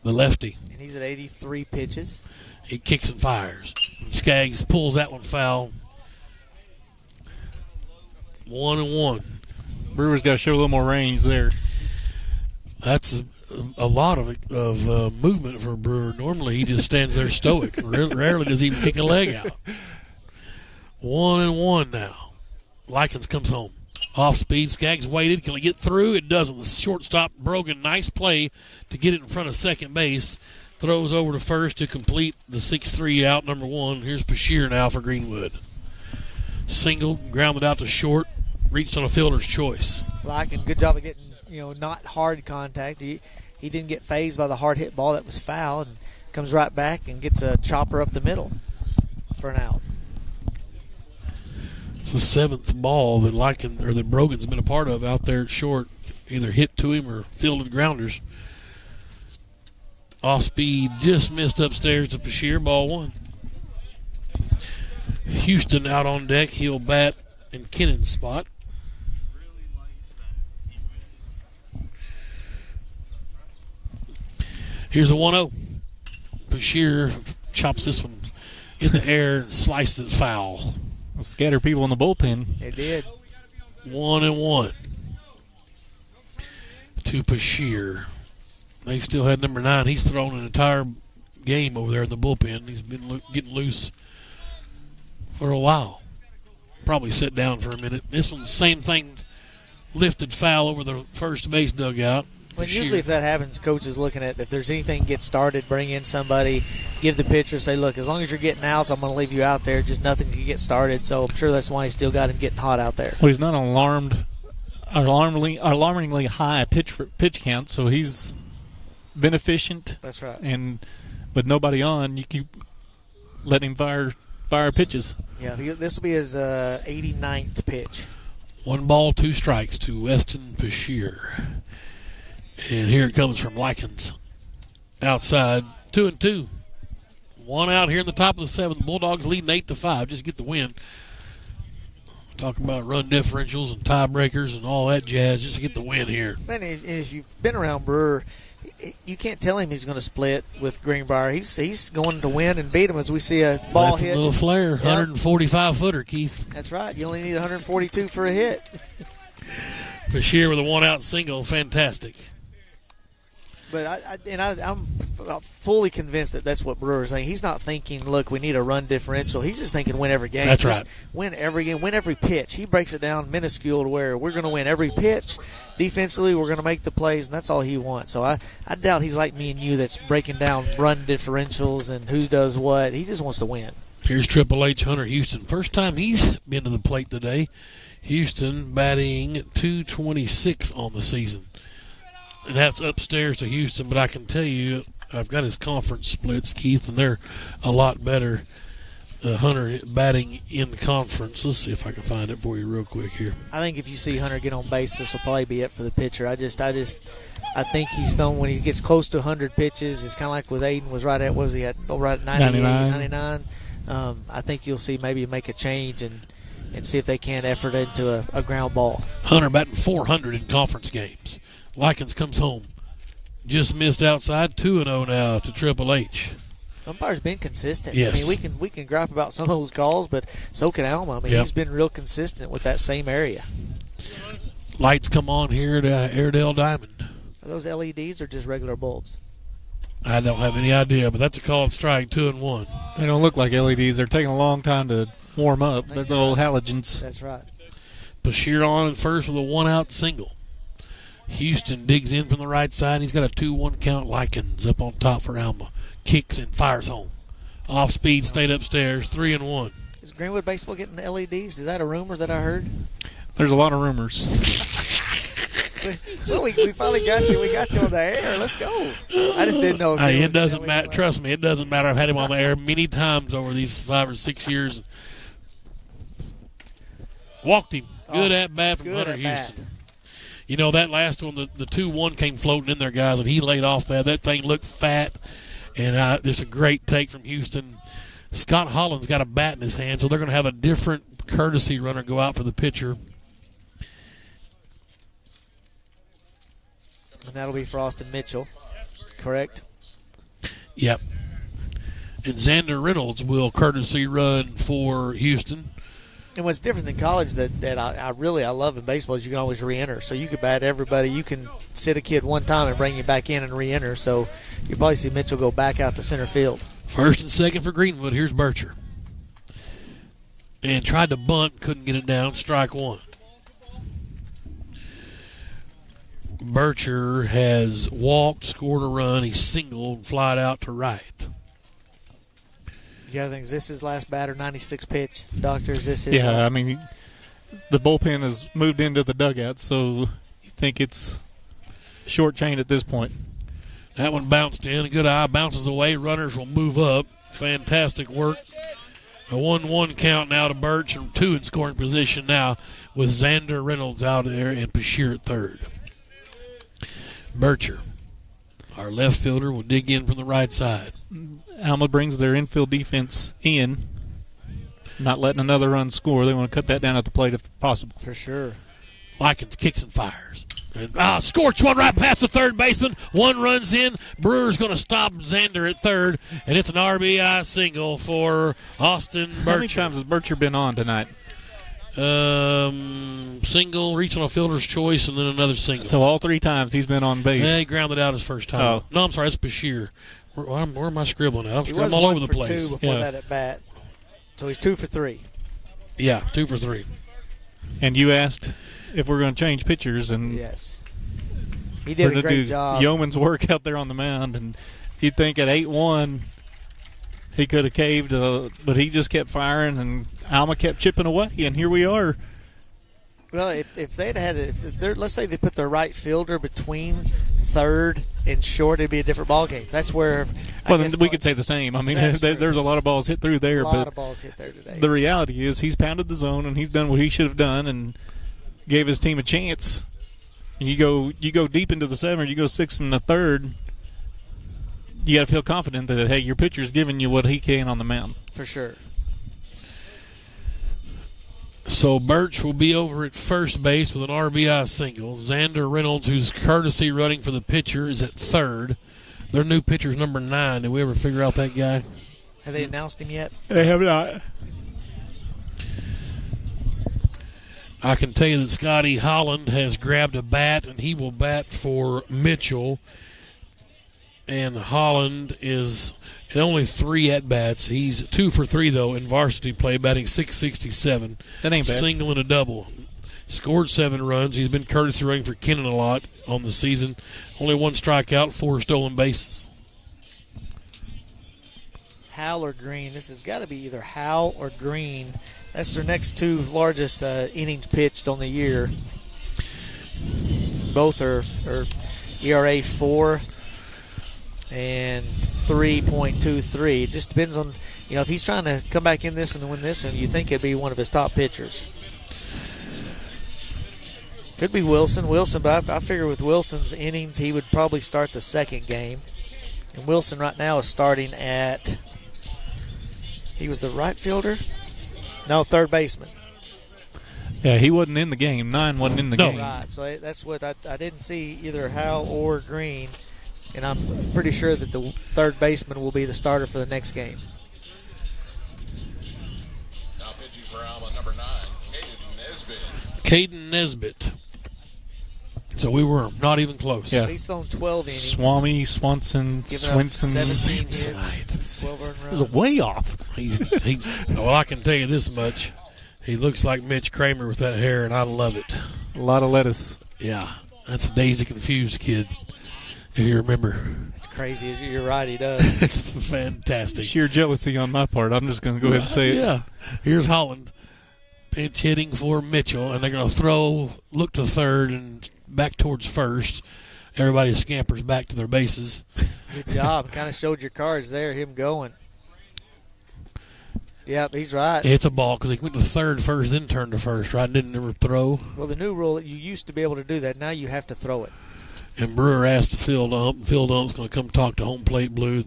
the lefty. And he's at 83 pitches. He kicks and fires. Skaggs pulls that one foul. 1-1. Brewer's got to show a little more range there. That's a lot of movement for Brewer. Normally he just stands there stoic. Rarely does he even kick a leg out. 1-1 now. Likens comes home. Off speed. Skaggs waited. Can he get through? It doesn't. The shortstop, Brogan, nice play to get it in front of second base. Throws over to first to complete the 6-3 out, number 1. Here's Bashir now for Greenwood. Single, grounded out to short, reached on a fielder's choice. Liken, good job of getting, not hard contact. He didn't get phased by the hard hit ball that was foul, and comes right back and gets a chopper up the middle for an out. It's the 7th ball that Brogan's been a part of out there at short, either hit to him or fielded grounders. Off speed, just missed upstairs to Bashir, ball 1. Houston out on deck. He'll bat in Kennan's spot. Here's a 1-0. Bashir chops this one in the air and slices it foul. Scatter people in the bullpen. They did. 1-1 to Bashir. They've still had number 9. He's thrown an entire game over there in the bullpen. He's been getting loose for a while. Probably sit down for a minute. This one's the same thing. Lifted foul over the first base dugout. Well, usually if that happens, coach is looking at if there's anything get started, bring in somebody, give the pitcher, say, look, as long as you're getting outs, I'm going to leave you out there. Just nothing can get started. So I'm sure that's why he still got him getting hot out there. Well, he's not alarmingly high pitch count, so he's been efficient. That's right. And with nobody on, you keep letting him fire pitches. Yeah, this will be his 89th pitch. 1 ball, 2 strikes to Weston Bashir. And here it comes from Likens. Outside, 2-2. 1 out here in the top of the 7th. Bulldogs leading 8-5. Just get the win. Talk about run differentials and tiebreakers and all that jazz just to get the win here. Man, if you've been around Brewer, you can't tell him he's going to split with Greenbrier. He's going to win and beat him as we see a ball That's hit. A little flare, Yep. 145-footer, Keith. That's right. You only need 142 for a hit. Bashir with a 1-out single. Fantastic. But I'm fully convinced that that's what Brewer's saying. He's not thinking, look, we need a run differential. He's just thinking win every game. That's Just right. Win every game, win every pitch. He breaks it down minuscule to where we're going to win every pitch. Defensively, we're going to make the plays, and that's all he wants. So I doubt he's like me and you that's breaking down run differentials and who does what. He just wants to win. Here's Triple H Hunter Houston. First time he's been to the plate today. Houston batting .226 on the season. And that's upstairs to Houston, but I can tell you, I've got his conference splits, Keith, and they're a lot better. Hunter batting in conference. Let's see if I can find it for you real quick here. I think if you see Hunter get on base, this will probably be it for the pitcher. I think he's thrown when he gets close to 100 pitches. It's kind of like with Aiden was right at, what was he at? Oh, right at 99. I think you'll see maybe make a change and see if they can effort into a ground ball. Hunter batting .400 in conference games. Likens comes home. just missed outside, 2-0 now to Triple H. Umpire's been consistent. Yes. I mean, we can gripe about some of those calls, but so can Alma. I mean, Yep. he's been real consistent with that same area. Lights come on here at Airedale Diamond. Are those LEDs or just regular bulbs? I don't have any idea, but that's a called strike, 2-1. They don't look like LEDs. They're taking a long time to warm up. They're the old halogens. That's right. Bashir on at first with a 1-out single. Houston digs in from the right side. He's got a 2-1 count. Likens up on top for Alma. Kicks and fires home. Off speed, stayed upstairs, 3-1. Is Greenwood baseball getting LEDs? Is that a rumor that I heard? There's a lot of rumors. Well, we finally got you. We got you on the air. Let's go. I just didn't know. If Hey, was it doesn't getting matter. LED Trust me, it doesn't matter. I've had him on the air many times over these 5 or 6 years. Walked him. Good at bat from good Hunter at bat. Houston. You know, that last one, the 2-1 came floating in there, guys, and he laid off that. That thing looked fat, and just a great take from Houston. Scott Holland's got a bat in his hand, so they're going to have a different courtesy runner go out for the pitcher. And that'll be for Austin Mitchell, correct? Yep. And Xander Reynolds will courtesy run for Houston. And what's different than college that I love in baseball is you can always re-enter. So you can bat everybody. You can sit a kid one time and bring you back in and re-enter. So you probably see Mitchell go back out to center field. First and second for Greenwood. Here's Bircher. And tried to bunt, couldn't get it down. Strike one. Bircher has walked, scored a run. He singled and flied out to right. You got to think, is this his last batter, 96 pitch? Doctor, is this his Yeah, last? I mean, the bullpen has moved into the dugout, so you think it's short chain at this point. That one bounced in. A good eye. Bounces away. Runners will move up. Fantastic work. A 1-1 count now to Birch, and 2 in scoring position now with Xander Reynolds out there and Bashir at third. Bircher, our left fielder, will dig in from the right side. Alma brings their infield defense in, not letting another run score. They want to cut that down at the plate if possible. For sure. Likens kicks and fires. And scorch one right past the third baseman. One runs in. Brewer's going to stop Xander at third, and it's an RBI single for Austin Bircher. How many times has Bircher been on tonight? Single, regional fielder's choice, and then another single. So all 3 times he's been on base. Yeah, he grounded out his first time. Oh. No, I'm sorry, that's Bashir. Where am I scribbling at? I'm He scribbling was all 1 over the for place. 2 before Yeah. that at bat. So he's 2 for 3. Yeah, 2 for 3. And you asked if we're going to change pitchers, and Yes. He we're did a going to great do job. yeoman's work out there on the mound. And you'd think at 8-1 he could have caved, but he just kept firing, and Alma kept chipping away, and here we are. Well, if they'd had let's say they put their right fielder between third and short, it'd be a different ball game. That's where Well, then we could say the same. I mean, That's true. there's a lot of balls hit through there, a lot but of balls hit there today. the reality is he's pounded the zone, and he's done what he should have done and gave his team a chance. And you go deep into the 7th, you go 6 in the 3rd, you got to feel confident that, hey, your pitcher's giving you what he can on the mound. For sure. So Birch will be over at first base with an RBI single. Xander Reynolds, who's courtesy running for the pitcher, is at third. Their new pitcher's number 9. Did we ever figure out that guy? Have they announced him yet? They have not. I can tell you that Scotty Holland has grabbed a bat, and he will bat for Mitchell. And Holland is at only 3 at-bats. He's 2 for 3, though, in varsity play, batting .667. That ain't bad. Single and a double. Scored 7 runs. He's been courtesy running for Kennan a lot on the season. Only 1 strikeout, 4 stolen bases. Howell or Green. This has got to be either Howell or Green. That's their next 2 largest innings pitched on the year. Both are ERA 4 and 3.23. It just depends on, if he's trying to come back in this and win this, and you think it'd be one of his top pitchers. Could be Wilson, but I figure with Wilson's innings, he would probably start the second game. And Wilson right now is starting at, he was the right fielder? No, third baseman. Yeah, he wasn't in the game. 9 wasn't in the game. Right, so that's what I didn't see either Howell or Green. And I'm pretty sure that the third baseman will be the starter for the next game. Now pitching for Alma, number 9, Caden Nesbitt. Caden Nesbitt. So we were not even close. Yeah. He's thrown 12 innings. Swami, Swanson, Giving up Swinson. 17 Samsonite. hits, 12 earned This runs. is way off. Well, I can tell you this much. He looks like Mitch Kramer with that hair, and I love it. A lot of lettuce. Yeah, that's a Daisy Confused kid, if you remember. It's crazy. You're right, he does. It's fantastic. Sheer jealousy on my part. I'm just going to go ahead and say it. Yeah. Here's Holland pinch hitting for Mitchell, and they're going to look to third and back towards first. Everybody scampers back to their bases. Good job. Kind of showed your cards there, him going. Yep, he's right. It's a ball because he went to third first, then turned to first, right? Didn't ever throw. Well, the new rule, you used to be able to do that. Now you have to throw it. And Brewer asked the field ump, and field ump's going to come talk to home plate blue.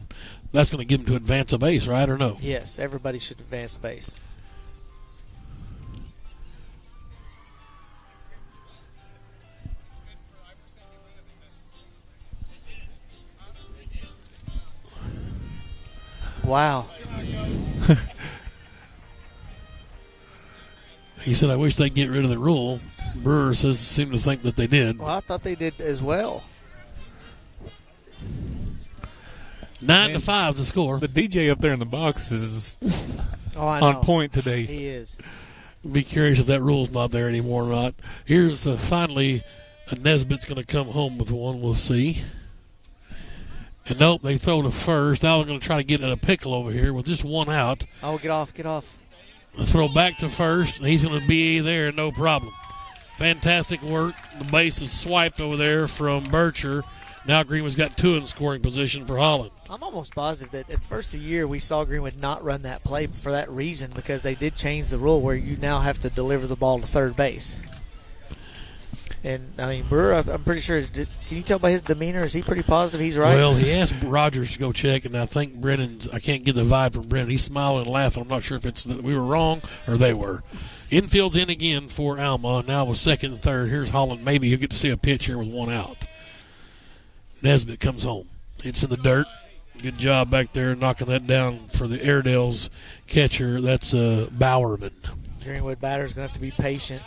That's going to give him to advance a base, right, or no? Yes, everybody should advance base. Wow. He said, I wish they'd get rid of the rule. Brewer seemed to think that they did. Well, I thought they did as well. 9-5 the score. The DJ up there in the box is Oh, I know. on point today. He is. Be curious if that rule's not there anymore or not. Here's finally, Nesbitt's going to come home with one. We'll see. And nope, they throw to first. Now they're going to try to get in a pickle over here with just one out. Oh, get off, get off. They throw back to first, and he's going to be there, no problem. Fantastic work. The base is swiped over there from Bircher. Now Greenwood's got 2 in scoring position for Holland. I'm almost positive that at the first of the year we saw Greenwood not run that play for that reason, because they did change the rule where you now have to deliver the ball to third base. And, I mean, Brewer, I'm pretty sure, can you tell by his demeanor, is he pretty positive he's right? Well, he asked Rogers to go check, and I think I can't get the vibe from Brennan. He's smiling and laughing. I'm not sure if it's that we were wrong or they were. Infield's in again for Alma. Now with second and third. Here's Holland. Maybe he'll get to see a pitch here with one out. Nesbitt comes home. It's in the dirt. Good job back there knocking that down for the Airedale's catcher. That's Bowerman. Greenwood batter's going to have to be patient.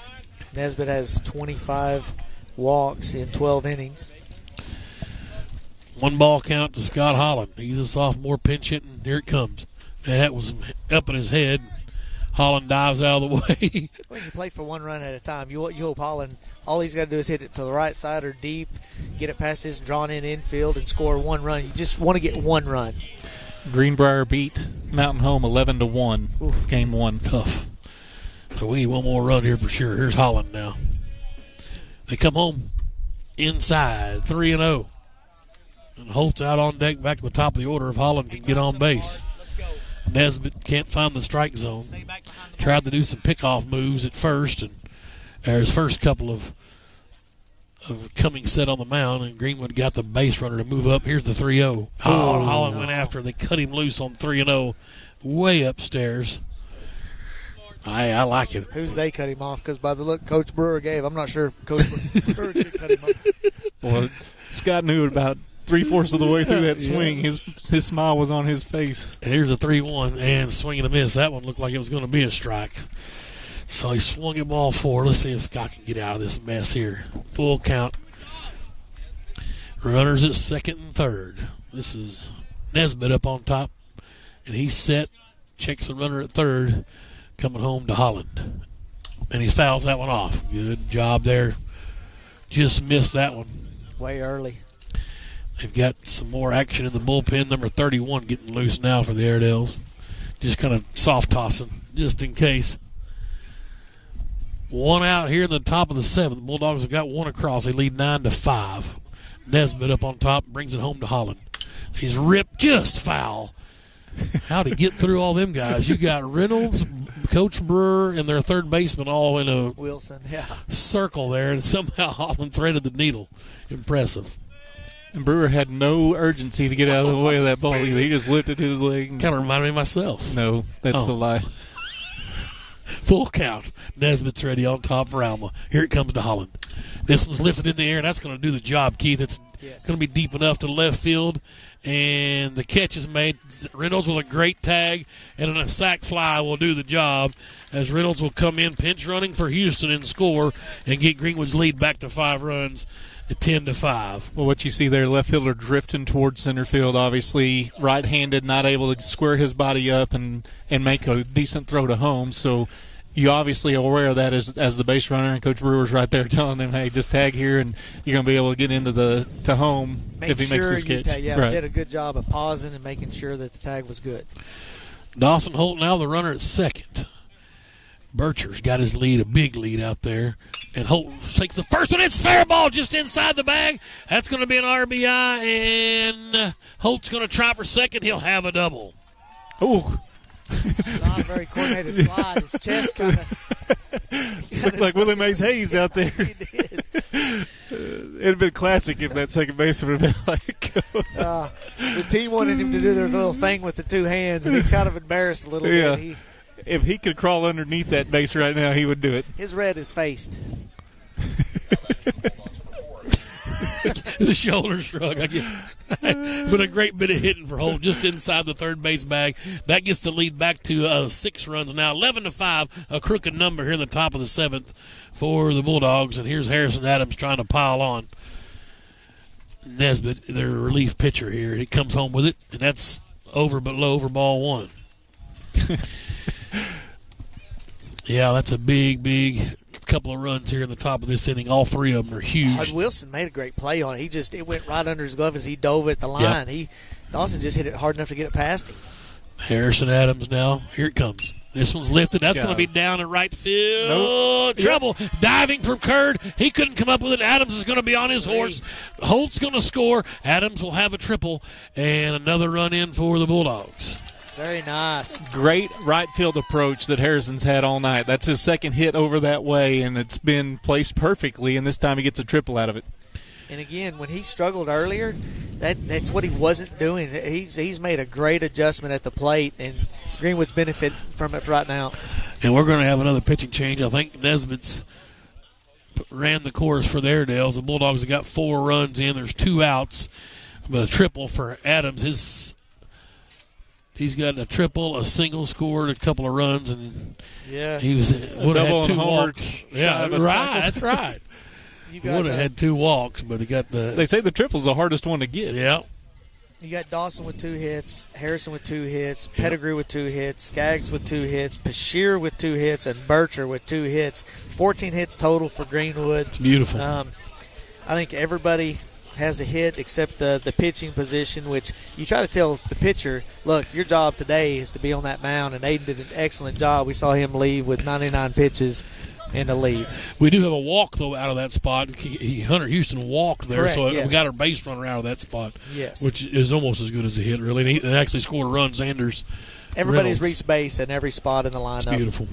Nesbitt has 25 walks in 12 innings. 1 ball count to Scott Holland. He's a sophomore pinch hitting. Here it comes. And that was up in his head. Holland dives out of the way. Well, you play for 1 run at a time. You hope Holland, all he's got to do is hit it to the right side or deep, get it past his drawn-in infield, and score 1 run. You just want to get 1 run. Greenbrier beat Mountain Home 11-1. Game 1. Tough. So we need 1 more run here for sure. Here's Holland now. They come home inside, 3-0. And Holt's out on deck back at the top of the order if Holland can get on base. Nesbitt can't find the strike zone. Tried to do some pickoff moves at first, and his first couple of coming set on the mound, and Greenwood got the base runner to move up. Here's the 3-0. Holland went after. They cut him loose on 3-0 way upstairs. I like it. Who's they cut him off? Because by the look Coach Brewer gave, I'm not sure if Coach Brewer could cut him off. Well, Scott knew about 3/4 of the way through that swing. His smile was on his face. And here's a 3-1 and swing and a miss. That one looked like it was going to be a strike. So he swung it ball 4. Let's see if Scott can get out of this mess here. Full count. Runners at second and third. This is Nesbitt up on top. And he's set. Checks the runner at third. Coming home to Holland. And he fouls that one off. Good job there. Just missed that one. Way early. They've got some more action in the bullpen. Number 31 getting loose now for the Airedales. Just kind of soft tossing, just in case. 1 out here in the top of the 7th. The Bulldogs have got 1 across. They lead 9-5. Nesbitt up on top brings it home to Holland. He's ripped just foul. How'd he get through all them guys? You got Reynolds, Coach Brewer, and their third baseman all in a Wilson, yeah. circle there, and somehow Holland threaded the needle. Impressive. And Brewer had no urgency to get out of the way of that ball either. He just lifted his leg. Kind of reminded me of myself. No, that's a lie. Full count. Nesbitt's ready on top for Alma. Here it comes to Holland. This one's lifted in the air, and that's going to do the job, Keith. It's Yes. Going to be deep enough to left field, and the catch is made. Reynolds with a great tag, and then a sac fly will do the job as Reynolds will come in pinch running for Houston and score and get Greenwood's lead back to 5 runs at 10-5. Well, what you see there, left fielder drifting towards center field, obviously right-handed, not able to square his body up and make a decent throw to home. So you obviously are aware of that as the base runner, and Coach Brewer's right there telling him, hey, just tag here and you're going to be able to get into to home if he makes this catch. We did a good job of pausing and making sure that the tag was good. Dawson Holt now the runner at second. Bircher's got his lead, a big lead out there. And Holt takes the first one. It's fair ball just inside the bag. That's going to be an RBI, and Holt's going to try for second. He'll have a double. Ooh. Not a very coordinated slide. His chest kind of looked like Willie Mays Hayes out there. He did. It'd have been classic if that second baseman would have been like. The team wanted him to do their little thing with the 2 hands, and he's kind of embarrassed a little bit. If he could crawl underneath that base right now, he would do it. His red is faced. The shoulder shrug. But a great bit of hitting for Holt just inside the third base bag. That gets the lead back to 6 runs now. 11-5, a crooked number here in the top of the 7th for the Bulldogs. And here's Harrison Adams trying to pile on. Nesbitt, their relief pitcher here. He comes home with it, and that's over but low for ball 1. Yeah, that's a big couple of runs here in the top of this inning. All 3 of them are huge. Hud Wilson made a great play on it. It went right under his glove as he dove at the line. Yep. Dawson just hit it hard enough to get it past him. Harrison Adams now. Here it comes. This one's lifted. That's going to be down in right field. Nope. Trouble. Diving from Curd. He couldn't come up with it. Adams is going to be on his horse. Holt's going to score. Adams will have a triple and another run in for the Bulldogs. Very nice. Great right field approach that Harrison's had all night. That's his second hit over that way, and it's been placed perfectly, and this time he gets a triple out of it. And again, when he struggled earlier, that's what he wasn't doing. He's made a great adjustment at the plate, and Greenwood's benefit from it right now. And we're going to have another pitching change. I think Nesbitt's ran the course for the Airedales. The Bulldogs have got 4 runs in. There's 2 outs, but a triple for Adams. He's got a triple, a single, scored a couple of runs, and he would have had 2 walks. Yeah, right. That's right. Would have had 2 walks, but he got the. They say the triple's the hardest one to get. Yeah. You got Dawson with 2 hits, Harrison with 2 hits, Pettigrew with 2 hits, Skaggs with 2 hits, Bashir with 2 hits, and Bircher with 2 hits. 14 hits total for Greenwood. It's beautiful. I think everybody has a hit except the pitching position, which you try to tell the pitcher, look, your job today is to be on that mound, and Aiden did an excellent job. We saw him leave with 99 pitches in the lead. We do have a walk, though, out of that spot. Hunter Houston walked there, Correct, so yes. we got our base runner out of that spot, yes, which is almost as good as a hit, really. And he actually scored a run, Sanders. Everybody's Reynolds. reached base in every spot in the lineup. It's beautiful.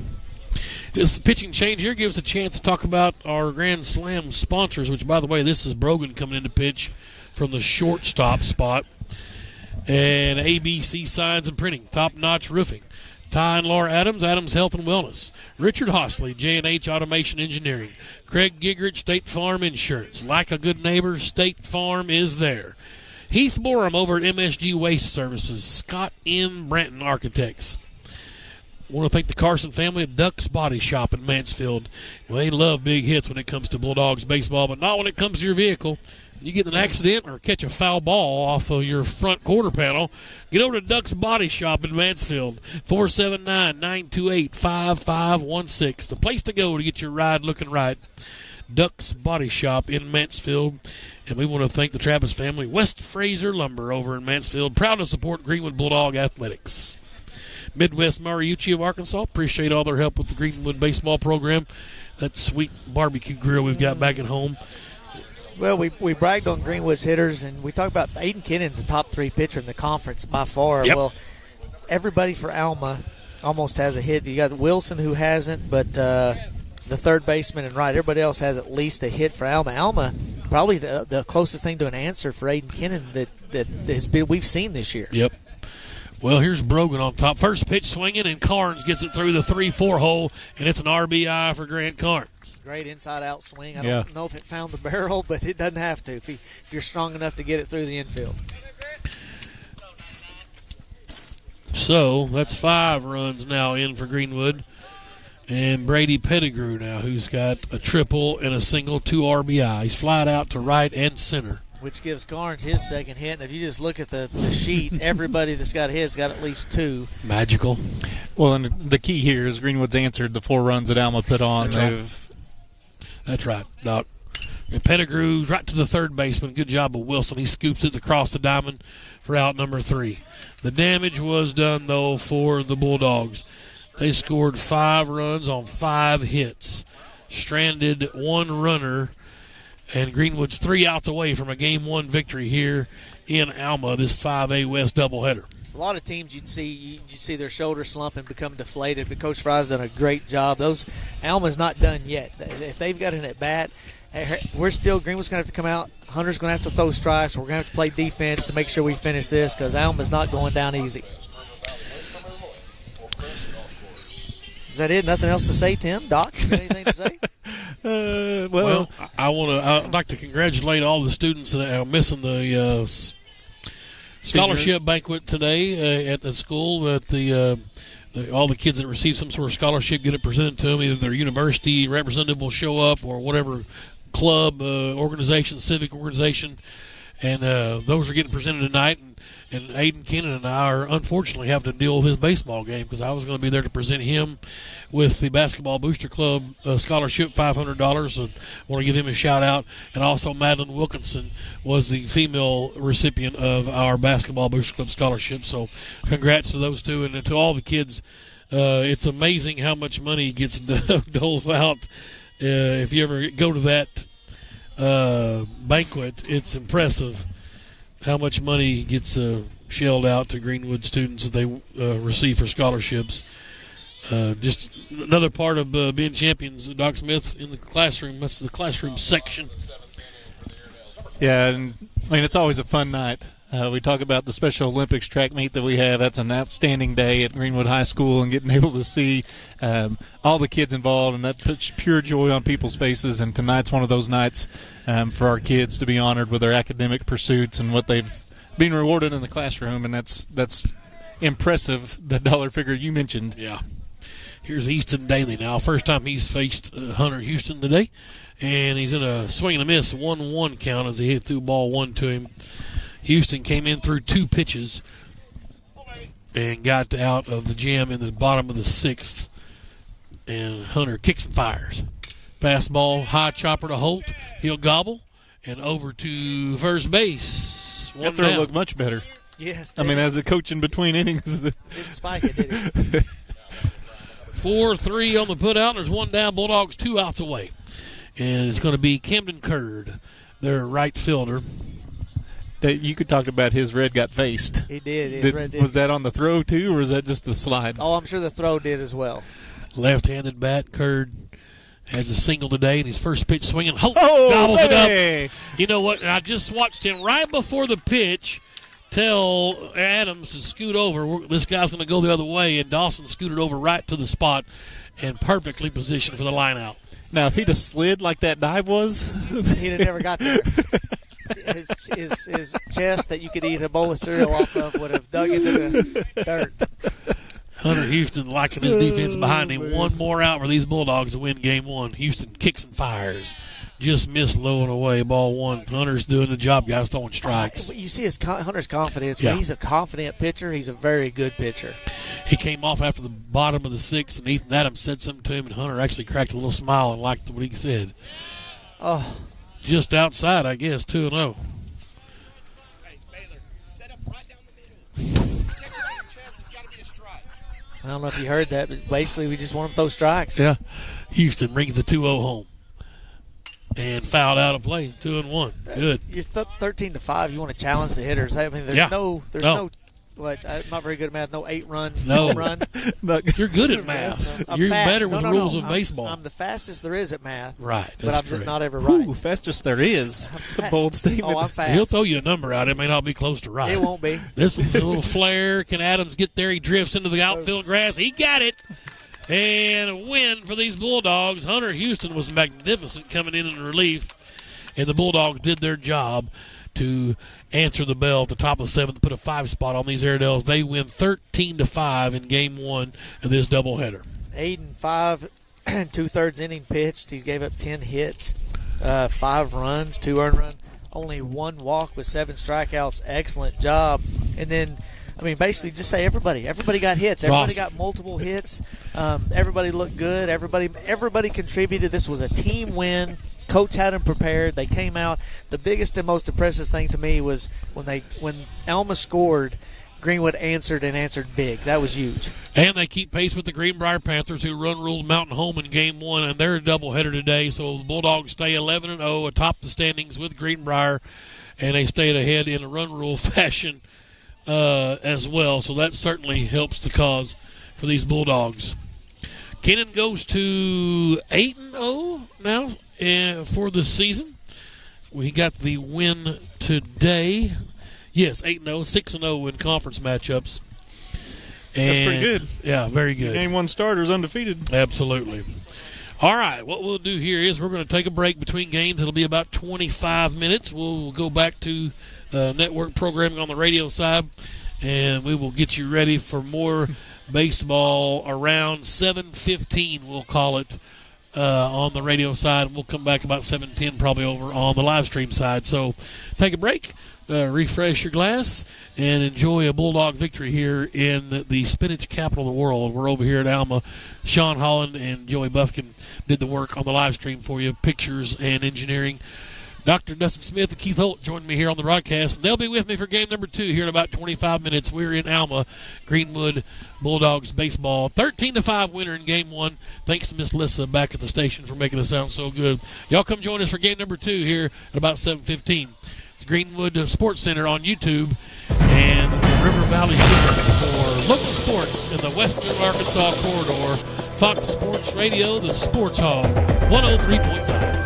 This pitching change here gives a chance to talk about our Grand Slam sponsors, which, by the way, this is Brogan coming in to pitch from the shortstop spot. And ABC Signs and Printing, Top Notch Roofing. Ty and Laura Adams, Adams Health and Wellness. Richard Hostley, J&H Automation Engineering. Craig Gigrich, State Farm Insurance. Like a good neighbor, State Farm is there. Heath Borum over at MSG Waste Services. Scott M. Branton Architects. I want to thank the Carson family at Duck's Body Shop in Mansfield. Well, they love big hits when it comes to Bulldogs baseball, but not when it comes to your vehicle. You get in an accident or catch a foul ball off of your front quarter panel, get over to Duck's Body Shop in Mansfield, 479-928-5516. The place to go to get your ride looking right. Duck's Body Shop in Mansfield. And we want to thank the Travis family, West Fraser Lumber over in Mansfield, proud to support Greenwood Bulldog Athletics. Midwest Mariucci of Arkansas, appreciate all their help with the Greenwood baseball program. That sweet barbecue grill we've got back at home. Well, we bragged on Greenwood's hitters, and we talked about Aiden Kennan's the top 3 pitcher in the conference by far. Yep. Well, everybody for Alma almost has a hit. You got Wilson who hasn't, but the third baseman and right, everybody else has at least a hit for Alma. Alma, probably the closest thing to an answer for Aiden Kennan that has been we've seen this year. Yep. Well, here's Brogan on top. First pitch swinging, and Carnes gets it through the 3-4 hole, and it's an RBI for Grant Carnes. Great inside-out swing. I don't know if it found the barrel, but it doesn't have to if you're strong enough to get it through the infield. So that's 5 runs now in for Greenwood. And Brady Pettigrew now, who's got a triple and a single, 2 RBI. He's flied out to right and center. Which gives Carnes his second hit. And if you just look at the sheet, everybody that's got hits got at least 2. Magical. Well, and the key here is Greenwood's answered the 4 runs that Alma put on. That's right, Doc. And Pettigrew right to the third baseman. Good job of Wilson. He scoops it across the diamond for out number 3. The damage was done, though, for the Bulldogs. They scored 5 runs on 5 hits, stranded 1 runner, and Greenwood's 3 outs away from a Game 1 victory here in Alma, this 5A West doubleheader. A lot of teams you'd see their shoulders slump and become deflated, but Coach Fry's done a great job. Alma's not done yet. If they've got an at-bat, Greenwood's going to have to come out. Hunter's going to have to throw strikes. We're going to have to play defense to make sure we finish this because Alma's not going down easy. Is that it? Nothing else to say, Tim? Doc, you got anything to say? I'd like to congratulate all the students that are missing the scholarship banquet today at the school. That all the kids that receive some sort of scholarship get it presented to them. Either their university representative will show up or whatever club, organization, civic organization. And those are getting presented tonight. And Aiden Kennan and I are unfortunately have to deal with his baseball game because I was going to be there to present him with the Basketball Booster Club scholarship, $500. And I want to give him a shout out. And also Madeline Wilkinson was the female recipient of our Basketball Booster Club scholarship. So congrats to those two and to all the kids. It's amazing how much money gets doled out. If you ever go to that banquet, it's impressive how much money gets shelled out to Greenwood students that they receive for scholarships. Just another part of being champions, Doc Smith, in the classroom. That's the classroom section. Yeah, and I mean, it's always a fun night. We talk about the Special Olympics track meet that we have. That's an outstanding day at Greenwood High School, and getting able to see all the kids involved, and that puts pure joy on people's faces. And tonight's one of those nights for our kids to be honored with their academic pursuits and what they've been rewarded in the classroom, and that's impressive, the dollar figure you mentioned. Yeah. Here's Easton Daly now. First time he's faced Hunter Houston today, and he's in a swing and a miss 1-1 count as he hit through ball 1 to him. Houston came in through 2 pitches and got out of the jam in the bottom of the 6th. And Hunter kicks and fires. Fastball, high chopper to Holt. He'll gobble and over to first base. That throw looked much better. Yes. I mean, as a coach in between innings. Didn't spike it, did he? 4-3 on the putout. There's 1 down. Bulldogs 2 outs away. And it's going to be Camden Curd, their right fielder. You could talk about his red got faced. He did. Red did. Was that on the throw, too, or was that just the slide? Oh, I'm sure the throw did as well. Left-handed bat. Curd has a single today, and his first pitch swinging. Holt gobbles it up. You know what? I just watched him right before the pitch tell Adams to scoot over. This guy's going to go the other way, and Dawson scooted over right to the spot and perfectly positioned for the line out. Now, if he'd have slid like that dive was, he'd have never got there. His chest that you could eat a bowl of cereal off of would have dug into the dirt. Hunter Houston liking his defense behind him. 1 more out for these Bulldogs to win Game 1. Houston kicks and fires. Just missed low and away. Ball 1. Hunter's doing the job, guys, throwing strikes. You see Hunter's confidence. Yeah. When he's a confident pitcher, he's a very good pitcher. He came off after the bottom of the 6th, and Ethan Adams said something to him, and Hunter actually cracked a little smile and liked what he said. Oh. Just outside, I guess, 2-0. Hey, Baylor, set up right down the middle. Next to your chest has got to be a strike. I don't know if you heard that, but basically we just want him to throw strikes. Yeah. Houston brings the 2-0 home. And fouled out of play, 2-1. Good. You're 13-5. You want to challenge the hitters. I mean, there's Yeah. no I'm not very good at math. No 8-run No. home run. You're good at math. I'm You're fast. better with No, rules no. of baseball. I'm the fastest there is at math. Right. But That's I'm just correct. not ever right. Ooh, fastest there is. It's a Fast. bold statement. Oh, I'm fast. He'll throw you a number out. It may not be close to right. It won't be. This one's a little flare. Can Adams get there? He drifts into the outfield grass. He got it. And a win for these Bulldogs. Hunter Houston was magnificent coming in relief. And the Bulldogs did their job to answer the bell at the top of the seventh, put a 5 spot on these Airedales. They win 13-5 in game 1 of this doubleheader. 8-5, 2/3 inning pitched. He gave up 10 hits, 5 runs, 2 earned runs, only 1 walk with 7 strikeouts. Excellent job. And then, basically just say everybody got hits. Everybody got multiple hits. Everybody looked good. Everybody contributed. This was a team win. Coach had them prepared. They came out. The biggest and most impressive thing to me was when Alma scored, Greenwood answered big. That was huge. And they keep pace with the Greenbrier Panthers, who run ruled Mountain home in game 1, and they're a doubleheader today. So the Bulldogs stay 11-0 atop the standings with Greenbrier, and they stayed ahead in a run rule fashion as well. So that certainly helps the cause for these Bulldogs. Kennan goes to 8-0 now for the season. We got the win today. Yes, 8-0, 6-0 in conference matchups. That's pretty good. Yeah, very good. Game 1 starters undefeated. Absolutely. All right, what we'll do here is we're going to take a break between games. It'll be about 25 minutes. We'll go back to network programming on the radio side, and we will get you ready for more baseball around 7:15, we'll call it, on the radio side. We'll come back about 7:10 probably over on the live stream side. So take a break, refresh your glass, and enjoy a Bulldog victory here in the spinach capital of the world. We're over here at Alma. Sean Holland and Joey Buffkin did the work on the live stream for you, pictures and engineering. Dr. Dustin Smith and Keith Holt joined me here on the broadcast, and they'll be with me for game number 2 here in about 25 minutes. We're in Alma, Greenwood Bulldogs baseball. 13-5 winner in game 1. Thanks to Miss Lissa back at the station for making us sound so good. Y'all come join us for game number 2 here at about 7:15. It's Greenwood Sports Center on YouTube and River Valley Center for local sports in the Western Arkansas corridor. Fox Sports Radio, the Sports Hall, 103.5.